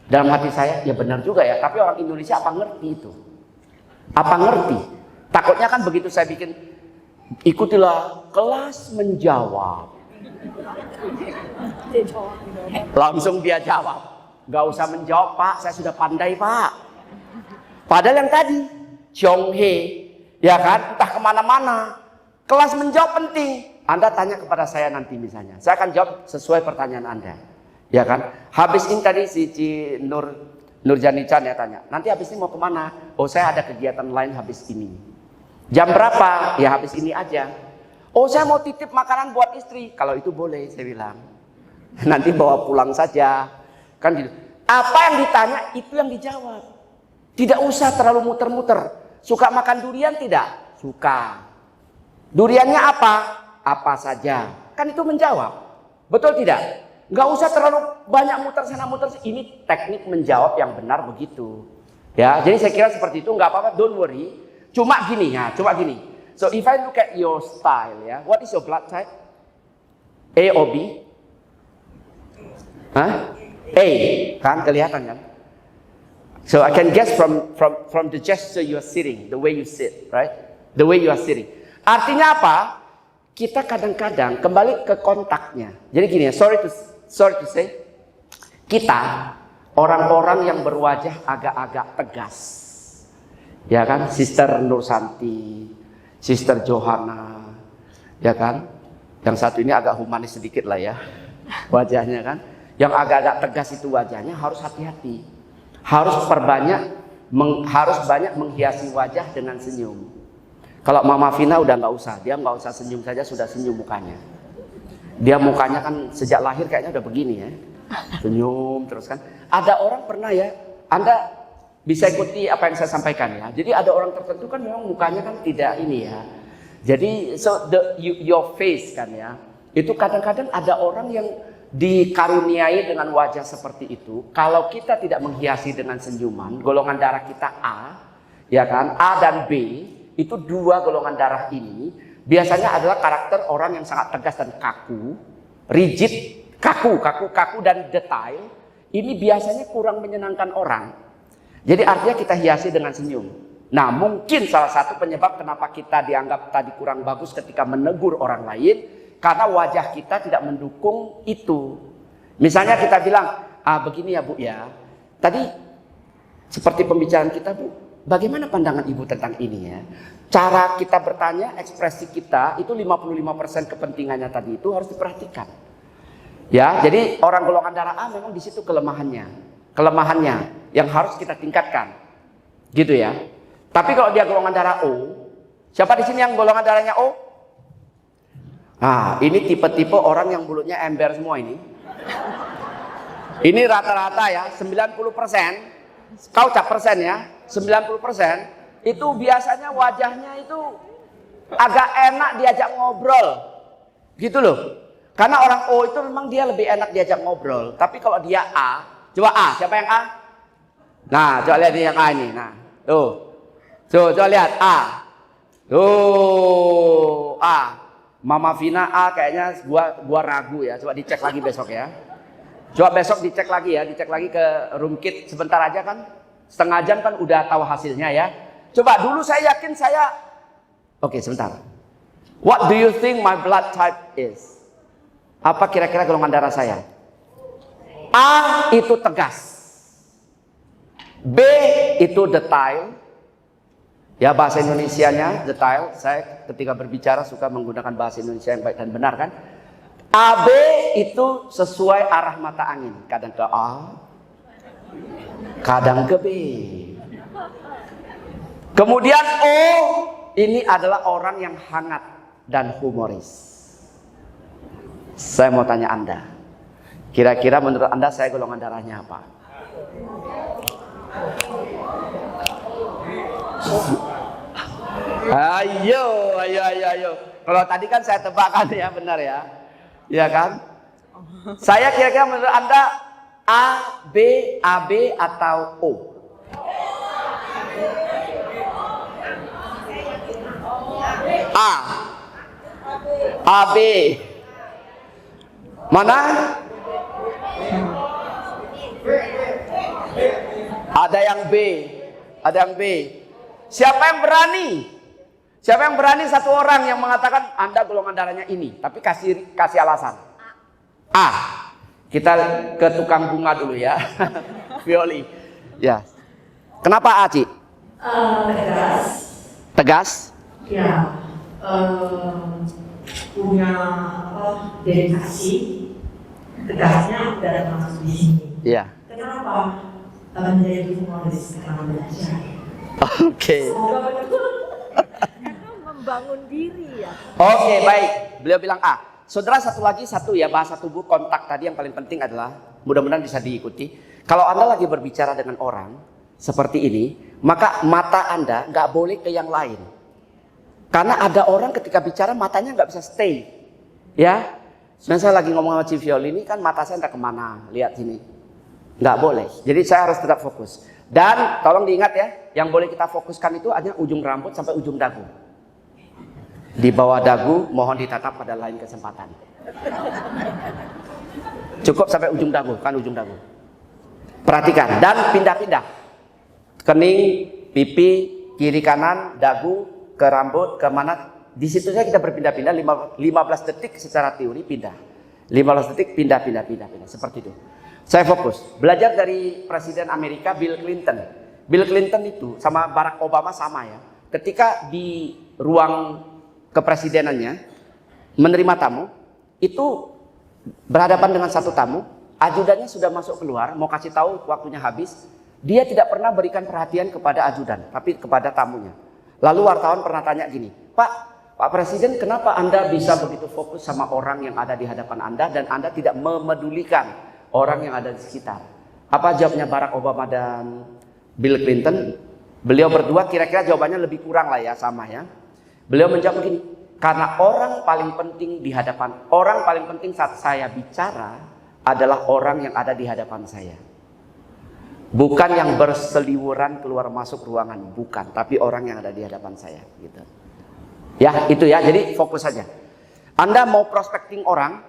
Dalam hati saya, ya benar juga ya. Tapi orang Indonesia apa ngerti itu? Apa ngerti? Takutnya kan begitu saya bikin, ikutilah kelas menjawab. Langsung dia jawab. Gak usah menjawab Pak, saya sudah pandai Pak. Padahal yang tadi, Chonghe, ya kan, entah kemana-mana. Kelas menjawab penting. Anda tanya kepada saya nanti misalnya. Saya akan jawab sesuai pertanyaan Anda. Ya kan? Habis ini tadi si Nurjani Chan ya tanya. Nanti habis ini mau kemana? Oh saya ada kegiatan lain habis ini. Jam berapa? Ya habis ini aja. Oh saya mau titip makanan buat istri. Kalau itu boleh saya bilang. Nanti bawa pulang saja. Kan gitu. Apa yang ditanya itu yang dijawab. Tidak usah terlalu muter-muter. Suka makan durian tidak? Suka. Duriannya apa? Apa saja. Kan itu menjawab. Betul tidak? Nggak usah terlalu banyak muter sana muter sini. Ini teknik menjawab yang benar begitu. Ya, jadi saya kira seperti itu nggak apa-apa. Don't worry. Cuma gini ya, coba gini. So if I look at your style ya, what is your blood type? A or B? Hah? A, kan kelihatan kan? So I can guess from the gesture you are sitting, the way you sit, right? The way you are sitting. Artinya apa? Kita kadang-kadang kembali ke kontaknya. Jadi gini ya, sorry to say, kita orang-orang yang berwajah agak-agak tegas, ya kan? Sister Nur Santi, Sister Johanna, ya kan? Yang satu ini agak humanis sedikit lah ya, wajahnya kan? yang agak-agak tegas itu wajahnya harus hati-hati. Harus harus banyak menghiasi wajah dengan senyum. Kalau Mama Vina udah nggak usah, dia nggak usah senyum saja sudah senyum mukanya. Dia mukanya kan sejak lahir kayaknya udah begini ya, senyum terus kan. Ada orang pernah ya, Anda bisa ikuti apa yang saya sampaikan ya. Jadi ada orang tertentu kan memang mukanya kan tidak ini ya. Jadi your face kan ya. Itu kadang-kadang ada orang yang dikaruniai dengan wajah seperti itu. Kalau kita tidak menghiasi dengan senyuman, golongan darah kita A, ya kan? A dan B, itu dua golongan darah ini biasanya adalah karakter orang yang sangat tegas dan kaku, rigid, kaku dan detail. Ini biasanya kurang menyenangkan orang. Jadi artinya kita hiasi dengan senyum. Nah, mungkin salah satu penyebab kenapa kita dianggap tadi kurang bagus ketika menegur orang lain, karena wajah kita tidak mendukung itu. Misalnya kita bilang, begini ya Bu ya, tadi seperti pembicaraan kita Bu, bagaimana pandangan Ibu tentang ini ya? Cara kita bertanya, ekspresi kita itu 55% kepentingannya tadi itu harus diperhatikan. Ya, jadi orang golongan darah A memang di situ kelemahannya yang harus kita tingkatkan. Gitu ya. Tapi kalau dia golongan darah O, siapa di sini yang golongan darahnya O? Nah, ini tipe-tipe orang yang mulutnya ember semua ini. Ini rata-rata ya, 90%. Kau cap persen ya, 90% itu biasanya wajahnya itu agak enak diajak ngobrol. Gitu loh. Karena orang O itu memang dia lebih enak diajak ngobrol. Tapi kalau dia A, coba A, siapa yang A? Nah, coba lihat yang A ini. Nah, tuh. Coba lihat A. Tuh, A. Mama Vina A kayaknya gua ragu ya. Coba dicek lagi besok ya. Coba besok dicek lagi ya, dicek lagi ke room kit sebentar aja kan. Setengah jam kan udah tahu hasilnya ya. Coba dulu saya yakin saya. Oke, sebentar. What do you think my blood type is? Apa kira-kira golongan darah saya? A itu tegas. B itu detail. Ya, bahasa Indonesianya detail. Saya ketika berbicara suka menggunakan bahasa Indonesia yang baik dan benar kan. AB itu sesuai arah mata angin. Kadang ke A, kadang ke B. Kemudian O, ini adalah orang yang hangat dan humoris. Saya mau tanya Anda, kira-kira menurut Anda saya golongan darahnya apa? Ayo. Kalau tadi kan saya tebakkan ya, benar ya. Iya kan? Saya kira-kira menurut Anda A, B, AB atau O? A. AB. Mana? Ada yang B. Ada yang B. Siapa yang berani? Siapa yang berani satu orang yang mengatakan Anda golongan darahnya ini, tapi kasih alasan. A. Kita ke tukang bunga dulu ya. Violi. Ya. Kenapa A, Ci? Tegas. Tegas? Ya. Punya dedikasi. Tegasnya udah masuk di sini. Iya. Kenapa? Menjadi humoris karena belajar. Oke. Semoga betul. Membangun diri ya. Oke, baik. Beliau bilang A. Saudara, satu ya, bahasa tubuh kontak tadi yang paling penting adalah mudah-mudahan bisa diikuti. Kalau Anda lagi berbicara dengan orang seperti ini, maka mata Anda nggak boleh ke yang lain. Karena ada orang ketika bicara matanya nggak bisa stay. Ya. Sebenarnya saya lagi ngomong sama Ci Violi ini kan mata saya entah kemana. Lihat sini. Nggak boleh. Jadi saya harus tetap fokus. Dan tolong diingat ya, yang boleh kita fokuskan itu hanya ujung rambut sampai ujung dagu. Di bawah dagu mohon ditatap pada lain kesempatan. Cukup sampai ujung dagu, kan ujung dagu. Perhatikan dan pindah-pindah. Kening, pipi, kiri kanan, dagu, ke rambut, ke mana. Di situ saja kita berpindah-pindah 15 detik secara teori pindah. 15 detik pindah. Seperti itu. Saya fokus. Belajar dari Presiden Amerika Bill Clinton. Bill Clinton itu sama Barack Obama sama ya. Ketika di ruang kepresidenannya menerima tamu, itu berhadapan dengan satu tamu, ajudannya sudah masuk keluar, mau kasih tahu waktunya habis, dia tidak pernah berikan perhatian kepada ajudan, tapi kepada tamunya. Lalu wartawan pernah tanya gini, Pak Presiden, kenapa Anda bisa begitu fokus sama orang yang ada di hadapan Anda dan Anda tidak memedulikan orang yang ada di sekitar? Apa jawabnya Barack Obama dan Bill Clinton? Beliau berdua kira-kira jawabannya lebih kurang lah ya, sama ya. Beliau menjawab begini, karena orang paling penting di hadapan, orang paling penting saat saya bicara adalah orang yang ada di hadapan saya. Bukan yang berseliweran keluar masuk ruangan, bukan, tapi orang yang ada di hadapan saya gitu. Ya, itu ya. Jadi fokus saja. Anda mau prospecting orang,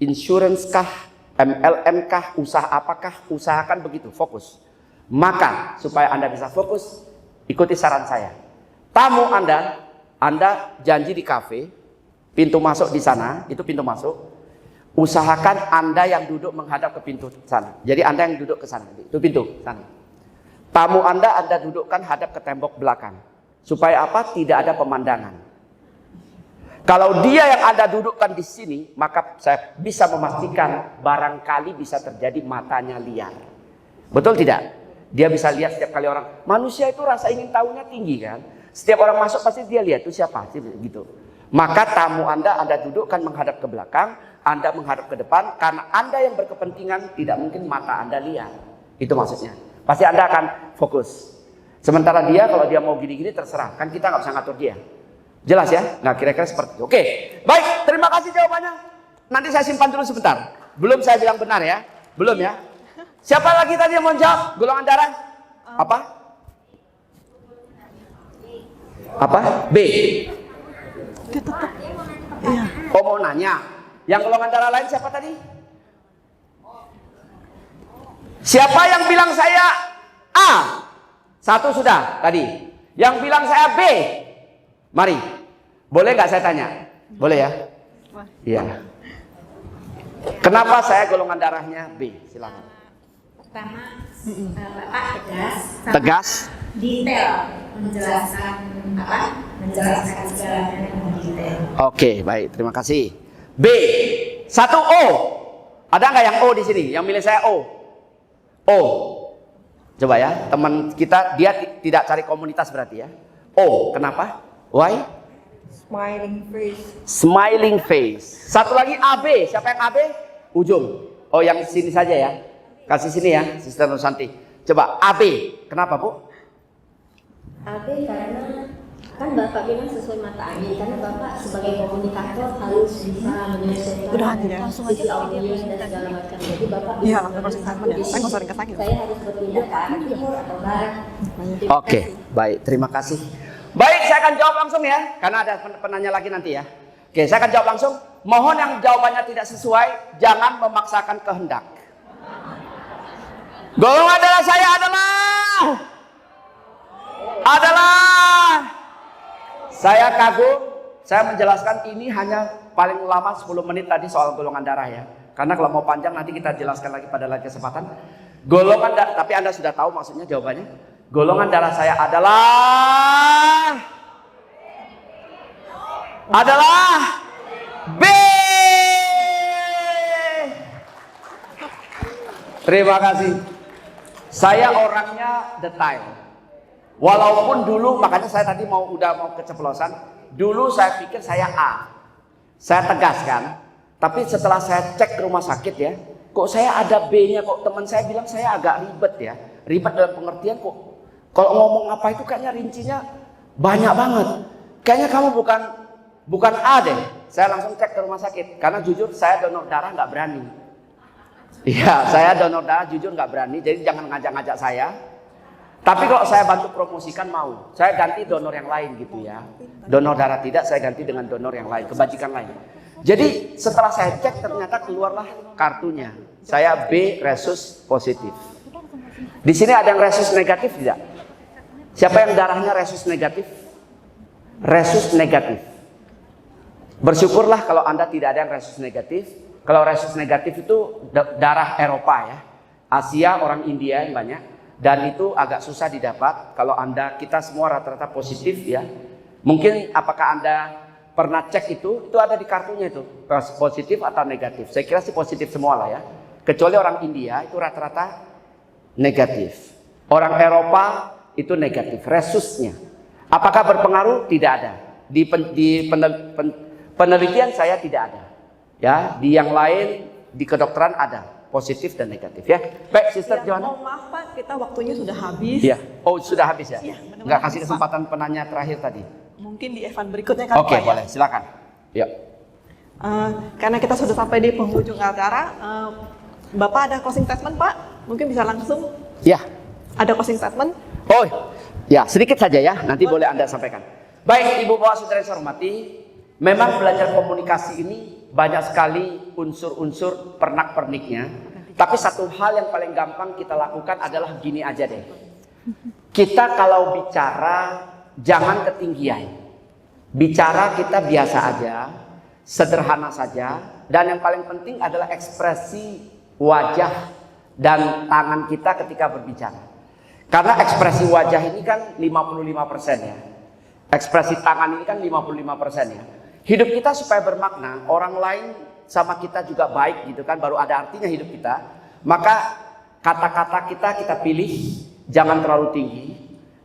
insurance kah, MLM kah, usaha apakah, usahakan begitu, fokus. Maka supaya Anda bisa fokus, ikuti saran saya. Tamu Anda janji di kafe, pintu masuk di sana, itu pintu masuk. Usahakan Anda yang duduk menghadap ke pintu sana. Jadi Anda yang duduk ke sana, itu pintu sana. Tamu Anda dudukkan hadap ke tembok belakang. Supaya apa? Tidak ada pemandangan. Kalau dia yang Anda dudukkan di sini, maka saya bisa memastikan barangkali bisa terjadi matanya liar. Betul tidak? Dia bisa lihat setiap kali orang. Manusia itu rasa ingin tahunya tinggi kan? Setiap orang masuk pasti dia lihat itu siapa sih gitu. Maka tamu Anda dudukkan menghadap ke belakang, Anda menghadap ke depan, karena Anda yang berkepentingan tidak mungkin mata Anda liar. Itu maksudnya. Pasti Anda akan fokus. Sementara dia kalau dia mau gini-gini terserah, kan kita nggak bisa ngatur dia. Jelas ya? Nah kira-kira seperti itu. Oke, baik, terima kasih jawabannya. Nanti saya simpan dulu sebentar. Belum saya bilang benar ya? Belum ya? Siapa lagi tadi yang mau jawab? Golongan darah? Apa? Apa? B. Iya. Oh mau nanya. Yang golongan darah lain siapa tadi? Siapa yang bilang saya A? Satu sudah tadi. Yang bilang saya B? Mari. Boleh nggak saya tanya? Boleh ya? Iya. Kenapa saya golongan darahnya B? Silakan. Pertama, Bapak tegas, Tegas. detail, menjelaskan segalanya dengan detail. Oke, baik. Terima kasih. B. 1 O. Ada nggak yang O di sini? Yang milih saya O. O. Coba ya, teman kita dia tidak cari komunitas berarti ya. O. Kenapa? Why? Smiling face. Smiling face. Satu lagi AB. Siapa yang AB? Ujung. Oh, yang sini saja ya. Kasih sini ya, Sister Nusanti. Coba AB. Kenapa, Bu? AB karena kan Bapak bilang sesuai mata angin, karena Bapak sebagai komunikator harus bisa menyelesaikan sisi audio dan segala macam. Jadi Bapak Iya, bisa harus satu sama ya. di Saya nggak usah sini, dikasih. saya harus berpindah ke arah timur atau barat. Oke, baik. Terima kasih. Baik, saya akan jawab langsung ya. Karena ada penanya lagi nanti ya. Oke, saya akan jawab langsung. Mohon yang jawabannya tidak sesuai, jangan memaksakan kehendak. Golongan darah saya adalah saya kagum, saya menjelaskan ini hanya paling lama 10 menit tadi soal golongan darah ya. Karena kalau mau panjang nanti kita jelaskan lagi pada lain kesempatan. Golongan darah, tapi Anda sudah tahu maksudnya jawabannya. Golongan darah saya adalah B. Terima kasih. Saya orangnya detail. Walaupun dulu, makanya saya tadi mau keceplosan. Dulu saya pikir saya A. Saya tegas kan. Tapi setelah saya cek ke rumah sakit ya, kok saya ada B-nya, kok teman saya bilang saya agak ribet ya. Ribet dalam pengertian kok kalau ngomong apa itu kayaknya rincinya banyak banget. Kayaknya kamu bukan A deh. Saya langsung cek ke rumah sakit. Karena jujur saya donor darah nggak berani. Iya, saya donor darah jujur nggak berani, jadi jangan ngajak-ngajak saya. Tapi kalau saya bantu promosikan mau, saya ganti donor yang lain gitu ya. Donor darah tidak, saya ganti dengan donor yang lain, kebajikan lain. Jadi setelah saya cek ternyata keluarlah kartunya. Saya B resus positif. Di sini ada yang resus negatif tidak? Siapa yang darahnya resus negatif? Resus negatif. Bersyukurlah kalau Anda tidak ada yang resus negatif. Kalau resus negatif itu darah Eropa ya, Asia, orang India yang banyak, dan itu agak susah didapat. Kalau kita semua rata-rata positif ya. Mungkin apakah Anda pernah cek itu ada di kartunya itu, positif atau negatif. Saya kira sih positif semua lah ya. Kecuali orang India itu rata-rata negatif. Orang Eropa itu negatif, resusnya. Apakah berpengaruh? Tidak ada. Di penelitian saya tidak ada. Ya, di yang lain di kedokteran ada positif dan negatif ya. Baik, Sister Ya, Johanna. mohon maaf Pak, kita waktunya sudah habis. Iya. Oh, sudah habis ya? Iya, benar-benar Nggak kasih habis, kesempatan penanya terakhir tadi. Mungkin di event berikutnya kan Oke, Pak ya. boleh. Silakan. Ya. Karena kita sudah sampai di penghujung acara, Bapak ada closing statement Pak? Mungkin bisa langsung Ya. ada closing statement? Oh, ya sedikit saja ya. Nanti boleh Anda sampaikan. Baik, Ibu Bapak Saudara yang saya hormati, memang belajar komunikasi ini banyak sekali unsur-unsur pernak-perniknya. Tapi satu hal yang paling gampang kita lakukan adalah gini aja deh. Kita kalau bicara jangan ketinggian. Bicara kita biasa aja, sederhana saja, dan yang paling penting adalah ekspresi wajah dan tangan kita ketika berbicara. Karena ekspresi wajah ini kan 55% ya. Ekspresi tangan ini kan 55% ya. Hidup kita supaya bermakna, orang lain sama kita juga baik gitu kan, baru ada artinya hidup kita. Maka kata-kata kita pilih jangan terlalu tinggi,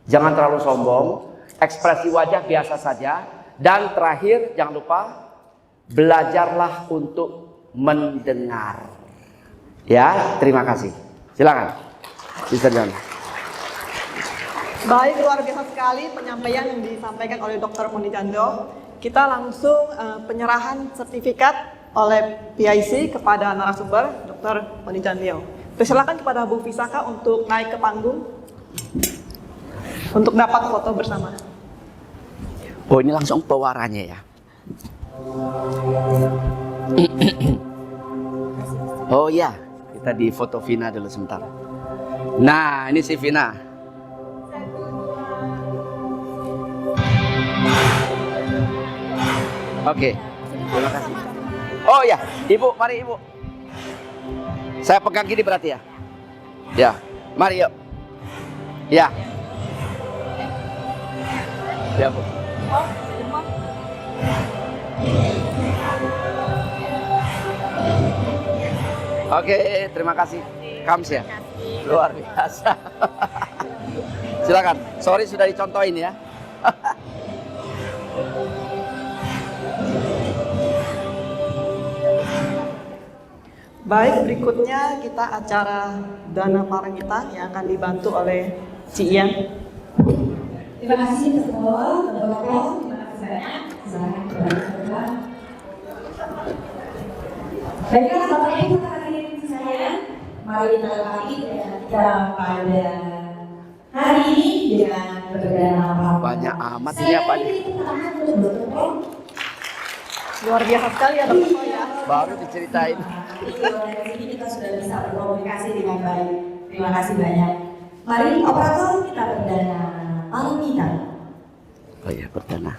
jangan terlalu sombong, ekspresi wajah biasa saja, dan terakhir jangan lupa belajarlah untuk mendengar. Ya, terima kasih. Silakan, Sister John. Baik, luar biasa sekali penyampaian yang disampaikan oleh Dr. Poni Jando. Kita langsung penyerahan sertifikat oleh PIC kepada narasumber Dr. Poni Janlio. Persilakan kepada Bu Visaka untuk naik ke panggung untuk dapat foto bersama. Oh, ini langsung pewarnanya ya. Oh ya, kita di foto Vina dulu sebentar. Nah, ini si Vina. Oke, terima kasih. Oh ya, Ibu, mari Ibu. Saya pegang gini berarti ya. Ya, mari yuk. Ya. Ya Bu. Oke, terima kasih. Kams ya. Luar biasa. Silakan. Sorry sudah dicontohin ya. Baik, berikutnya kita acara Dana Paramita yang akan dibantu oleh Ci Ian. Terima kasih semua, Bapak-Bapak, terima kasih banyak. Silakan kepada baiklah, Bapak Ibu hadirin sekalian, mari kita lagi kita pada hari ini dengan berdana Banyak amat ini apa nih? Luar biasa sekali ya Dr. ya. Baru diceritain. Dari sini kita sudah bisa berkomunikasi dengan baik. Terima kasih banyak. Mari operator kita berdana Paramita. Oh ya, perdana.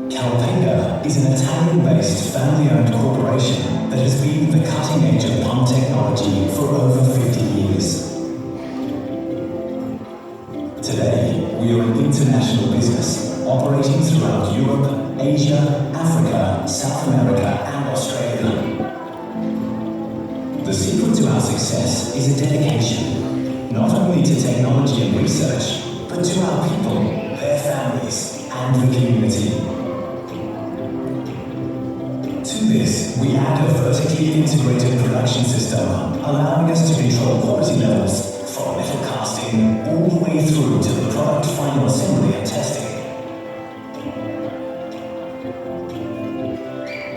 Calpeda is an Italian-based family-owned corporation that has been at the cutting edge of pump technology for over 50 years. Today, we are an international business operating throughout Europe, Asia, Africa, South America, and Australia. The secret to our success is a dedication, not only to technology and research, but to our people, their families, and the community. To this, we add a vertically integrated production system, allowing us to control quality levels from metal casting all the way through to the product final assembly and testing.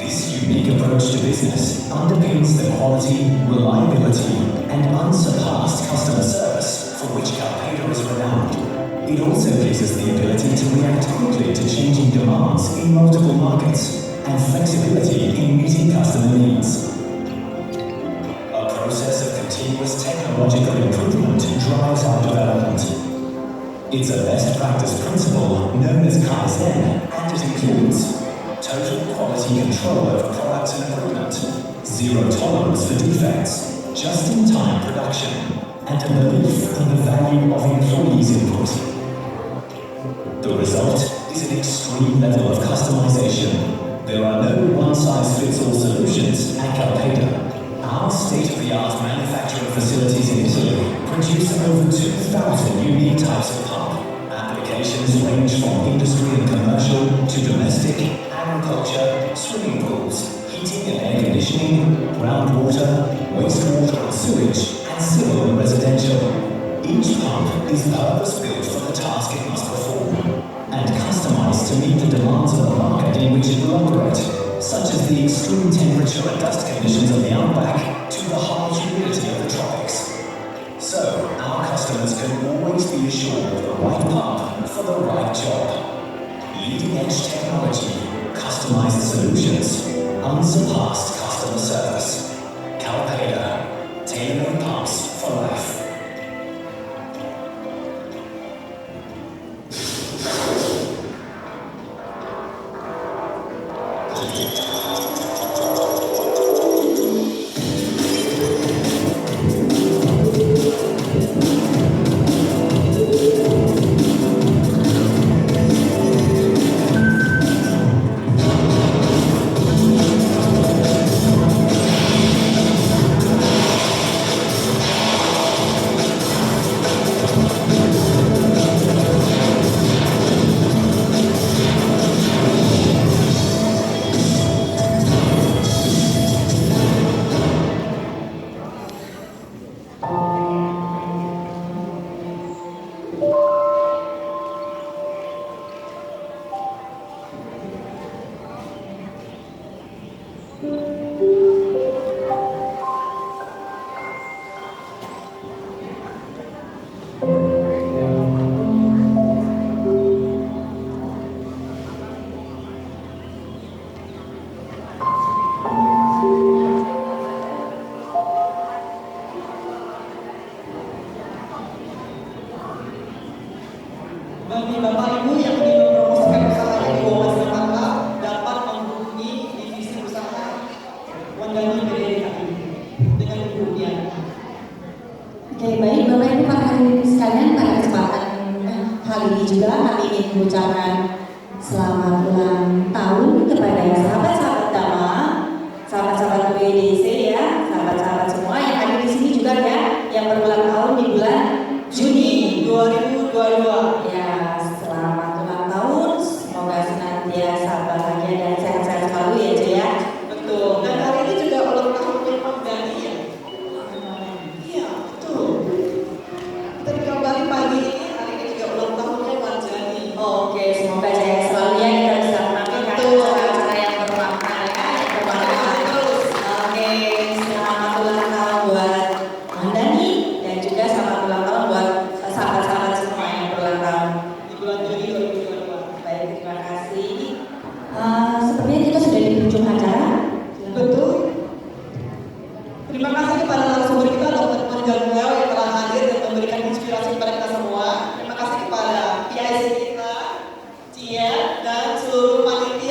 This unique approach to business underpins the quality, reliability, and unsurpassed customer service for which Calpeda is renowned. It also gives us the ability to react quickly to changing demands in multiple markets and flexibility in meeting customer needs. A process of continuous technological improvement drives our development. It's a best practice principle known as Kaizen, and it includes total quality control over products and equipment, zero tolerance for defects, just-in-time production, and a belief in the value of employees' input. The result is an extreme level of customization. There are no one-size-fits-all solutions at Calpeda. Our state-of-the-art manufacturing facilities in Italy produce over 2,000 unique types of pump. Applications range from industry and commercial to domestic, agriculture, swimming pools, heating and air conditioning, groundwater, wastewater and sewage, and civil and residential. Each pump is purpose-built for the task it must perform, and customized to meet the demands of the market in which it will operate, such as the extreme temperature and dust conditions of the outback to the high humidity of the tropics. So, our customers can always be assured of the right pump for the right job. Leading-edge technology, customized solutions, unsurpassed customer service. Calpeda, tailor-made pumps for life. Bagi Bapak Ibu yang ingin mempromosikan usahanya di bawah Jakarta dapat menghubungi divisi usaha Wandani BDKI dengan Ibu Diana. Oke, baik Bapak Ibu para hadirin sekalian, pada kesempatan kali ini juga kami ingin mengucapkan selamat ulang tahun kepada sahabat-sahabat Dama, sahabat-sahabat BDC ya, sahabat-sahabat semua yang hadir di sini juga ya, yang berulang tahun di bulan Juni 2022. Ya, selamat ulang tahun, semoga senantiasa bahagia dan sehat-sehat selalu ya Cik ya. Betul, dan hari ini juga ulang tahunnya Pak Dani ya. Iya, betul. Kita dikabari pagi ini, hari ini juga ulang tahunnya Pak Dani. Oke, semoga sehat selalu ya, kita bisa menampilkan acara-acara yang bermakna ya, yang bermakna terus. Oke, selamat ulang tahun buat Mandani dan juga selamat ulang tahun buat sahabat-sahabat semua yang berulang tahun Di bulan Juni 2022. Baik, terima kasih. Sepertinya kita sudah di ujung acara. Betul. Terima kasih kepada narasumber kita Dr. Poni Jan Leau yang telah hadir dan memberikan inspirasi kepada kita semua. Terima kasih kepada PIC kita, Cia, dan seluruh panitia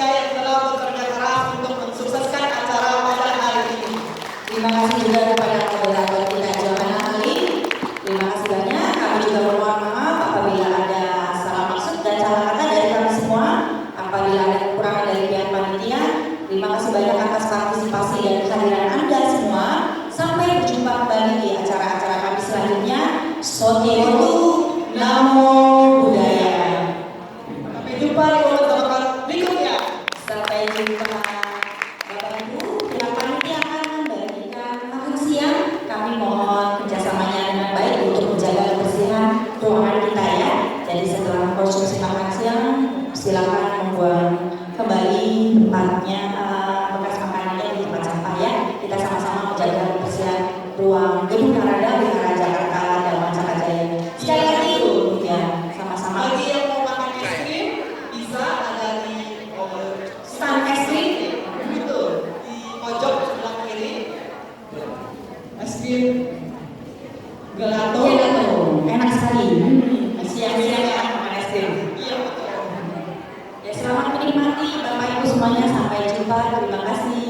Bapak Ibu, pihak panitia akan membagikan makan siang. Kami mohon kerjasamanya dengan baik untuk menjaga kebersihan ruangan kita ya. Jadi setelah konsumsi makan siang, silakan membuang kembali tempatnya bekas makanannya di tempat sampah ya. Kita sama-sama menjaga kebersihan ruang gedung Narada Wihara Jakarta dan Mancaka Jaya. Sekali lagi ya, sama-sama. Bagi yang mau makan es krim bisa ada di Stand es krim. itu di pojok sebelah kiri. Es krim gelato. Enak sekali. Siang-siang ya makan es krim. Iya betul. Ya, selamat menikmati Bapak Ibu semuanya. Sampai jumpa. Terima kasih.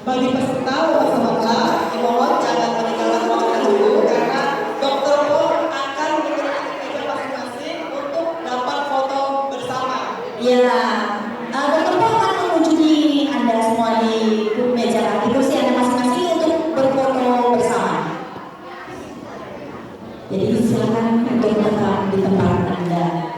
Bagi peserta bersama dimohon jangan meninggalkan ruangan dulu karena Dr. Pon akan memberikan meja masing-masing untuk dapat foto bersama. Ya, Dr. Pon akan mengunjungi Anda semua di meja di kursi Anda masing-masing untuk berfoto bersama. Jadi silakan untuk tetap di tempat Anda.